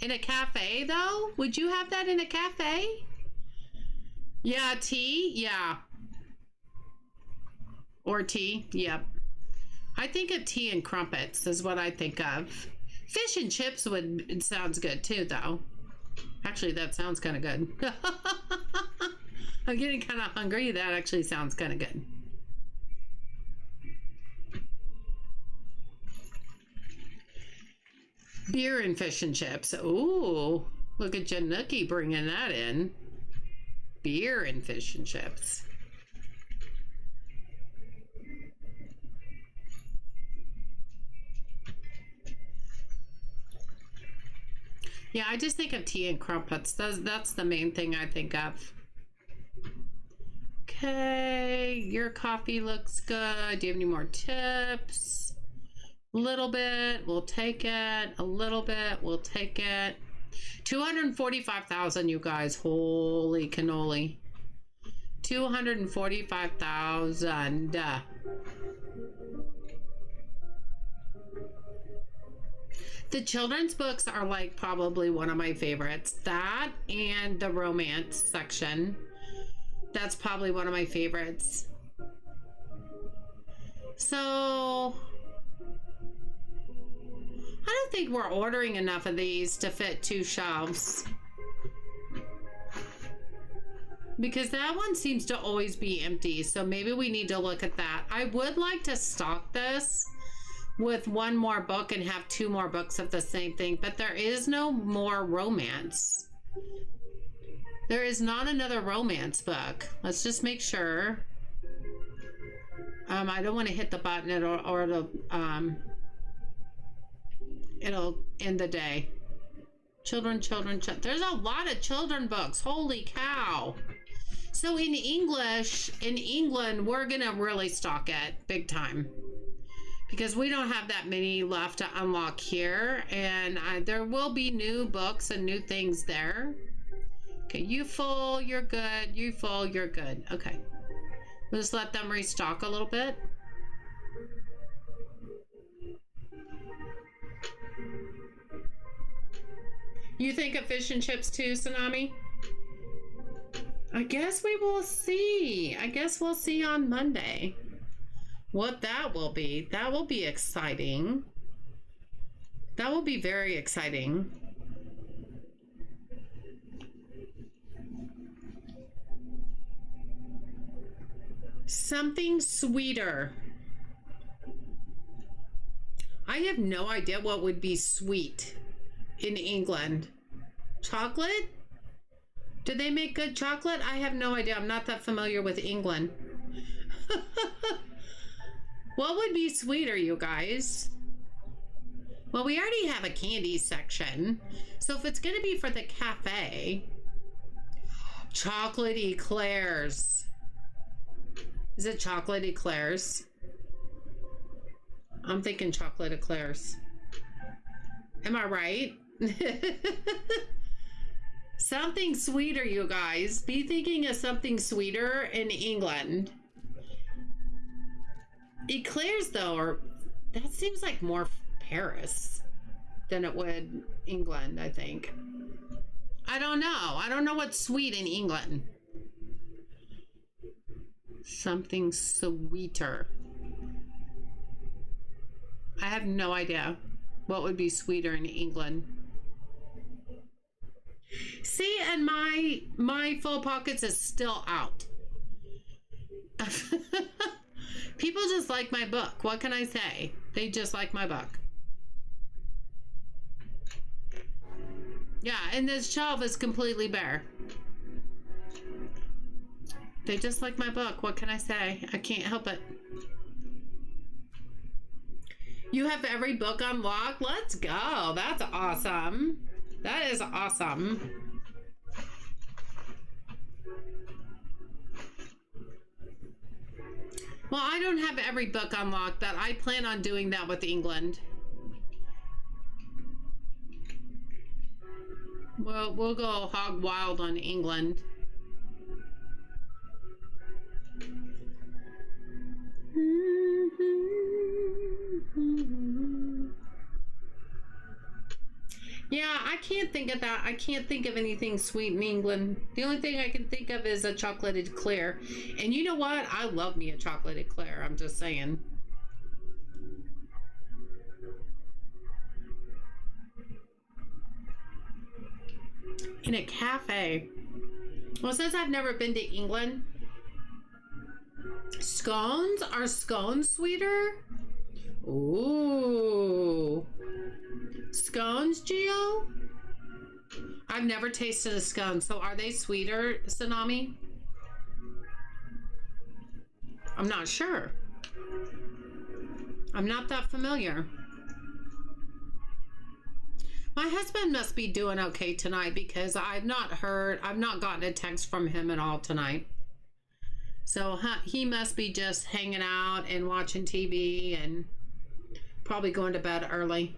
In a cafe, though? Would you have that in a cafe? Yeah, tea? Yeah. Or tea? Yep. I think of tea and crumpets is what I think of. Fish and chips it sounds good too, though. Actually, that sounds kind of good. I'm getting kind of hungry. That actually sounds kind of good. Beer and fish and chips. Ooh, look at Januki bringing that in. Beer and fish and chips. Yeah, I just think of tea and crumpets. That's the main thing I think of. Okay, your coffee looks good. Do you have any more tips? A little bit, we'll take it. A little bit, we'll take it. 245,000, you guys. Holy cannoli. 245,000. The children's books are like probably one of my favorites. That and the romance section. That's probably one of my favorites. So I don't think we're ordering enough of these to fit 2 shelves. Because that one seems to always be empty. So maybe we need to look at that. I would like to stock this with 1 more book and have 2 more books of the same thing, but there is no more romance. There is not another romance book. Let's just make sure. I don't want to hit the button or it'll end the day. Children. There's a lot of children books. Holy cow. So in England, we're gonna really stock it big time. Because we don't have that many left to unlock here. And there will be new books and new things there. Okay, you full, you're good. You full, you're good. Okay. We'll just let them restock a little bit. You think of fish and chips too, Tsunami? I guess we will see. I guess we'll see on Monday what that will be. That will be exciting. That will be very exciting. Something sweeter. I have no idea what would be sweet in England. Chocolate? Do they make good chocolate? I have no idea. I'm not that familiar with England. What would be sweeter, you guys? Well, we already have a candy section. So if it's going to be for the cafe, chocolate eclairs. Is it chocolate eclairs? I'm thinking chocolate eclairs. Am I right? Something sweeter, you guys. Be thinking of something sweeter in England. Eclairs, though, are... That seems like more Paris than it would England, I think. I don't know. I don't know what's sweet in England. Something sweeter. I have no idea what would be sweeter in England. See, and my full pockets is still out. People just like my book. What can I say? They just like my book. Yeah, and this shelf is completely bare. They just like my book. What can I say? I can't help it. You have every book on lock? Let's go. That's awesome. That is awesome. Well, I don't have every book unlocked, but I plan on doing that with England. Well, we'll go hog wild on England. Yeah, I can't think of that. I can't think of anything sweet in England. The only thing I can think of is a chocolate eclair. And you know what? I love me a chocolate eclair. I'm just saying. In a cafe. Well, since I've never been to England, scones? Are scones sweeter? Ooh. Scones, Gio? I've never tasted a scone, so are they sweeter, Tsunami? I'm not sure. I'm not that familiar. My husband must be doing okay tonight because I've not gotten a text from him at all tonight. So he must be just hanging out and watching TV and probably going to bed early.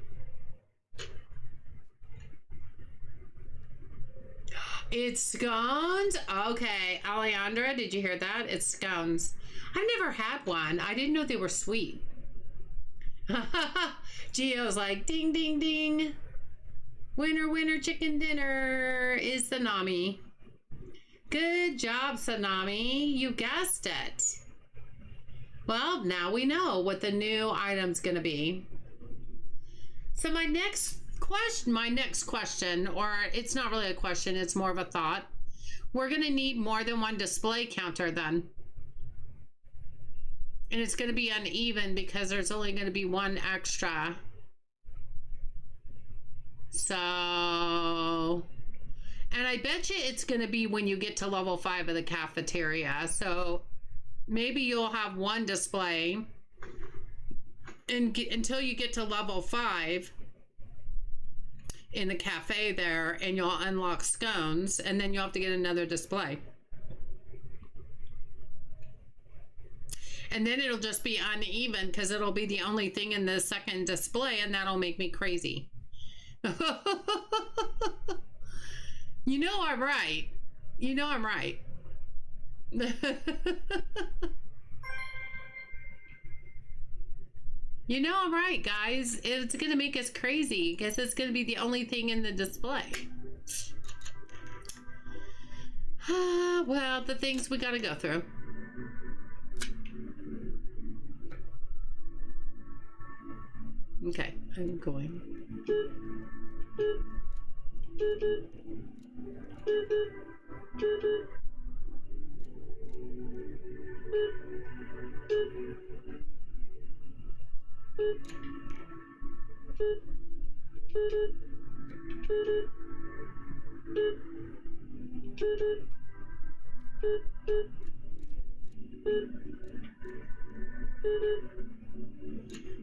It's scones? Okay. Alejandra, did you hear that? It's scones. I've never had one. I didn't know they were sweet. Gio's like, ding, ding, ding. Winner, winner, chicken dinner is Tsunami. Good job, Tsunami. You guessed it. Well, now we know what the new item's going to be. So my next question, or it's not really a question, it's more of a thought. We're going to need more than one display counter then. And it's going to be uneven because there's only going to be one extra. So, and I bet you it's going to be when you get to level 5 of the cafeteria. So maybe you'll have one display until you get to level 5 in the cafe there, and you'll unlock scones, and then you'll have to get another display. And then it'll just be uneven because it'll be the only thing in the second display, and that'll make me crazy. You know I'm right. You know I'm right. You know I'm right, guys. It's going to make us crazy because it's going to be the only thing in the display. Well, the things we got to go through. Okay, I'm going.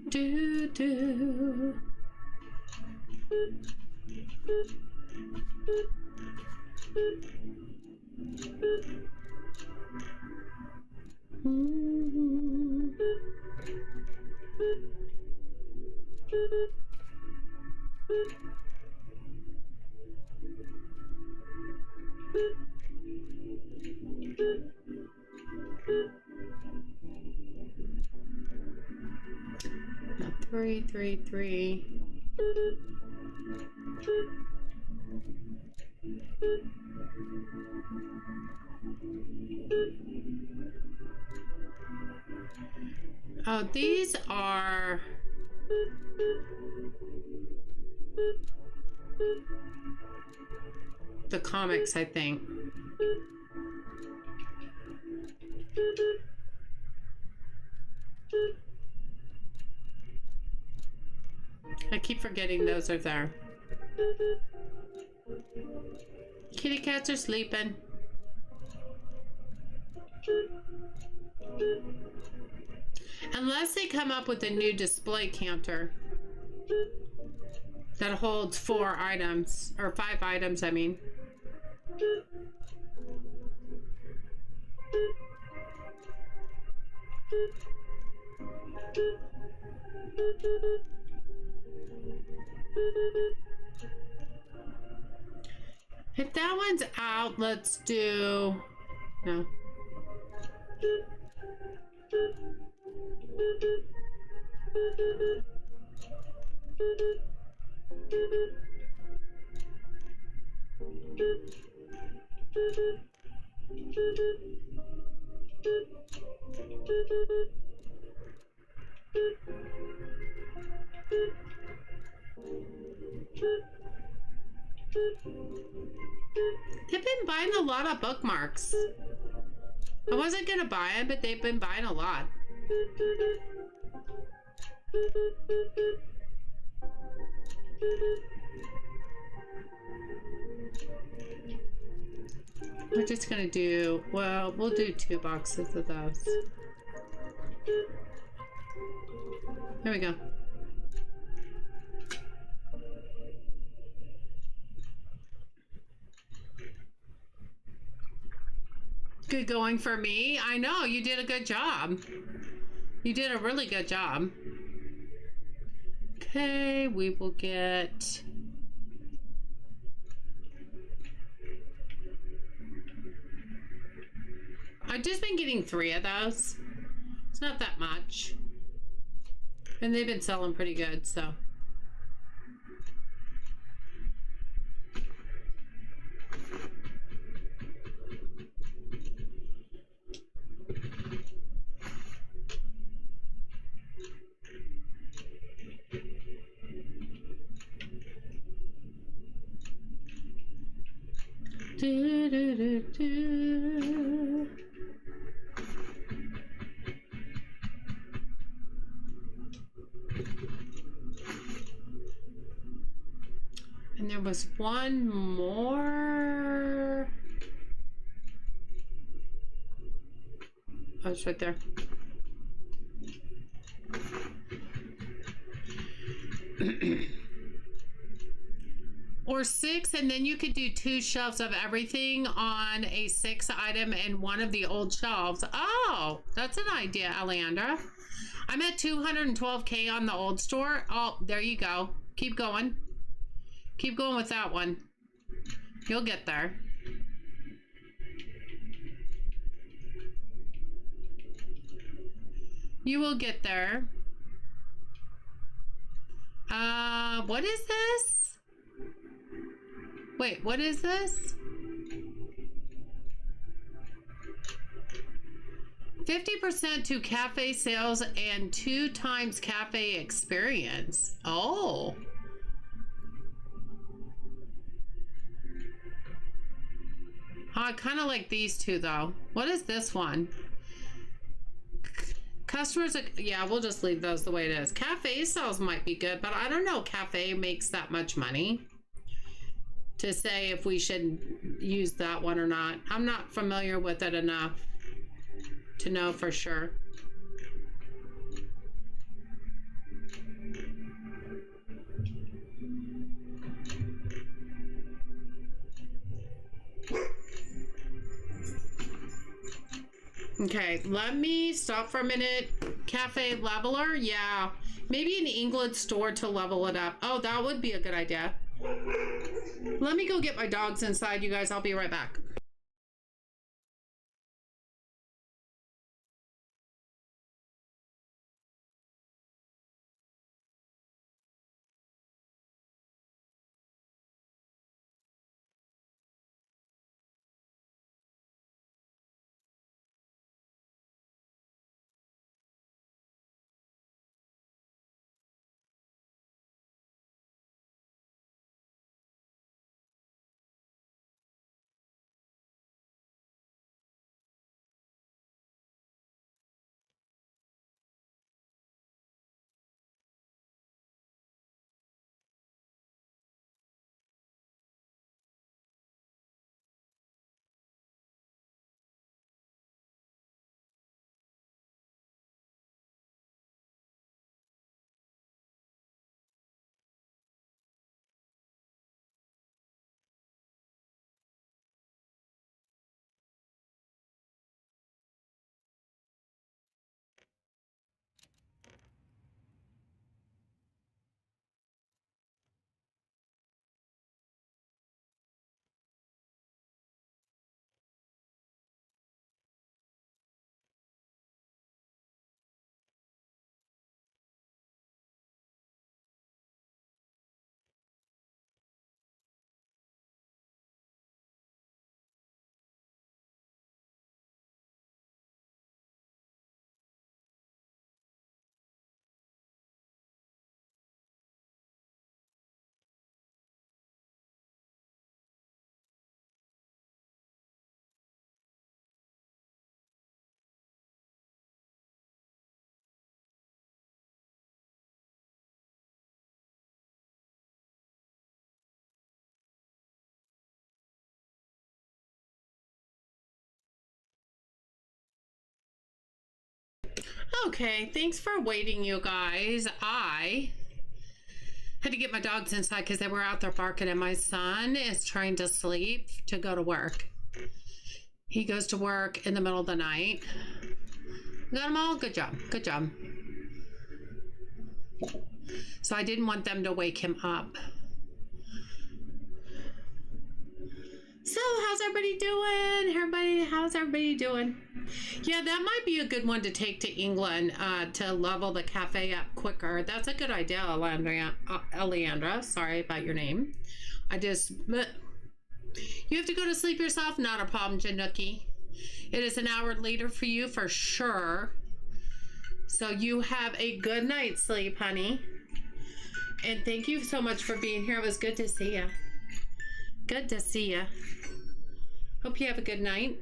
Do do. Three, three, three. Oh, these are the comics, I think. I keep forgetting those are there. Kitty cats are sleeping. Unless they come up with a new display counter that holds 4 items, or 5 items, I mean. If that one's out, let's do... No. They've been buying a lot of bookmarks. I wasn't gonna buy them, but they've been buying a lot. We're just gonna do, well, we'll do 2 boxes of those. There we go. Good going for me. I know, you did a good job. You did a really good job. Okay, we will get... I've just been getting 3 of those. It's not that much. And they've been selling pretty good, so... Do, do, do, do. And there was one more. Oh, it's right there. Or 6, and then you could do 2 shelves of everything on a 6 item in one of the old shelves. Oh, that's an idea, Alejandra. I'm at 212K on the old store. Oh, there you go. Keep going. Keep going with that one. You'll get there. You will get there. What is this? Wait, what is this? 50% to cafe sales and 2 times cafe experience. Oh. I kind of like these 2 though. What is this one? Customers, yeah, we'll just leave those the way it is. Cafe sales might be good, but I don't know cafe makes that much money to say if we should use that one or not. I'm not familiar with it enough to know for sure. Okay, let me stop for a minute. Cafe leveler, yeah. Maybe an England store to level it up. Oh, that would be a good idea. Let me go get my dogs inside, you guys. I'll be right back. Okay, thanks for waiting, you guys. I had to get my dogs inside because they were out there barking, and my son is trying to sleep to go to work. He goes to work in the middle of the night. Got them all. Good job. Good job. So I didn't want them to wake him up. So how's everybody doing? How's everybody doing? Yeah, that might be a good one to take to England to level the cafe up quicker. That's a good idea, Aleandra. Sorry about your name. You have to go to sleep yourself? Not a problem, Januki. It is an hour later for you for sure. So you have a good night's sleep, honey. And thank you so much for being here. It was good to see you. Good to see you. Hope you have a good night.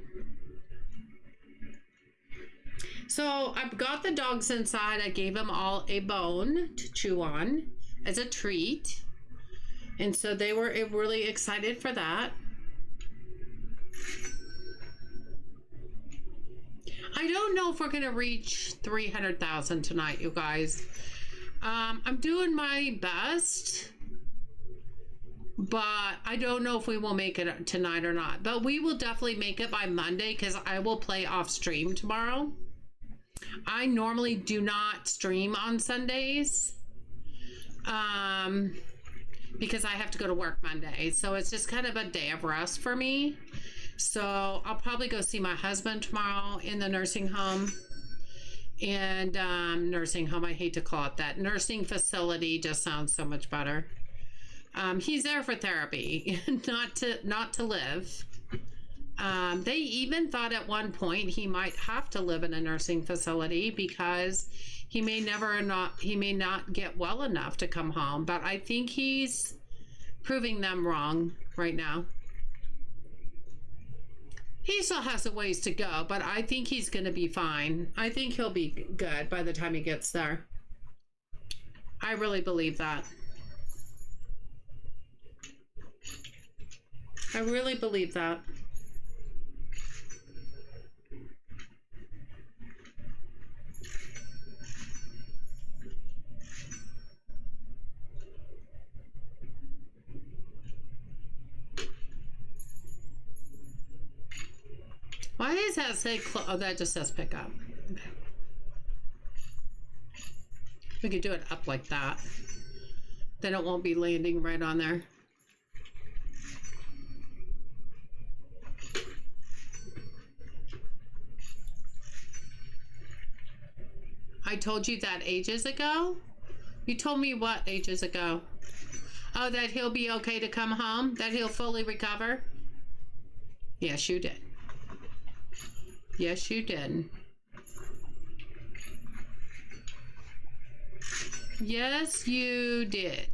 So I've got the dogs inside. I gave them all a bone to chew on as a treat. And so they were really excited for that. I don't know if we're going to reach 300,000 tonight, you guys. I'm doing my best, but I don't know if we will make it tonight or not. But we will definitely make it by Monday because I will play off stream tomorrow. I normally do not stream on Sundays because I have to go to work Monday. So it's just kind of a day of rest for me. So I'll probably go see my husband tomorrow in the nursing home. And nursing home, I hate to call it that. Nursing facility just sounds so much better. He's there for therapy, not to live. They even thought at one point he might have to live in a nursing facility because he may not get well enough to come home. But I think he's proving them wrong right now. He still has a ways to go, but I think he's going to be fine. I think he'll be good by the time he gets there. I really believe that. I really believe that. Why does that say oh, that just says pick up. Okay. We could do it up like that. Then it won't be landing right on there. I told you that ages ago? You told me what ages ago? Oh, that he'll be okay to come home? That he'll fully recover? Yes, you did. Yes, you did. Yes, you did.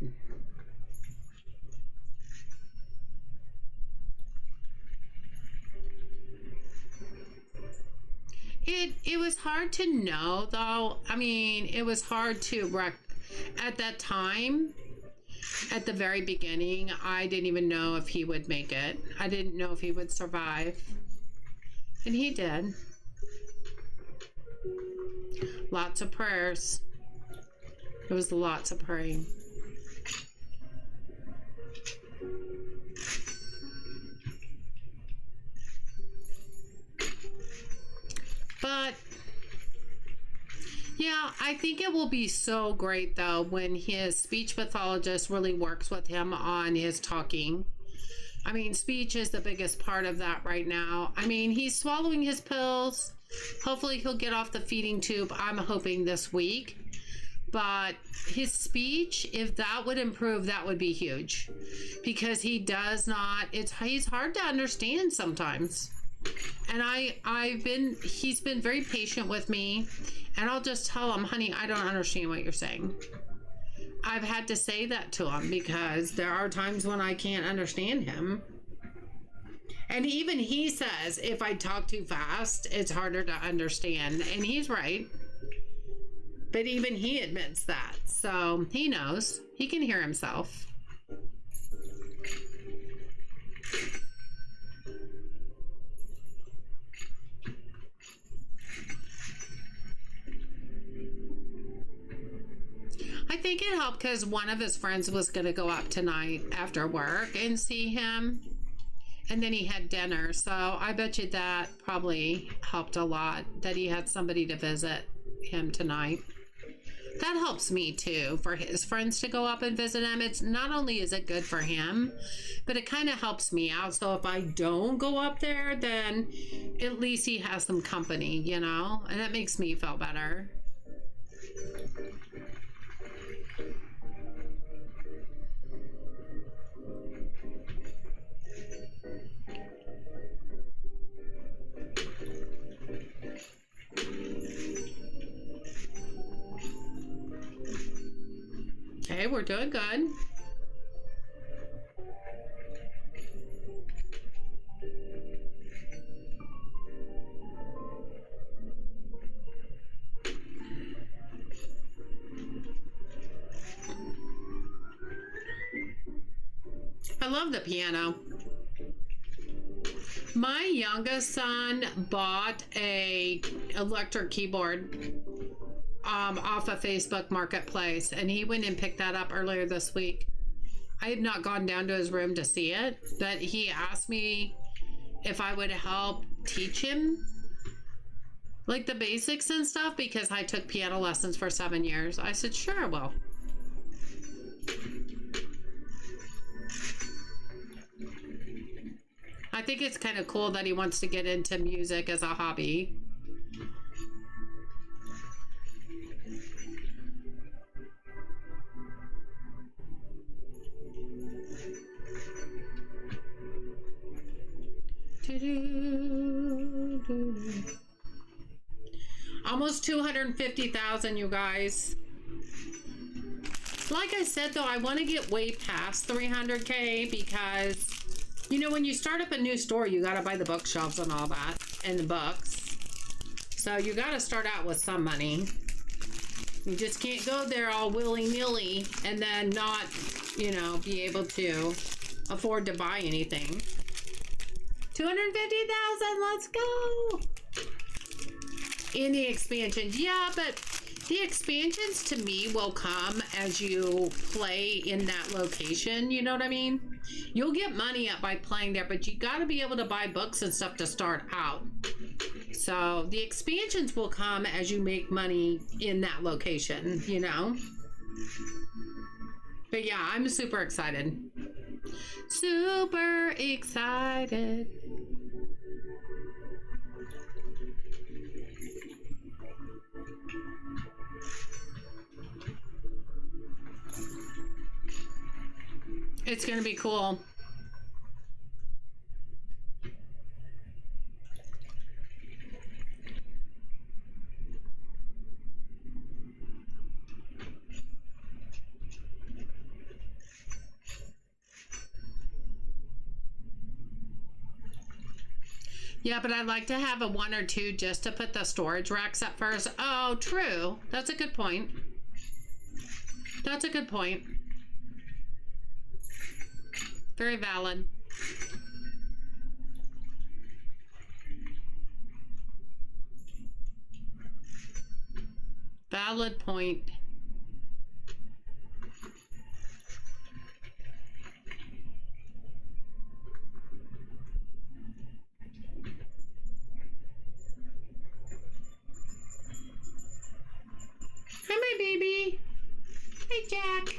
It was hard to know, though. I mean, it was hard to at that time. At the very beginning, I didn't even know if he would make it. I didn't know if he would survive. And he did. Lots of prayers. It was lots of praying. But yeah, I think it will be so great though when his speech pathologist really works with him on his talking. I mean, speech is the biggest part of that right now. I mean, he's swallowing his pills. Hopefully he'll get off the feeding tube, I'm hoping this week. But his speech, if that would improve, that would be huge. Because he does not, he's hard to understand sometimes. And he's been very patient with me. And I'll just tell him, honey, I don't understand what you're saying. I've had to say that to him because there are times when I can't understand him. And even he says, if I talk too fast, it's harder to understand. And he's right. But even he admits that. So he knows. He can hear himself. I think it helped because one of his friends was going to go up tonight after work and see him. And then he had dinner. So I bet you that probably helped a lot that he had somebody to visit him tonight. That helps me too, for his friends to go up and visit him. It's not only is it good for him, but it kind of helps me out. So if I don't go up there, then at least he has some company, you know, and that makes me feel better. Okay, we're doing good. I love the piano. My youngest son bought a electric keyboard off of Facebook Marketplace, and he went and picked that up earlier this week. I have not gone down to his room to see it, but he asked me if I would help teach him like the basics and stuff because I took piano lessons for 7 years. I said, sure, I will. I think it's kind of cool that he wants to get into music as a hobby. Almost 250,000, you guys. Like I said, though, I want to get way past 300K because, you know, when you start up a new store, you got to buy the bookshelves and all that and the books. So you got to start out with some money. You just can't go there all willy-nilly and then not, you know, be able to afford to buy anything. 250,000, let's go. In the expansions, yeah, but the expansions to me will come as you play in that location, you know what I mean? You'll get money up by playing there, but you got to be able to buy books and stuff to start out. So the expansions will come as you make money in that location, you know? But yeah, I'm super excited. Super excited. It's gonna be cool. Yeah, but I'd like to have a 1 or 2 just to put the storage racks up first. Oh, true. That's a good point. That's a good point. Very valid. Valid point. Hi, my baby. Hey, Jack.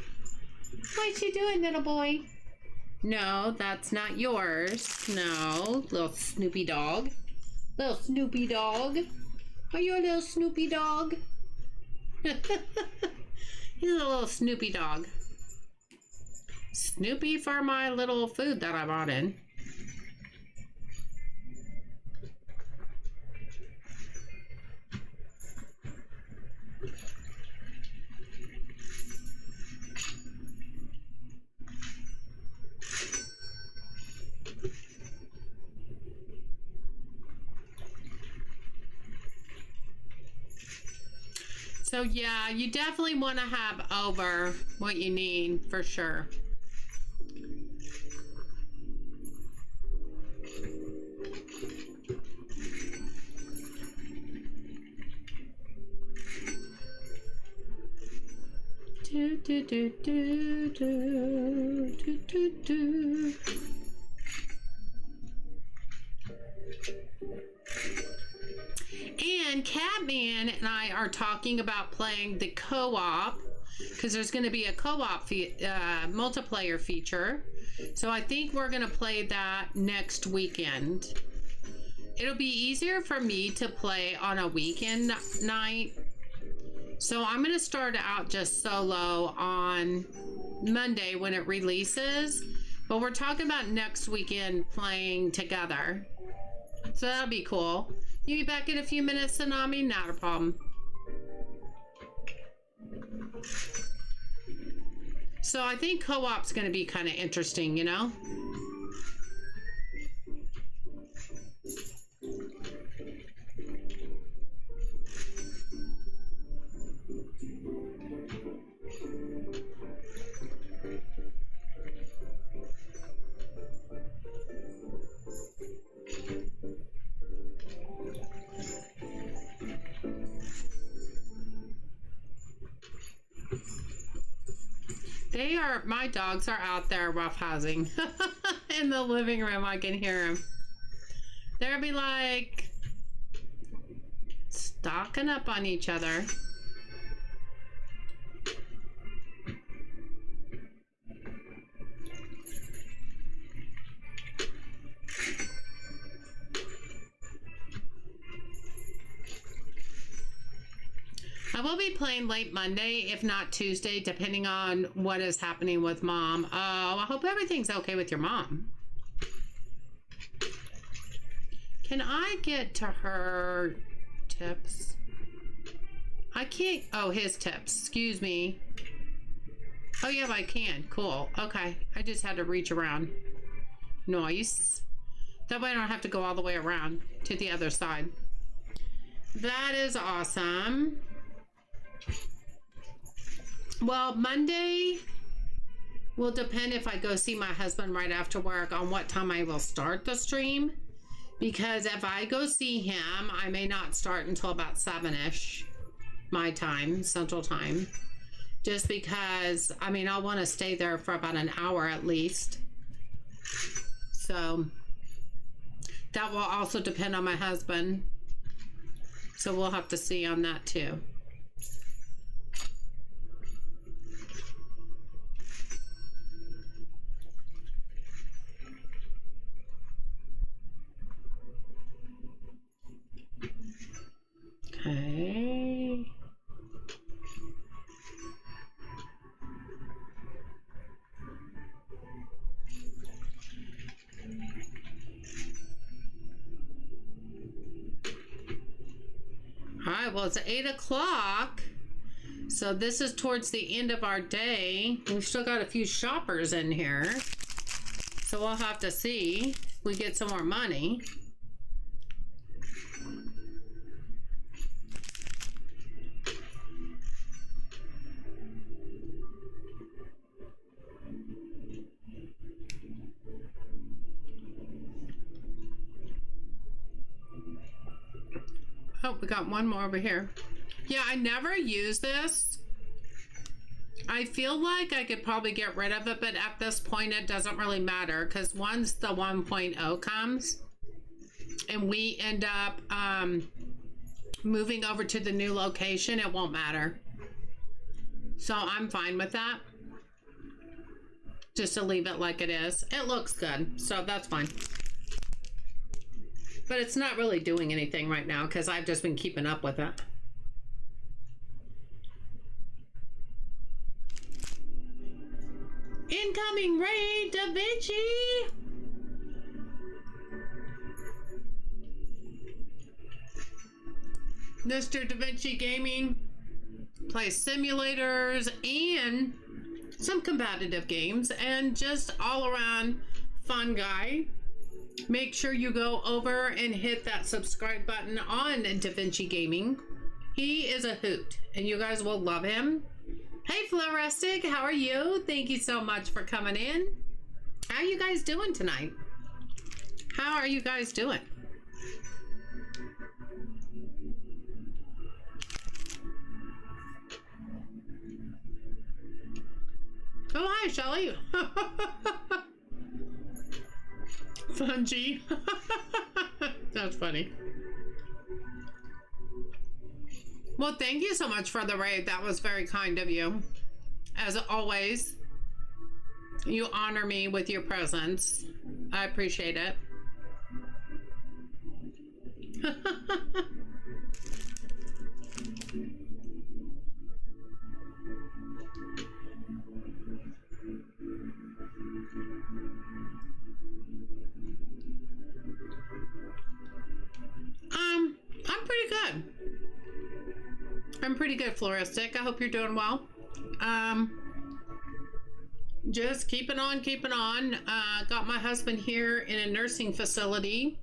What you doing, little boy? No, that's not yours. No, little Snoopy dog. Little Snoopy dog. Are you a little Snoopy dog? He's a little Snoopy dog. Snoopy for my little food that I brought in. So yeah, you definitely want to have over what you need for sure. Do, do, do, do, do, do, do, do. And Catman and I are talking about playing the co-op because there's going to be a co-op multiplayer feature. So I think we're going to play that next weekend. It'll be easier for me to play on a weekend night. So I'm going to start out just solo on Monday when it releases. But we're talking about next weekend playing together. So that'll be cool. You be back in a few minutes, Tsunami? Not a problem. So I think co-op's going to be kind of interesting, you know? My dogs are out there roughhousing. In the living room, I can hear them. They'll be like stocking up on each other. I will be playing late Monday, if not Tuesday, depending on what is happening with Mom. Oh, I hope everything's okay with your mom. Can I get to her tips? I can't. Oh, his tips. Excuse me. Oh, yeah, I can. Cool. Okay. I just had to reach around. Nice. That way I don't have to go all the way around to the other side. That is awesome. Well, Monday will depend if I go see my husband right after work on what time I will start the stream. Because if I go see him, I may not start until about 7-ish my time, Central Time. Just because, I mean, I'll want to stay there for about an hour at least. So that will also depend on my husband. So we'll have to see on that too. Okay. All right, well, it's 8 o'clock. So this is towards the end of our day. We've still got a few shoppers in here. So we'll have to see if we get some more money. Oh, we got one more over here. Yeah, I never use this. I feel like I could probably get rid of it, but at this point it doesn't really matter because once the 1.0 comes and we end up moving over to the new location, it won't matter. So I'm fine with that. Just to leave it like it is. It looks good, so that's fine. But it's not really doing anything right now because I've just been keeping up with it. Incoming raid, Da Vinci! Mr. Da Vinci Gaming plays simulators and some competitive games and just all around fun guy. Make sure you go over and hit that subscribe button on Da Vinci Gaming. He is a hoot and you guys will love him. Hey Floristic, how are you? Thank you so much for coming in. How are you guys doing tonight? How are you guys doing? Oh, hi, Shelly. Fungi. That's funny. Well, thank you so much for the raid. That was very kind of you. As always, you honor me with your presence. I appreciate it. I'm pretty good. I'm pretty good, Floristic. I hope you're doing well. Just keeping on. Got my husband here in a nursing facility,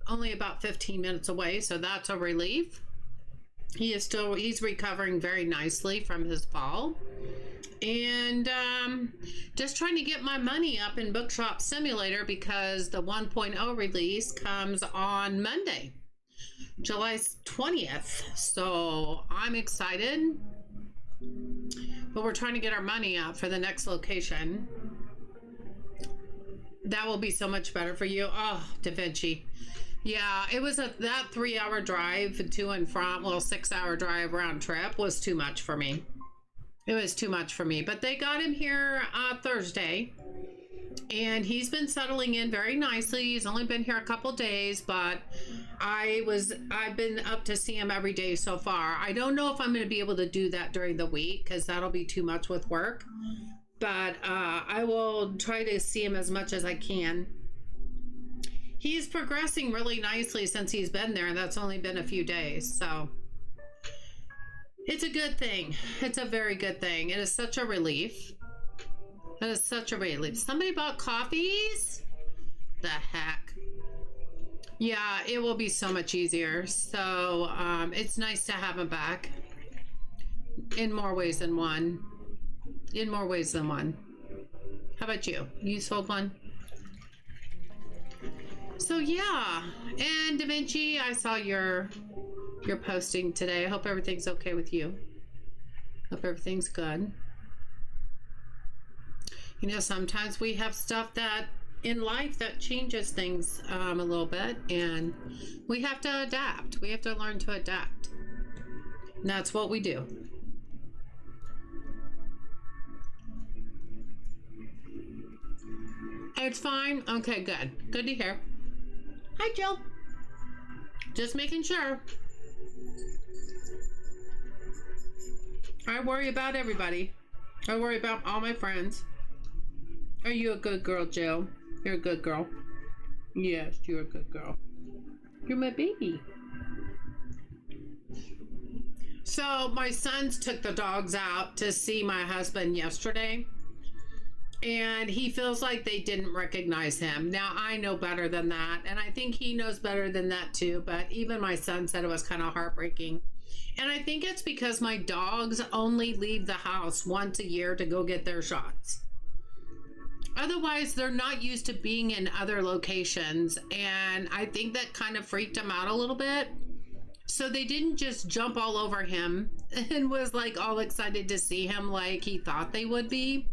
only about 15 minutes away, so that's a relief. He's recovering very nicely from his fall. And just trying to get my money up in Bookshop Simulator because the 1.0 release comes on Monday, July 20th. So I'm excited. But we're trying to get our money up for the next location. That will be so much better for you. Oh, Da Vinci. Yeah, it was that 3-hour drive to and from, well, 6-hour drive round trip was too much for me. It was too much for me, but they got him here Thursday and he's been settling in very nicely. He's only been here a couple days, but I've been up to see him every day so far. I don't know if I'm going to be able to do that during the week because that'll be too much with work, but I will try to see him as much as I can. He's progressing really nicely since he's been there, and that's only been a few days, so it's a good thing. It's a very good thing. It is such a relief. It is such a relief. Somebody bought coffees? The heck. Yeah, it will be so much easier. So it's nice to have him back in more ways than one. In more ways than one. How about you? You sold one? So yeah, and Da Vinci, I saw your posting today. I hope everything's okay with you. Hope everything's good. You know, sometimes we have stuff that in life that changes things a little bit, and we have to adapt. We have to learn to adapt. And that's what we do. It's fine. Okay, good. Good to hear. Hi, Jill. Just making sure. I worry about everybody. I worry about all my friends. Are you a good girl, Jill? You're a good girl. Yes, you're a good girl. You're my baby. So my sons took the dogs out to see my husband yesterday, and he feels like they didn't recognize him. Now, I know better than that, and I think he knows better than that too, but even my son said it was kind of heartbreaking. And I think it's because my dogs only leave the house once a year to go get their shots. Otherwise, they're not used to being in other locations, and I think that kind of freaked them out a little bit. So they didn't just jump all over him and was like all excited to see him like he thought they would be.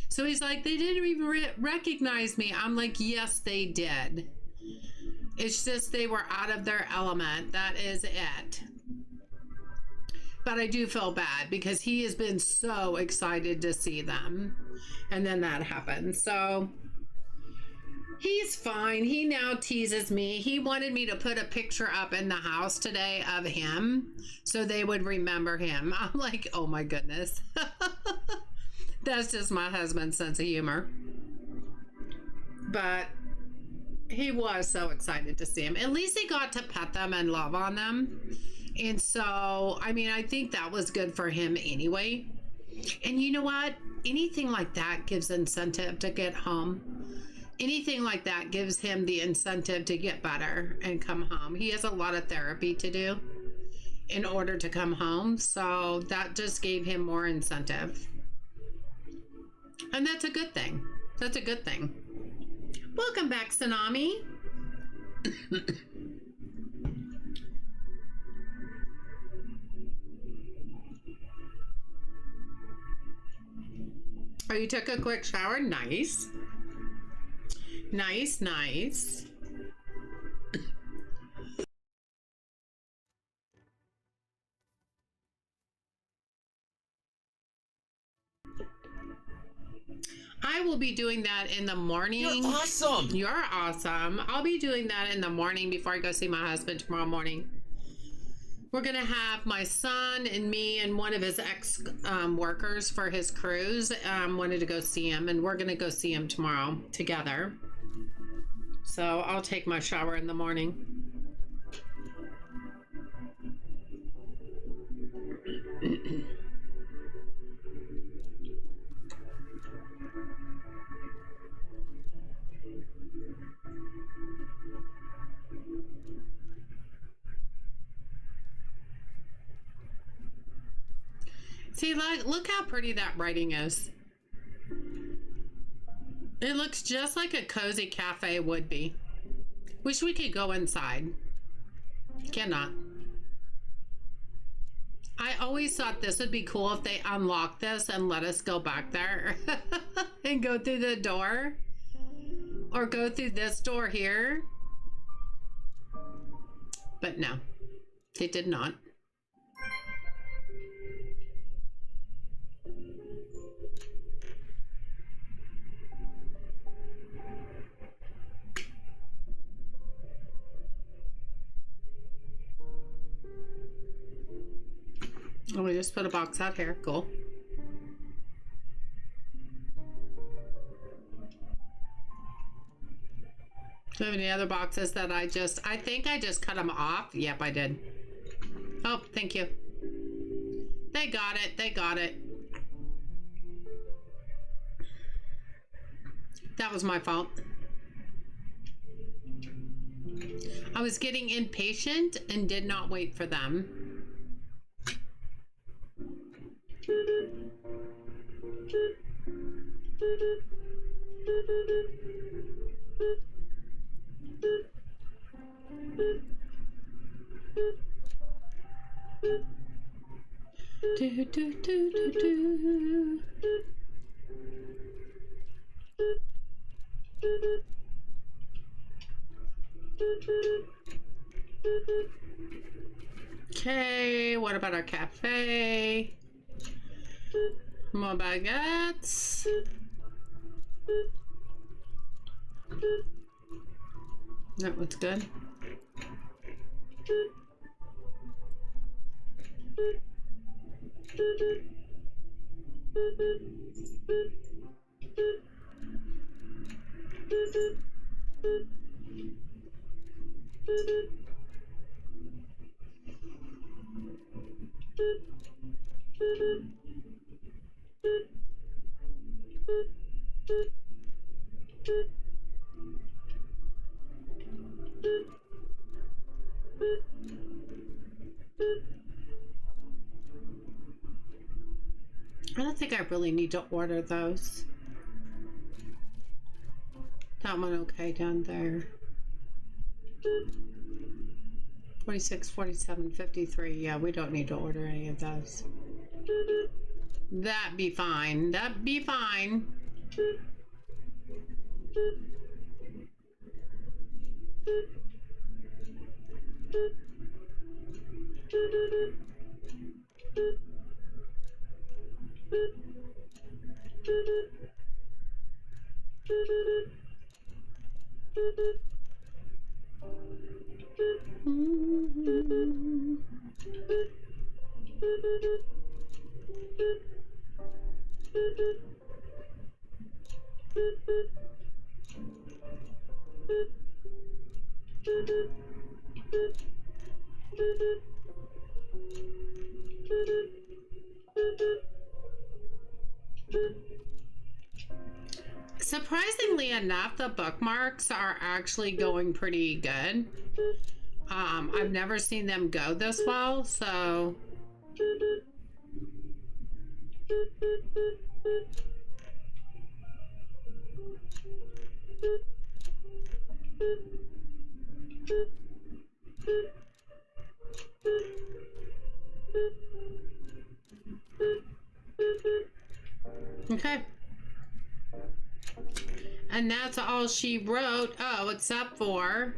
So he's like, they didn't even recognize me. I'm like, yes, they did. It's just they were out of their element. That is it. But I do feel bad because he has been so excited to see them. And then that happened. So he's fine. He now teases me. He wanted me to put a picture up in the house today of him so they would remember him. I'm like, oh my goodness. That's just my husband's sense of humor. But he was so excited to see him. At least he got to pet them and love on them. And so, I mean, I think that was good for him anyway. And you know what? Anything like that gives incentive to get home. Anything like that gives him the incentive to get better and come home. He has a lot of therapy to do in order to come home. So that just gave him more incentive. And that's a good thing. That's a good thing. Welcome back, Tsunami. Oh, you took a quick shower? Nice. Nice, nice. I will be doing that in the morning. You're awesome. You're awesome. I'll be doing that in the morning before I go see my husband tomorrow morning. We're going to have my son and me and one of his ex-workers for his cruise wanted to go see him, and we're going to go see him tomorrow together. So I'll take my shower in the morning. See, look how pretty that writing is. It looks just like a cozy cafe would be. Wish we could go inside. Cannot. I always thought this would be cool if they unlocked this and let us go back there and go through the door or go through this door here. But no, they did not. Oh, we just put a box out here. Cool. Do you have any other boxes that I think I just cut them off? Yep, I did. Oh, thank you. They got it. They got it. That was my fault. I was getting impatient and did not wait for them. Do, do, do, do, do. Okay, what about our cafe? More baguettes. That looks good. I don't think I really need to order those. That one okay down there. 46, 47, 53. Yeah, we don't need to order any of those. That'd be fine. That'd be fine. Surprisingly enough, the bookmarks are actually going pretty good. I've never seen them go this well, so... Okay. And that's all she wrote. Oh, except for...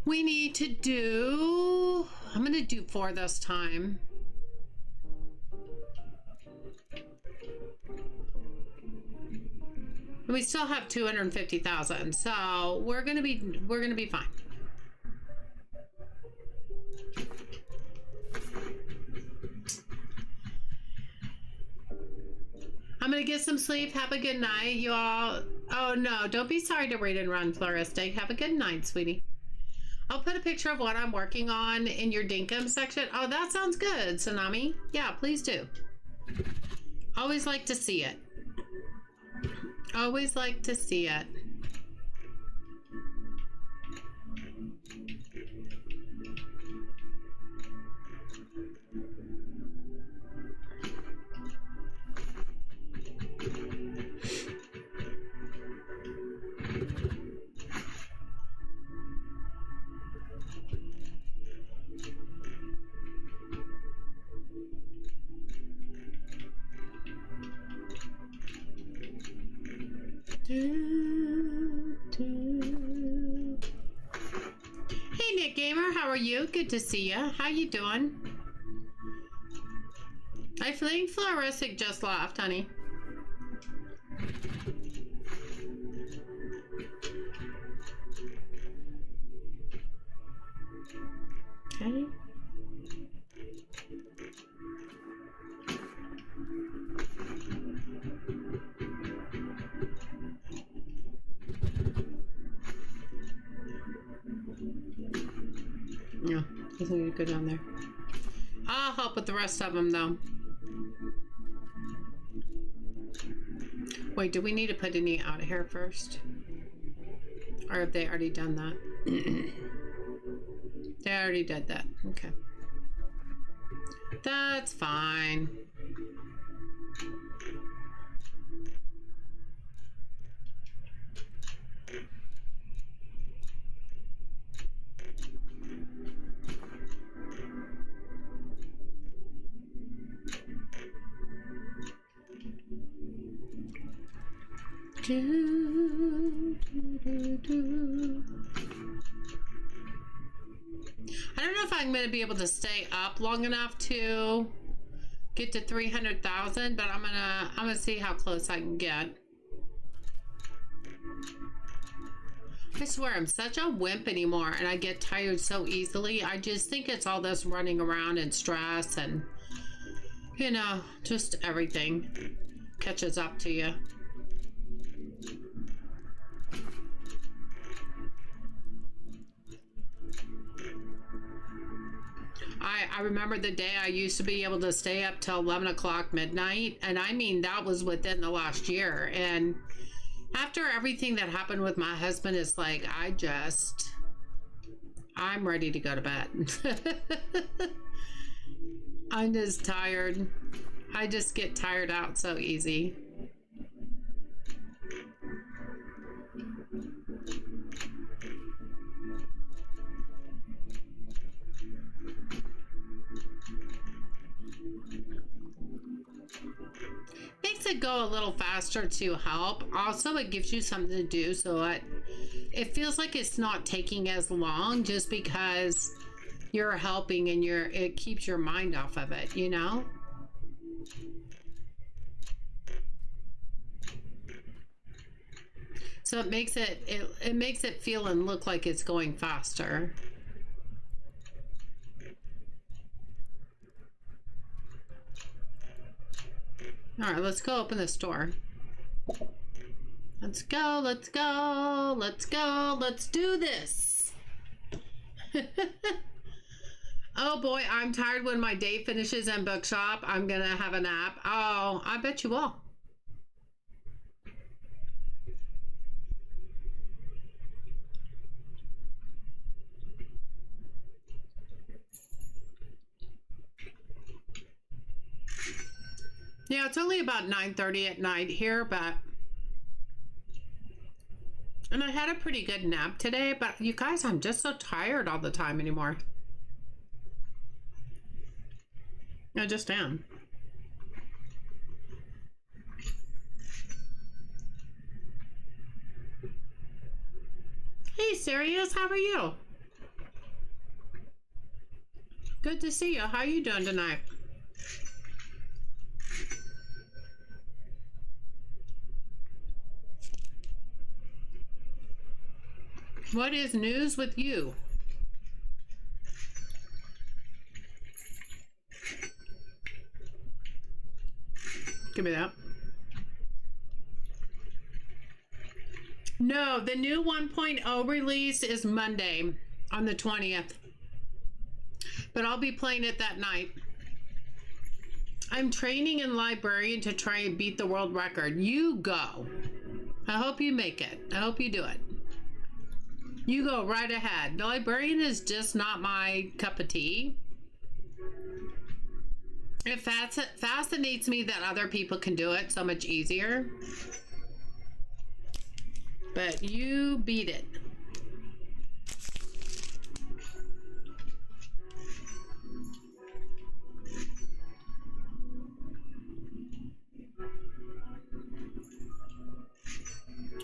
we need to do... I'm going to do 4 this time. We still have 250,000, so we're gonna be fine. I'm gonna get some sleep. Have a good night, you all. Oh no, don't be sorry to read and run, Floristic. Have a good night, sweetie. I'll put a picture of what I'm working on in your Dinkum section. Oh, that sounds good, Tsunami. Yeah, please do. Always like to see it. Always like to see it. Hey Nick Gamer, how are you? Good to see you. How you doing? I think Floristic just left, honey. Okay. Yeah, doesn't need to go down there. I'll help with the rest of them, though. Wait, do we need to put any out of here first? Or have they already done that? They already did that. Okay. That's fine. Do, do, do, do. I don't know if I'm going to be able to stay up long enough to get to 300,000, but I'm gonna see how close I can get. I swear I'm such a wimp anymore, and I get tired so easily. I just think it's all this running around and stress and, you know, just everything catches up to you. I remember the day I used to be able to stay up till 11 o'clock midnight, and I mean that was within the last year. And after everything that happened with my husband, it's like I'm ready to go to bed. I'm just tired. I just get tired out so easy. Makes it go a little faster to help. Also, it gives you something to do, so it feels like it's not taking as long just because you're helping and it keeps your mind off of it, you know? So it makes it feel and look like it's going faster. All right, let's go open this door. Let's go, let's go, let's go, let's do this. Oh boy, I'm tired. When my day finishes in Bookshop, I'm gonna have a nap. Oh, I bet you will. Yeah, it's only about 9:30 at night here, and I had a pretty good nap today, but you guys, I'm just so tired all the time anymore. I just am. Hey, Sirius, how are you? Good to see you. How are you doing tonight? What is news with you? Give me that. No, the new 1.0 release is Monday on the 20th. But I'll be playing it that night. I'm training in librarian to try and beat the world record. You go. I hope you make it. I hope you do it. You go right ahead. The librarian is just not my cup of tea. It fascinates me that other people can do it so much easier. But you beat it.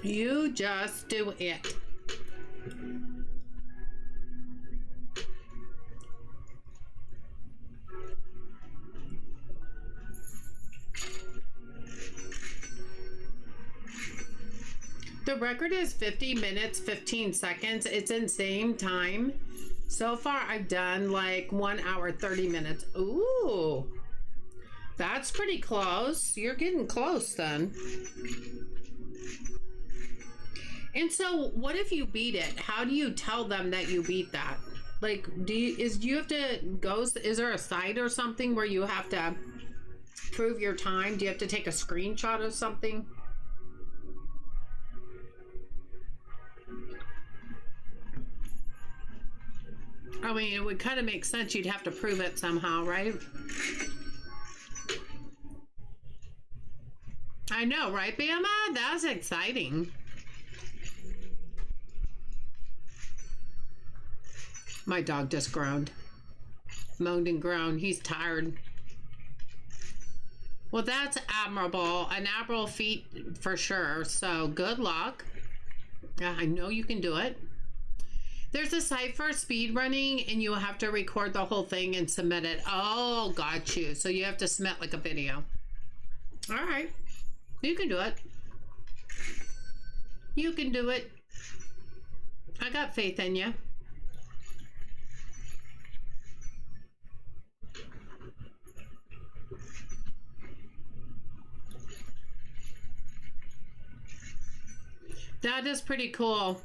You just do it. The record is 50 minutes, 15 seconds. It's insane time. So far, I've done like 1 hour, 30 minutes. Ooh, that's pretty close. You're getting close then. And so what if you beat it? How do you tell them that you beat that? Like, do you have to go, is there a site or something where you have to prove your time? Do you have to take a screenshot of something? I mean, it would kind of make sense. You'd have to prove it somehow, right? I know, right, Bama? That's exciting. My dog just groaned. Moaned and groaned. He's tired. Well, that's admirable. An admirable feat for sure. So good luck. I know you can do it. There's a site for speed running, and you have to record the whole thing and submit it. Oh, got you. So you have to submit like a video. All right. You can do it. You can do it. I got faith in you. That is pretty cool.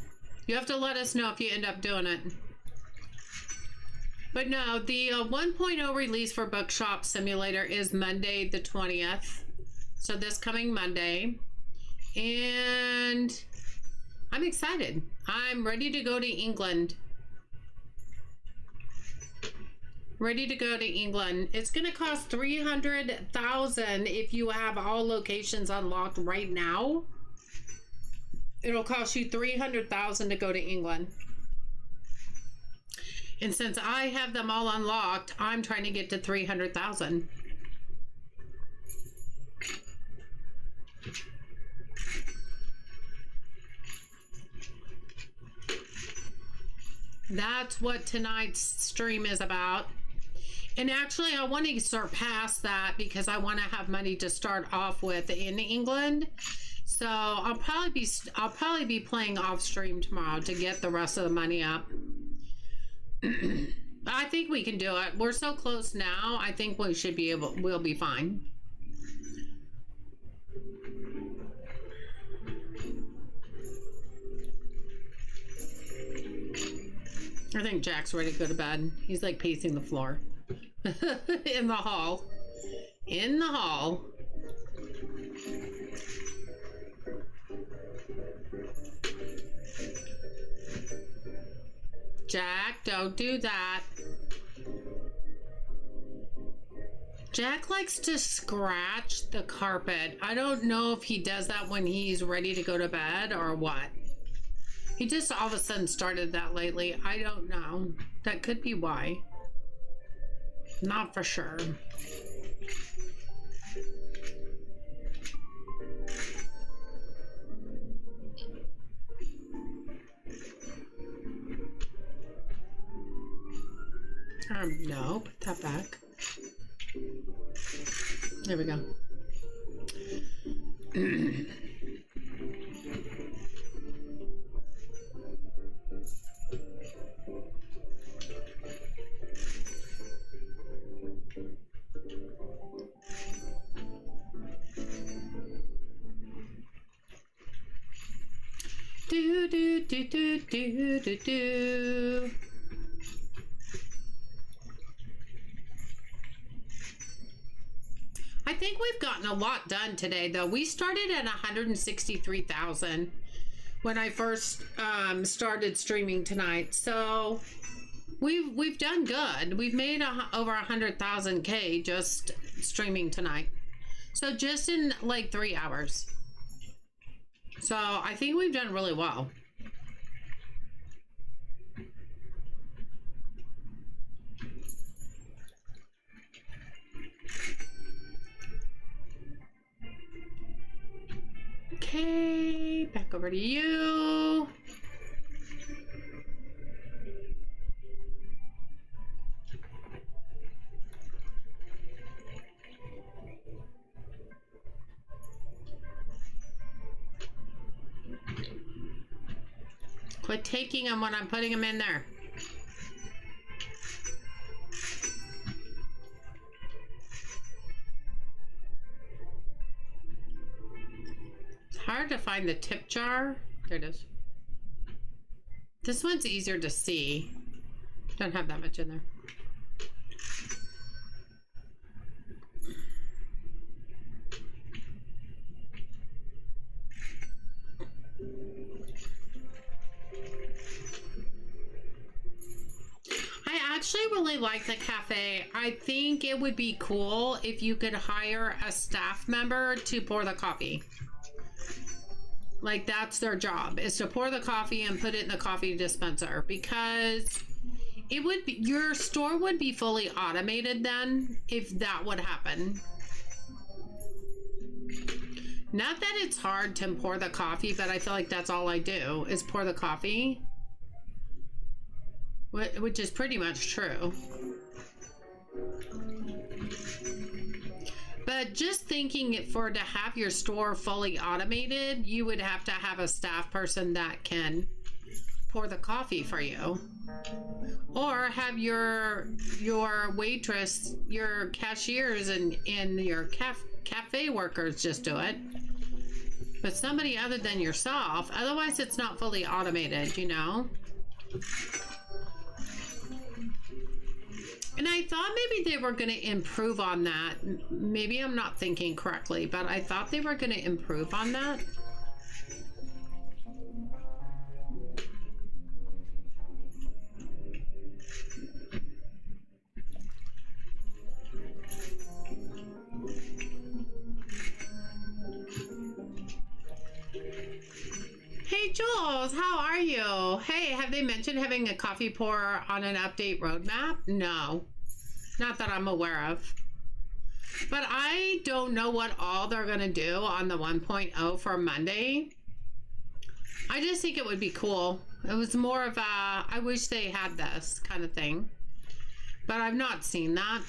You have to let us know if you end up doing it. But no, the 1.0 release for Bookshop Simulator is Monday the 20th. So this coming Monday. And I'm excited. I'm ready to go to England. Ready to go to England. It's going to cost $300,000 if you have all locations unlocked right now. It'll cost you $300,000 to go to England. And since I have them all unlocked, I'm trying to get to $300,000. That's what tonight's stream is about. And actually, I want to surpass that because I want to have money to start off with in England. So I'll probably be playing off stream tomorrow to get the rest of the money up. I think we can do it. We're so close now. I think we should be able. We'll be fine. I think Jack's ready to go to bed. He's like pacing the floor. In the hall. In the hall. Jack, don't do that. Jack likes to scratch the carpet. I don't know if he does that when he's ready to go to bed or what. He just all of a sudden started that lately. I don't know. That could be why. Not for sure. No, put that back. There we go. Do do do do do do do. I think we've gotten a lot done today, though. We started at 163,000 when I first started streaming tonight, so we've done good. We've made over 100,000 K just streaming tonight, so just in like 3 hours. So I think we've done really well. Okay, back over to you. Quit taking them when I'm putting them in there. Hard to find the tip jar. There it is. This one's easier to see. Don't have that much in there. I actually really like the cafe. I think it would be cool if you could hire a staff member to pour the coffee. Like, that's their job, is to pour the coffee and put it in the coffee dispenser, because it would be, your store would be fully automated then if that would happen. Not that it's hard to pour the coffee, but I feel like that's all I do is pour the coffee. which is pretty much true. But just thinking to have your store fully automated, you would have to have a staff person that can pour the coffee for you, or have your waitress, your cashiers, and your cafe workers just do it. But somebody other than yourself, otherwise it's not fully automated, you know? And I thought maybe they were going to improve on that. Maybe I'm not thinking correctly, but I thought they were going to improve on that. Hey Jules, how are you? Hey, have they mentioned having a coffee pour on an update roadmap? No, not that I'm aware of. But I don't know what all they're going to do on the 1.0 for Monday. I just think it would be cool. It was more of a, I wish they had this kind of thing. But I've not seen that.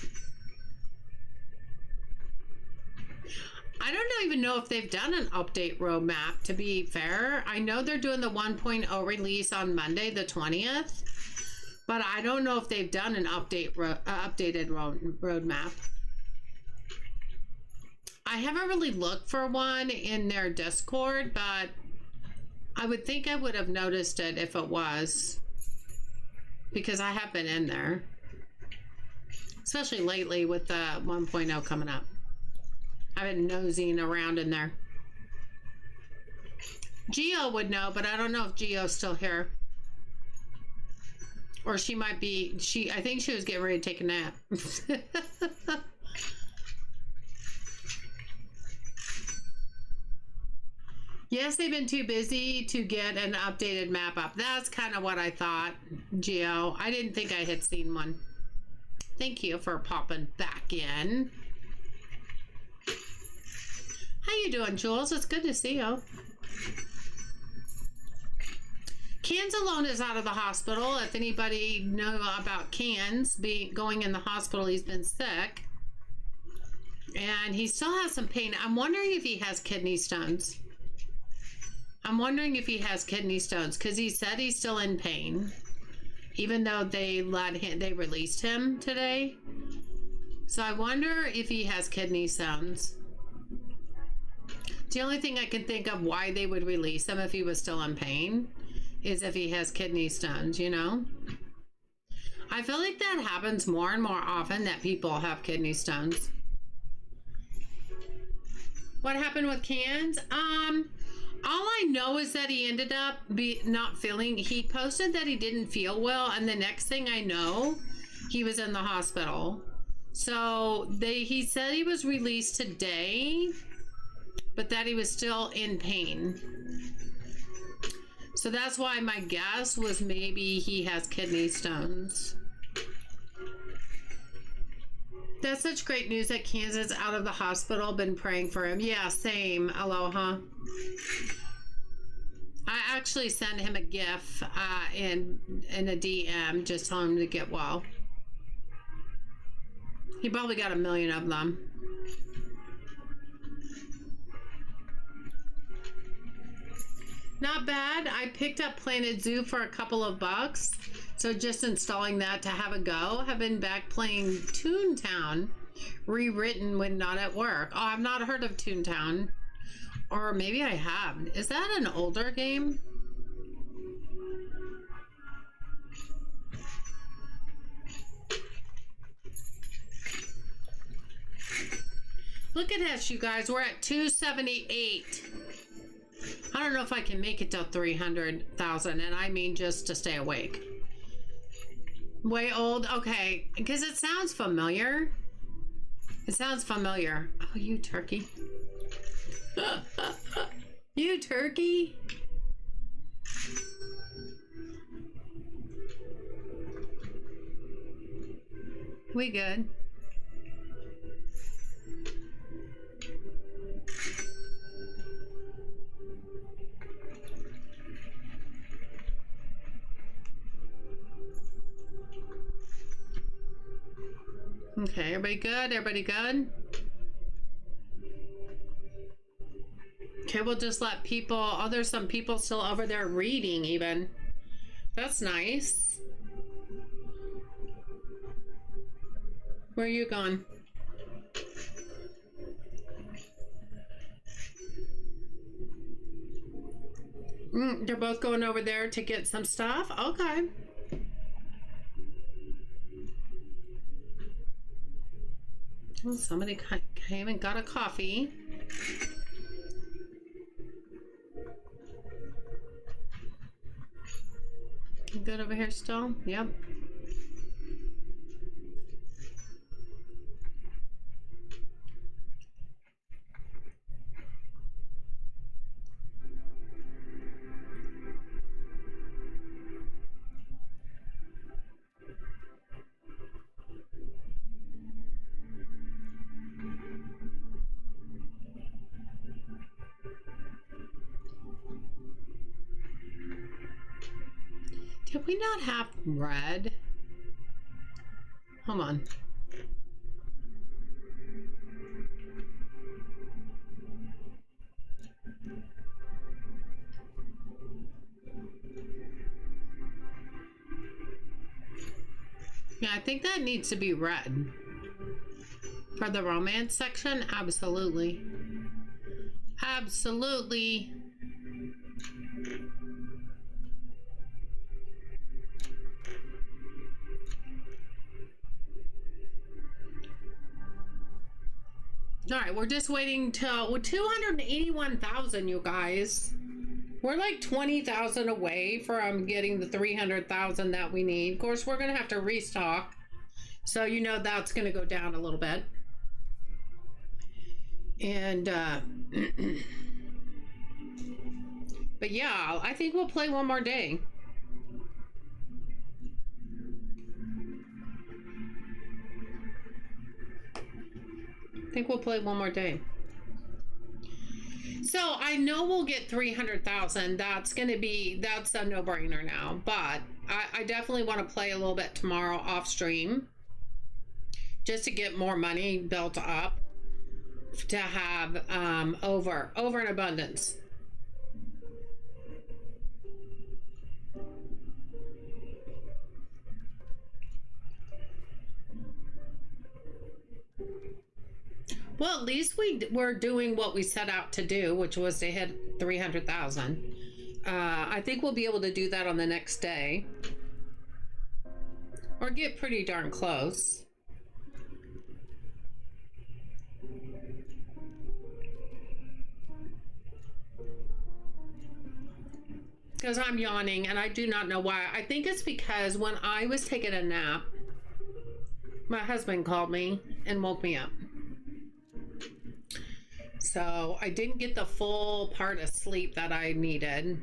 I don't even know if they've done an update roadmap, to be fair. I know they're doing the 1.0 release on Monday, the 20th. But I don't know if they've done an updated roadmap. I haven't really looked for one in their Discord, but I would think I would have noticed it if it was. Because I have been in there. Especially lately with the 1.0 coming up. I've been nosing around in there. Geo would know, but I don't know if Geo's still here. Or she might be, I think she was getting ready to take a nap. Yes, they've been too busy to get an updated map up. That's kind of what I thought, Geo. I didn't think I had seen one. Thank you for popping back in. How you doing, Jules? It's good to see you. Cans alone is out of the hospital. If anybody know about Cans going in the hospital, he's been sick. And he still has some pain. I'm wondering if he has kidney stones. I'm wondering if he has kidney stones because he said he's still in pain. Even though they released him today. So I wonder if he has kidney stones. The only thing I can think of why they would release him if he was still in pain is if he has kidney stones, you know? I feel like that happens more and more often that people have kidney stones. What happened with Cans? All I know is that he ended up not feeling, he posted that he didn't feel well, and the next thing I know, he was in the hospital. So he said he was released today, but that he was still in pain. So that's why my guess was maybe he has kidney stones. That's such great news that Kansas out of the hospital. Been praying for him. Yeah, same. Aloha. I actually sent him a GIF in a DM, just telling him to get well. He probably got 1 million of them. Not bad. I picked up Planet Zoo for a couple of bucks. So just installing that to have a go. Have been back playing Toontown, rewritten when not at work. Oh, I've not heard of Toontown. Or maybe I have. Is that an older game? Look at us, you guys. We're at 278. I don't know if I can make it to 300,000, and I mean just to stay awake. Way old? Okay, because it sounds familiar. It sounds familiar. Oh, you turkey. You turkey. We good. Okay, everybody good? Everybody good? Okay, we'll just let people... Oh, there's some people still over there reading even. That's nice. Where are you going? They're both going over there to get some stuff? Okay. Well, somebody came and got a coffee. You good over here still? Yep. Did we not have red? Hold on. Yeah, I think that needs to be red. For the romance section, absolutely. Absolutely. All right, we're just waiting till 281,000, you guys. We're like 20,000 away from getting the 300,000 that we need. Of course, we're gonna have to restock, so you know that's gonna go down a little bit. And but yeah, I think we'll play one more day. I think we'll play one more day. So I know we'll get 300,000. That's a no-brainer now. But I definitely want to play a little bit tomorrow off stream, just to get more money built up to have over in abundance. Well, at least we're doing what we set out to do, which was to hit 300,000. I think we'll be able to do that on the next day, or get pretty darn close. Because I'm yawning, and I do not know why. I think it's because when I was taking a nap, my husband called me and woke me up. So I didn't get the full part of sleep that I needed.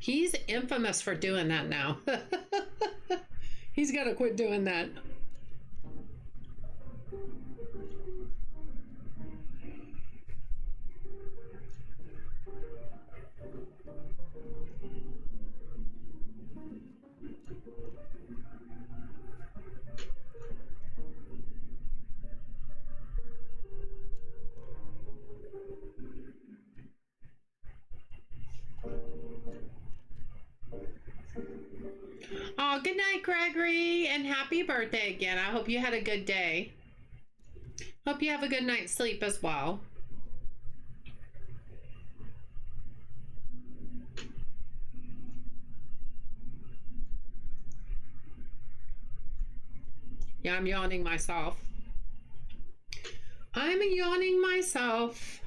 He's infamous for doing that now. He's got to quit doing that. Oh, good night, Gregory, and happy birthday again. I hope you had a good day. Hope you have a good night's sleep as well. Yeah, I'm yawning myself. I'm yawning myself.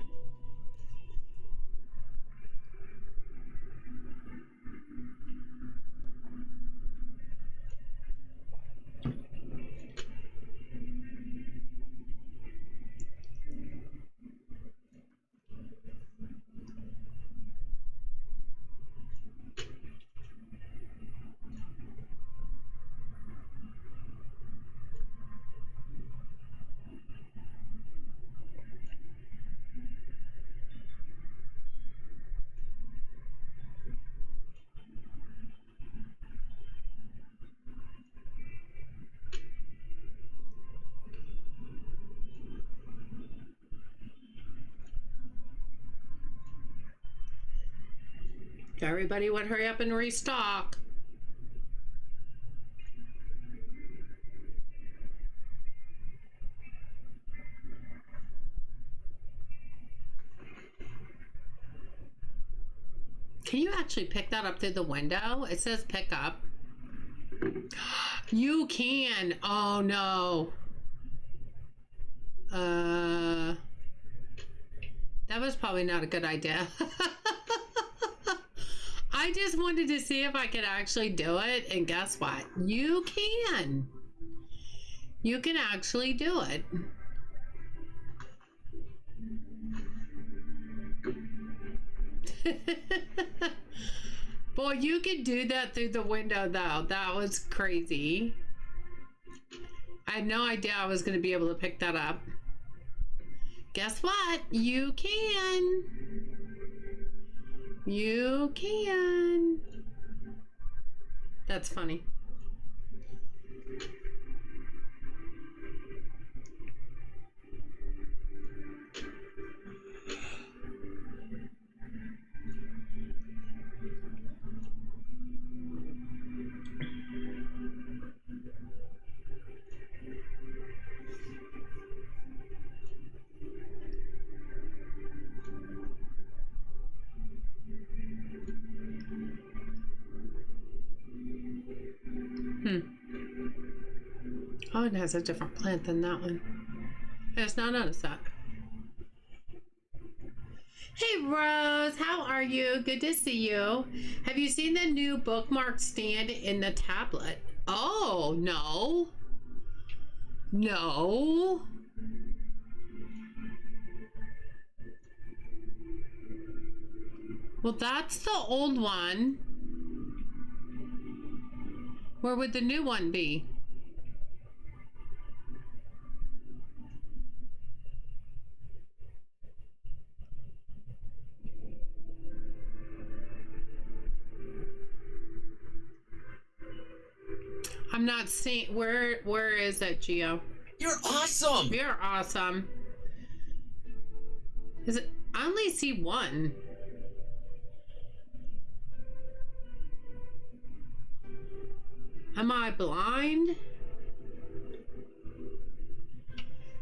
Everybody would hurry up and restock. Can you actually pick that up through the window? It says pick up. You can. Oh no. That was probably not a good idea. I just wanted to see if I could actually do it, and guess what? You can. You can actually do it. Boy, you could do that through the window though. That was crazy. I had no idea I was going to be able to pick that up. Guess what? You can. You can. That's funny. Oh, it has a different plant than that one. I just now noticed that. Hey Rose, how are you? Good to see you. Have you seen the new bookmark stand in the tablet? Oh, no. No. Well, that's the old one. Where would the new one be? I'm not seeing. Where is it, Gio? You're awesome! You're awesome. Is it? I only see one. Am I blind?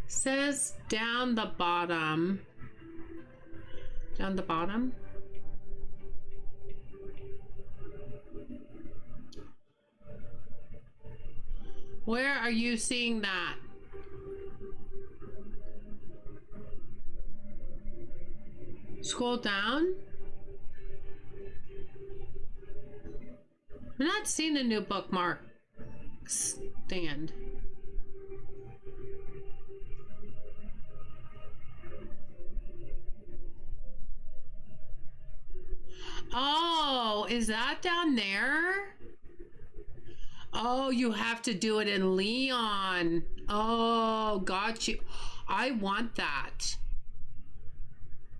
Says down the bottom. Down the bottom? Where are you seeing that? Scroll down. I'm not seeing the new bookmark stand. Oh, is that down there? Oh, you have to do it in Leon. Oh, got you. I want that.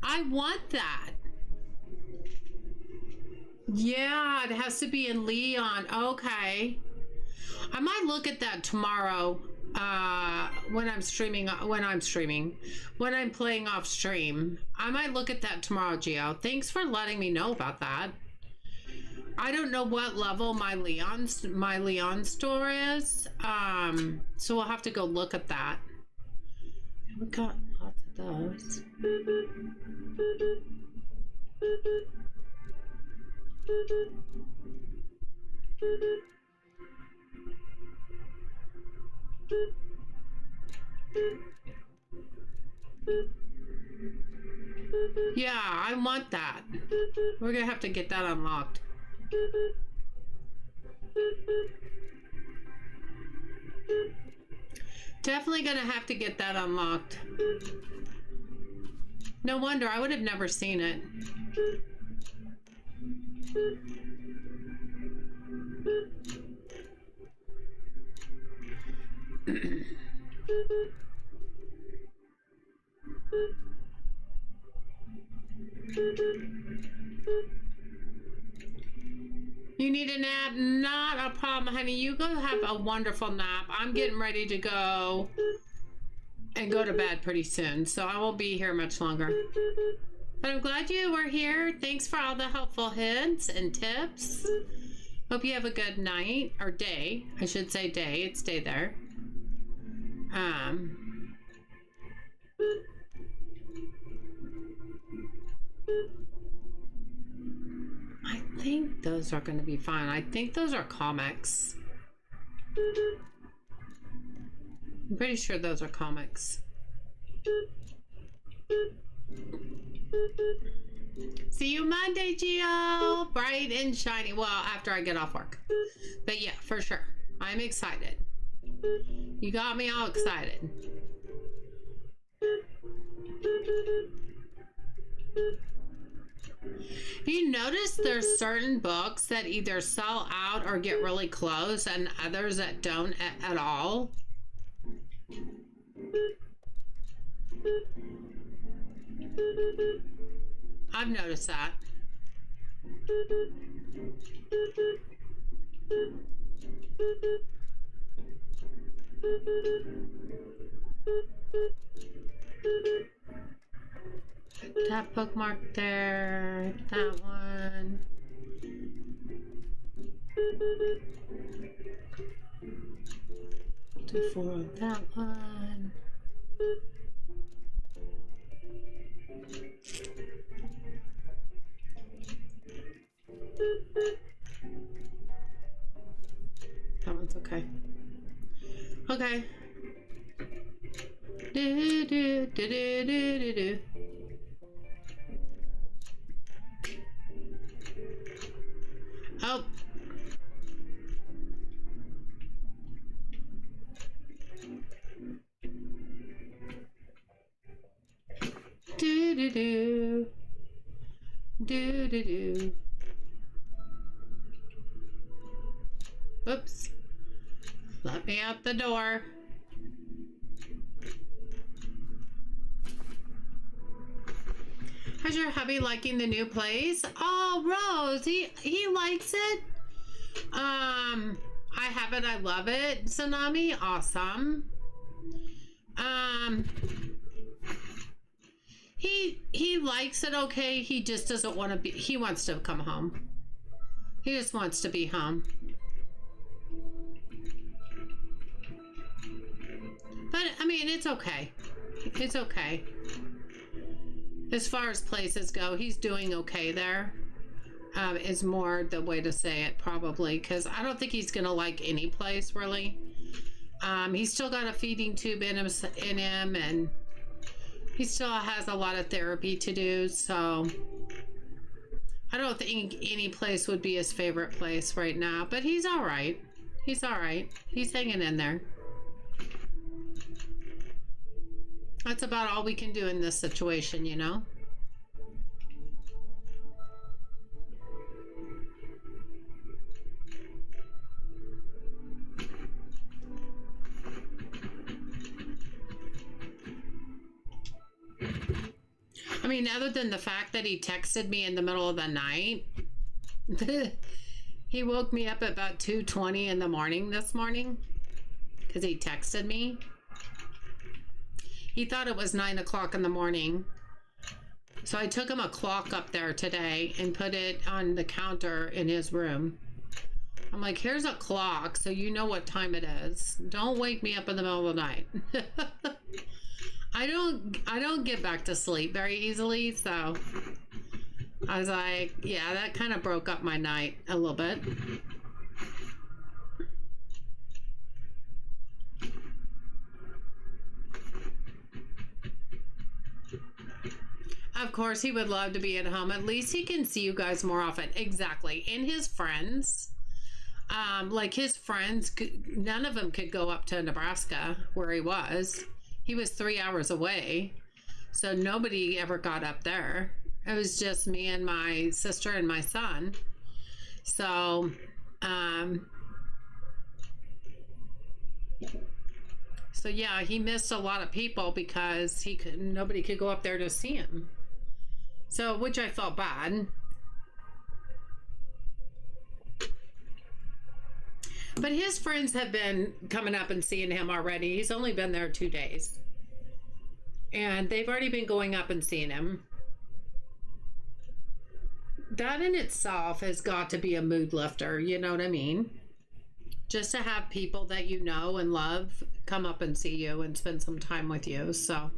I want that. Yeah, it has to be in Leon. Okay. I might look at that tomorrow when I'm playing off stream. I might look at that tomorrow, Gio. Thanks for letting me know about that. I don't know what level my Leon store is. So we'll have to go look at that. We got lots of those. Yeah, I want that. We're gonna have to get that unlocked. Definitely gonna have to get that unlocked. No wonder, I would have never seen it. You need a nap? Not a problem, honey. You go have a wonderful nap. I'm getting ready to go and go to bed pretty soon, so I won't be here much longer. But I'm glad you were here. Thanks for all the helpful hints and tips. Hope you have a good night, or day. I should say day. It's day there. I think those are going to be fine. I think those are comics. I'm pretty sure those are comics. See you Monday, Gio. Bright and shiny. Well, after I get off work. But yeah, for sure. I'm excited. You got me all excited. You notice there's certain books that either sell out or get really close, and others that don't at all. I've noticed that. That bookmark there, that one. Do 4 on that one. That one's okay. Okay. Do do do do do do do. Oh. Do do do. Do do do. Oops. Let me out the door. How's your hubby liking the new place? Oh, Rose, he likes it. I have it. I love it. Tsunami, awesome. He likes it okay. He just doesn't want to be. He wants to come home. He just wants to be home. But I mean, it's okay. It's okay. As far as places go, he's doing okay there. Is more the way to say it, probably, because I don't think he's gonna like any place really. He's still got a feeding tube in him, and he still has a lot of therapy to do. So I don't think any place would be his favorite place right now. But he's all right. He's all right. He's hanging in there. That's about all we can do in this situation, you know? I mean, other than the fact that he texted me in the middle of the night, he woke me up at about 2:20 in the morning this morning because he texted me. He thought it was 9 o'clock in the morning. So I took him a clock up there today and put it on the counter in his room. I'm like, here's a clock so you know what time it is. Don't wake me up in the middle of the night. I don't get back to sleep very easily, so I was like, yeah, that kind of broke up my night a little bit. Of course, he would love to be at home. At least he can see you guys more often. Exactly. And his friends, like his friends, none of them could go up to Nebraska where he was. He was 3 hours away. So nobody ever got up there. It was just me and my sister and my son. So, so yeah, he missed a lot of people because nobody could go up there to see him. So, which I felt bad. But his friends have been coming up and seeing him already. He's only been there 2 days. And they've already been going up and seeing him. that in itself has got to be a mood lifter, you know what I mean? Just to have people that you know and love come up and see you and spend some time with you. So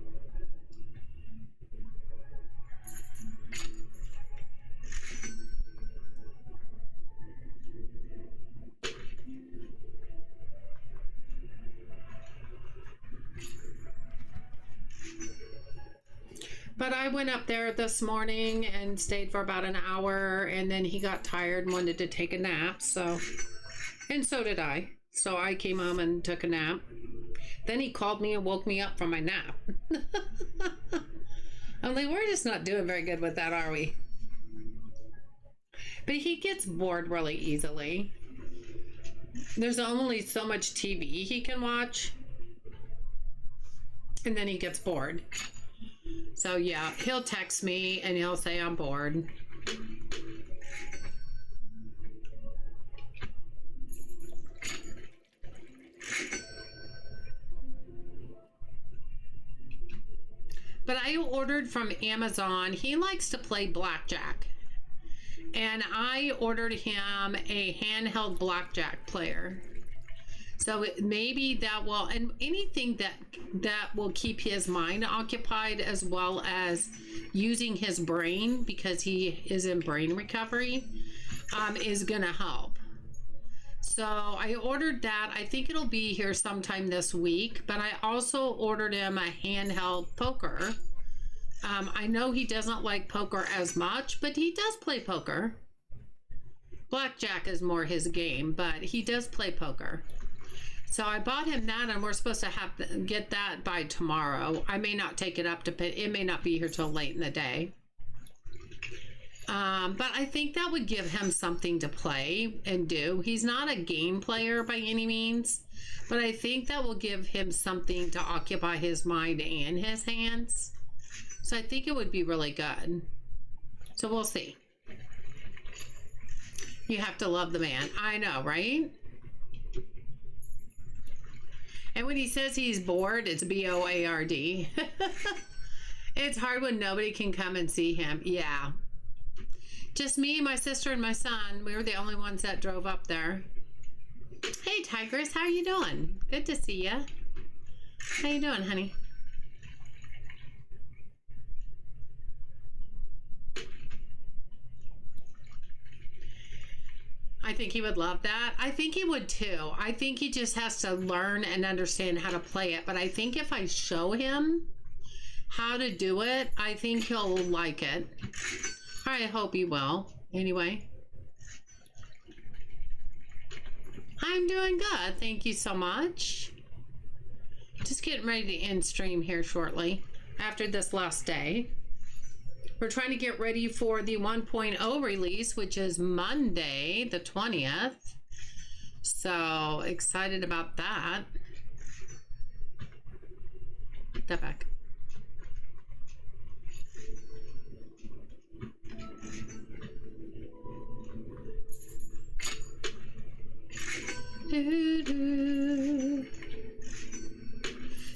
but I went up there this morning and stayed for about an hour, and then he got tired and wanted to take a nap. So, and so did I. So I came home and took a nap. Then he called me and woke me up from my nap. I'm like, we're just not doing very good with that, are we? But he gets bored really easily. There's only so much TV he can watch, and then he gets bored. So yeah, he'll text me and he'll say I'm bored. But I ordered from Amazon. He likes to play blackjack. And I ordered him a handheld blackjack player. So maybe that will, and anything that will keep his mind occupied, as well as using his brain, because he is in brain recovery, is gonna help. So I ordered that. I think it'll be here sometime this week, but I also ordered him a handheld poker. I know he doesn't like poker as much, but he does play poker. Blackjack is more his game, but he does play poker. So I bought him that, and we're supposed to get that by tomorrow. I may not take it up to, it may not be here till late in the day. But I think that would give him something to play and do. He's not a game player by any means, but I think that will give him something to occupy his mind and his hands. So I think it would be really good. So we'll see. You have to love the man. I know, right? And when he says he's bored, it's B-O-A-R-D. It's hard when nobody can come and see him. Yeah. Just me, my sister, and my son. We were the only ones that drove up there. Hey, Tigress, how you doing? Good to see ya. How you doing, honey? I think he would love that. I think he would too. I think he just has to learn and understand how to play it. But I think if I show him how to do it, I think he'll like it. I hope he will. Anyway. I'm doing good. Thank you so much. Just getting ready to end stream here shortly after this last day. We're trying to get ready for the 1.0 release, which is Monday, the 20th. So excited about that. Put that back.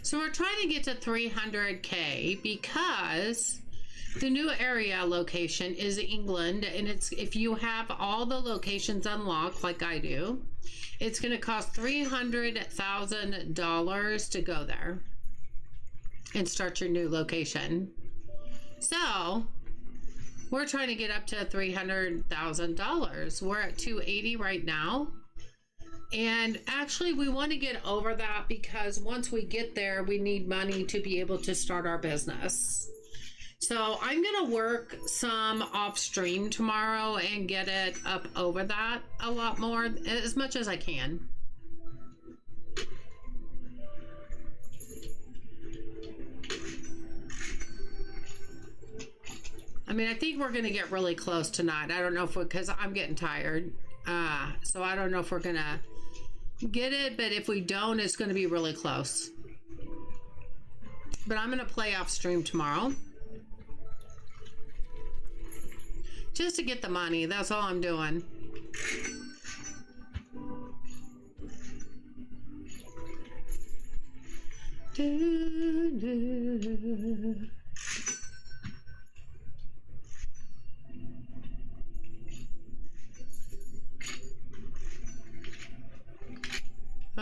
So we're trying to get to 300K because the new area location is England, and it's, if you have all the locations unlocked like I do, it's going to cost $300,000 to go there and start your new location. So we're trying to get up to $300,000. We're at 280 right now. And actually we want to get over that because once we get there, we need money to be able to start our business. So I'm going to work some off stream tomorrow and get it up over that a lot more, as much as I can. I mean, I think we're going to get really close tonight. I don't know if because I'm getting tired. So I don't know if we're going to get it, but if we don't, it's going to be really close. But I'm going to play off stream tomorrow. Just to get the money. That's all I'm doing.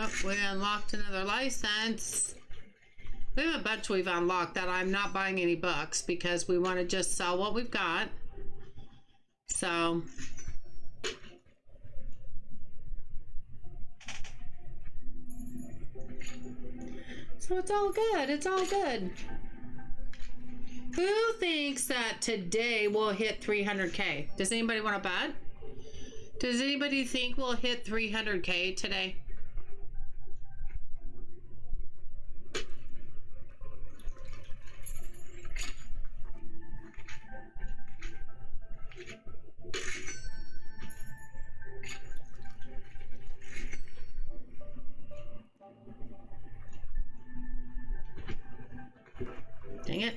Oh, we unlocked another license. We have a bunch we've unlocked that I'm not buying any books because we want to just sell what we've got. So it's all good. It's all good. Who thinks that today we'll hit 300K? Does anybody want to bet? Does anybody think we'll hit 300K today? Dang it.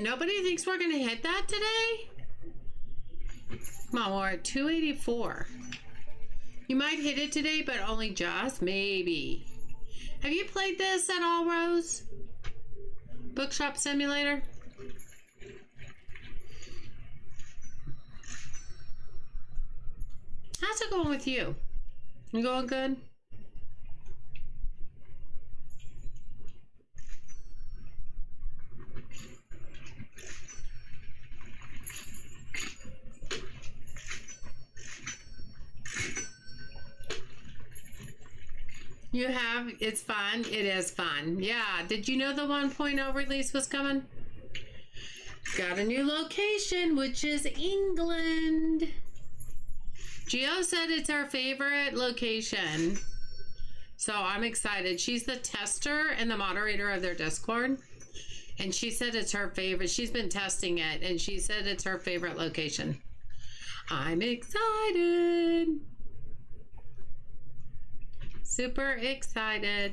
Nobody thinks we're gonna hit that today? Come on, we're at 284. You might hit it today, but only just maybe. Have you played this at all, Rose? Bookshop Simulator? How's it going with you? You going good? You have? It's fun. It is fun. Yeah. Did you know the 1.0 release was coming? Got a new location, which is England. Gio said it's her favorite location. So I'm excited. She's the tester and the moderator of their Discord. And she said it's her favorite. She's been testing it and she said it's her favorite location. I'm excited. Super excited.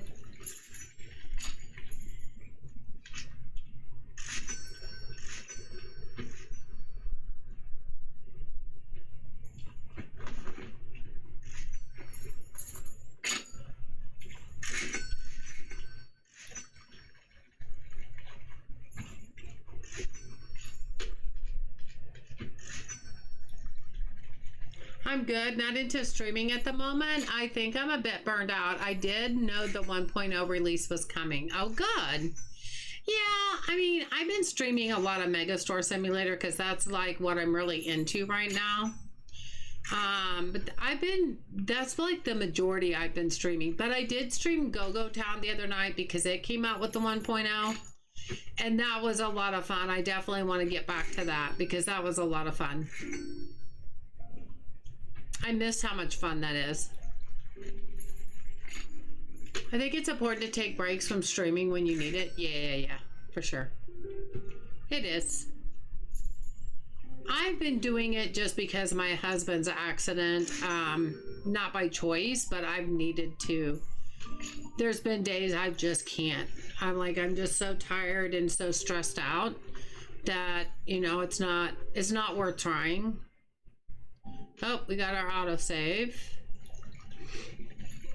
I'm good. Not into streaming at the moment. I think I'm a bit burned out. I did know the 1.0 release was coming. Oh, good. Yeah, I mean, I've been streaming a lot of Megastore Simulator because that's like what I'm really into right now. But that's like the majority I've been streaming. But I did stream Go-Go Town the other night because it came out with the 1.0. And that was a lot of fun. I definitely want to get back to that because that was a lot of fun. I miss how much fun that is. I think it's important to take breaks from streaming when you need it. Yeah, for sure. It is. I've been doing it just because of my husband's accident. Not by choice, but I've needed to. There's been days I just can't. I'm just so tired and so stressed out that, you know, it's not worth trying. Oh, we got our autosave.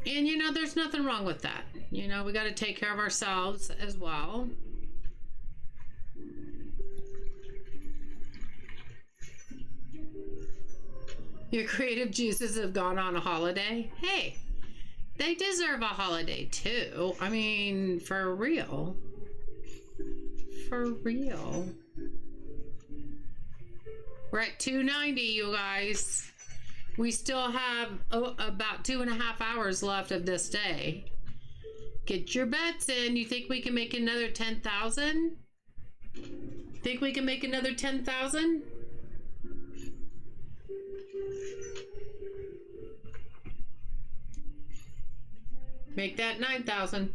And, you know, there's nothing wrong with that. You know, we got to take care of ourselves as well. Your creative juices have gone on a holiday. Hey, they deserve a holiday too. I mean, for real. For real. We're at 290, you guys. We still have about 2.5 hours left of this day. Get your bets in. You think we can make another 10,000? Think we can make another 10,000? Make that 9,000.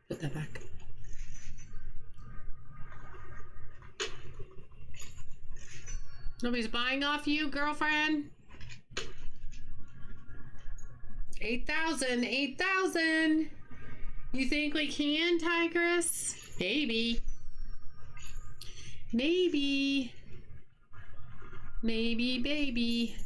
Put that back. Nobody's buying off you, girlfriend? 8,000, 8,000. You think we can, Tigress? Maybe. Maybe. Maybe, baby.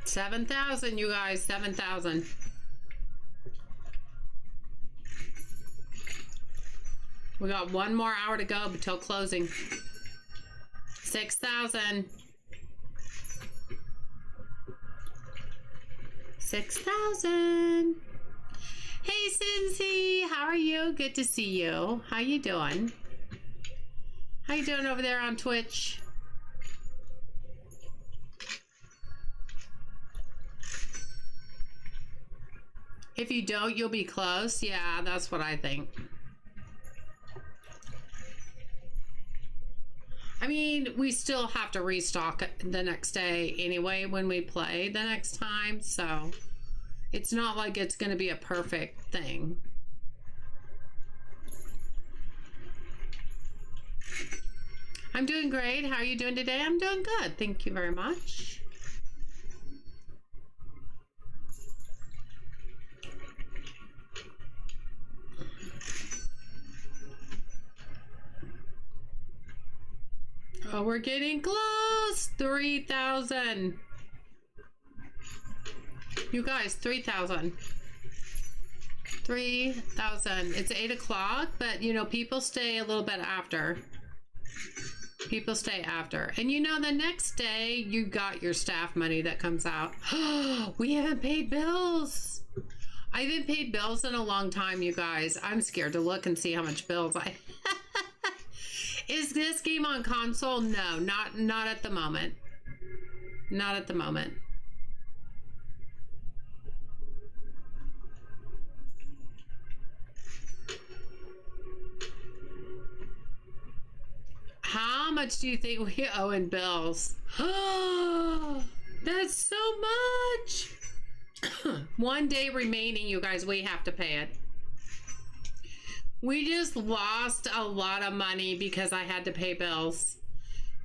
$7,000, you guys. 7,000. We got one more hour to go until closing. 6,000. 6,000. Hey, Cincy, how are you? Good to see you. How you doing? How you doing over there on Twitch? If you don't, you'll be close. Yeah, that's what I think. I mean, we still have to restock the next day anyway when we play the next time, so it's not like it's going to be a perfect thing. I'm doing great. How are you doing today? I'm doing good. Thank you very much. Oh, we're getting close. 3,000. You guys, 3,000. 3,000. It's 8 o'clock, but you know, people stay a little bit after. People stay after. And you know, the next day you got your staff money that comes out. We haven't paid bills. I haven't paid bills in a long time, you guys. I'm scared to look and see how much bills I Is this game on console? No, not at the moment. Not at the moment. How much do you think we owe in bills? Oh, that's so much. 1 day remaining, you guys. We have to pay it. We just lost a lot of money because I had to pay bills.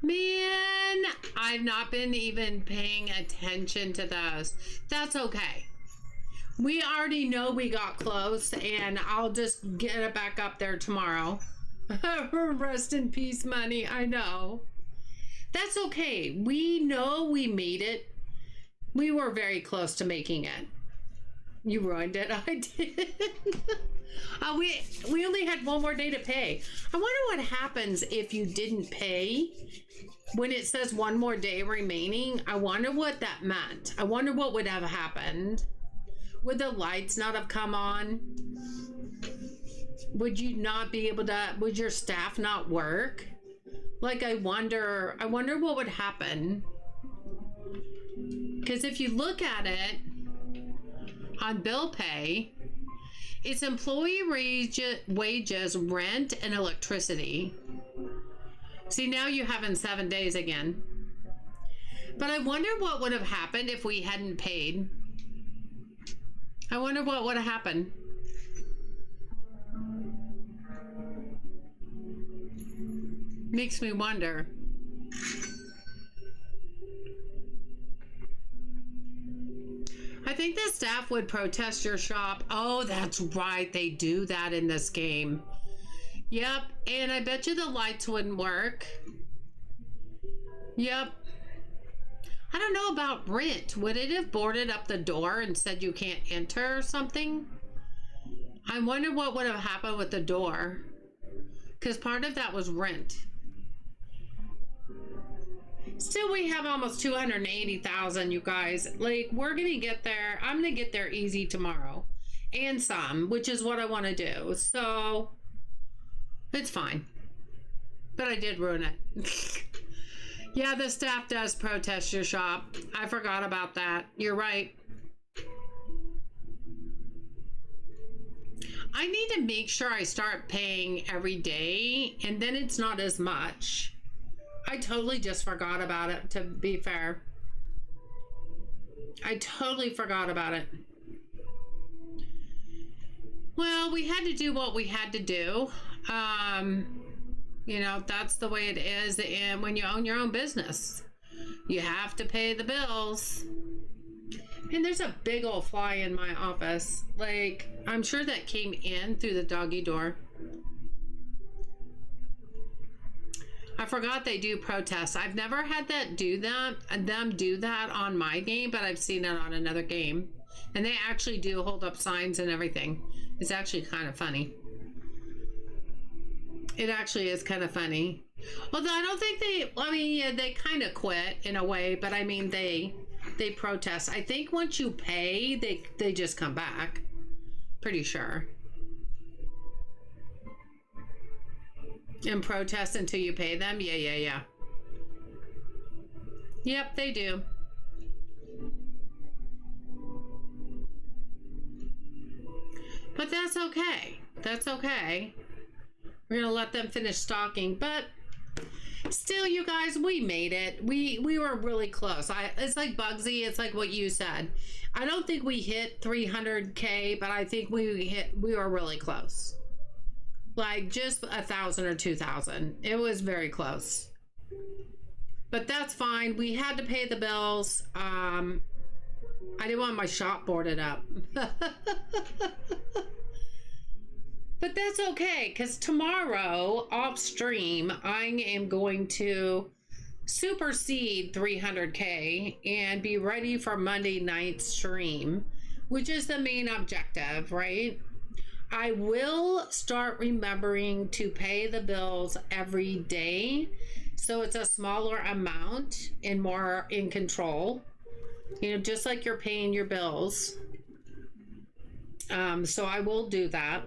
Man, I've not been even paying attention to those. That's okay. We already know we got close, and I'll just get it back up there tomorrow. Rest in peace, money. I know. That's okay. We know we made it. We were very close to making it. You ruined it. I did. We only had 1 more day to pay. I wonder what happens if you didn't pay when it says 1 more day remaining. I wonder what that meant. I wonder what would have happened. Would the lights not have come on? Would you not be able to, would your staff not work? Like, I wonder what would happen. Because if you look at it on bill pay, it's employee wages, rent, and electricity. See, now you have in 7 days again. But I wonder what would have happened if we hadn't paid. I wonder what would have happened. Makes me wonder. I think the staff would protest your shop. Oh, that's right. They do that in this game. Yep. And I bet you the lights wouldn't work. Yep. I don't know about rent. Would it have boarded up the door and said you can't enter or something? I wonder what would have happened with the door. Because part of that was rent. Still, we have almost 280,000, you guys. Like, we're going to get there. I'm going to get there easy tomorrow. And some, which is what I want to do. So, it's fine. But I did ruin it. Yeah, the staff does protest your shop. I forgot about that. You're right. I need to make sure I start paying every day, and then it's not as much. I totally just forgot about it, to be fair. I totally forgot about it. Well, we had to do what we had to do. You know, that's the way it is. And when you own your own business, you have to pay the bills. And there's a big old fly in my office. Like, I'm sure that came in through the doggy door. I forgot they do protests. I've never had them do that on my game, but I've seen it on another game. And they actually do hold up signs and everything. It's actually kind of funny. It actually is kind of funny. Although I don't think yeah, they kind of quit in a way, but I mean, they protest. I think once you pay, they just come back. Pretty sure. And protest until you pay them? Yeah. Yep, they do. But that's okay. That's okay. We're gonna let them finish stalking, but still, you guys, we made it. We were really close. It's like Bugsy. It's like what you said. I don't think we hit 300K, but I think we were really close. Like just 1,000 or 2,000. It was very close. But that's fine. We had to pay the bills. I didn't want my shop boarded up. But that's okay, because tomorrow, off stream, I am going to supersede 300K and be ready for Monday night stream, which is the main objective, right? I will start remembering to pay the bills every day, so it's a smaller amount and more in control. You know, just like you're paying your bills. So I will do that.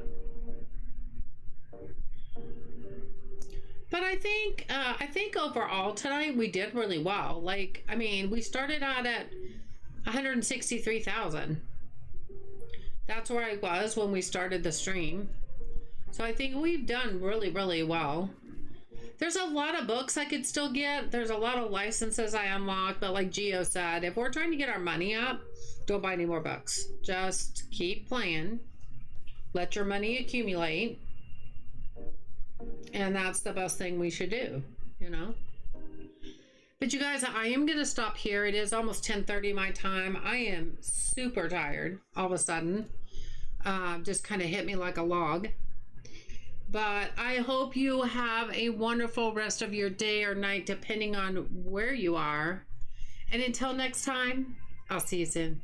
But I think overall tonight we did really well. Like, I mean, we started out at 163,000. That's where I was when we started the stream. So I think we've done really, really well. There's a lot of books I could still get. There's a lot of licenses I unlocked, but like Gio said, if we're trying to get our money up, don't buy any more books. Just keep playing. Let your money accumulate. And that's the best thing we should do, you know? But you guys, I am going to stop here. It is almost 10:30 my time. I am super tired all of a sudden. Just kind of hit me like a log. But I hope you have a wonderful rest of your day or night, depending on where you are. And until next time, I'll see you soon.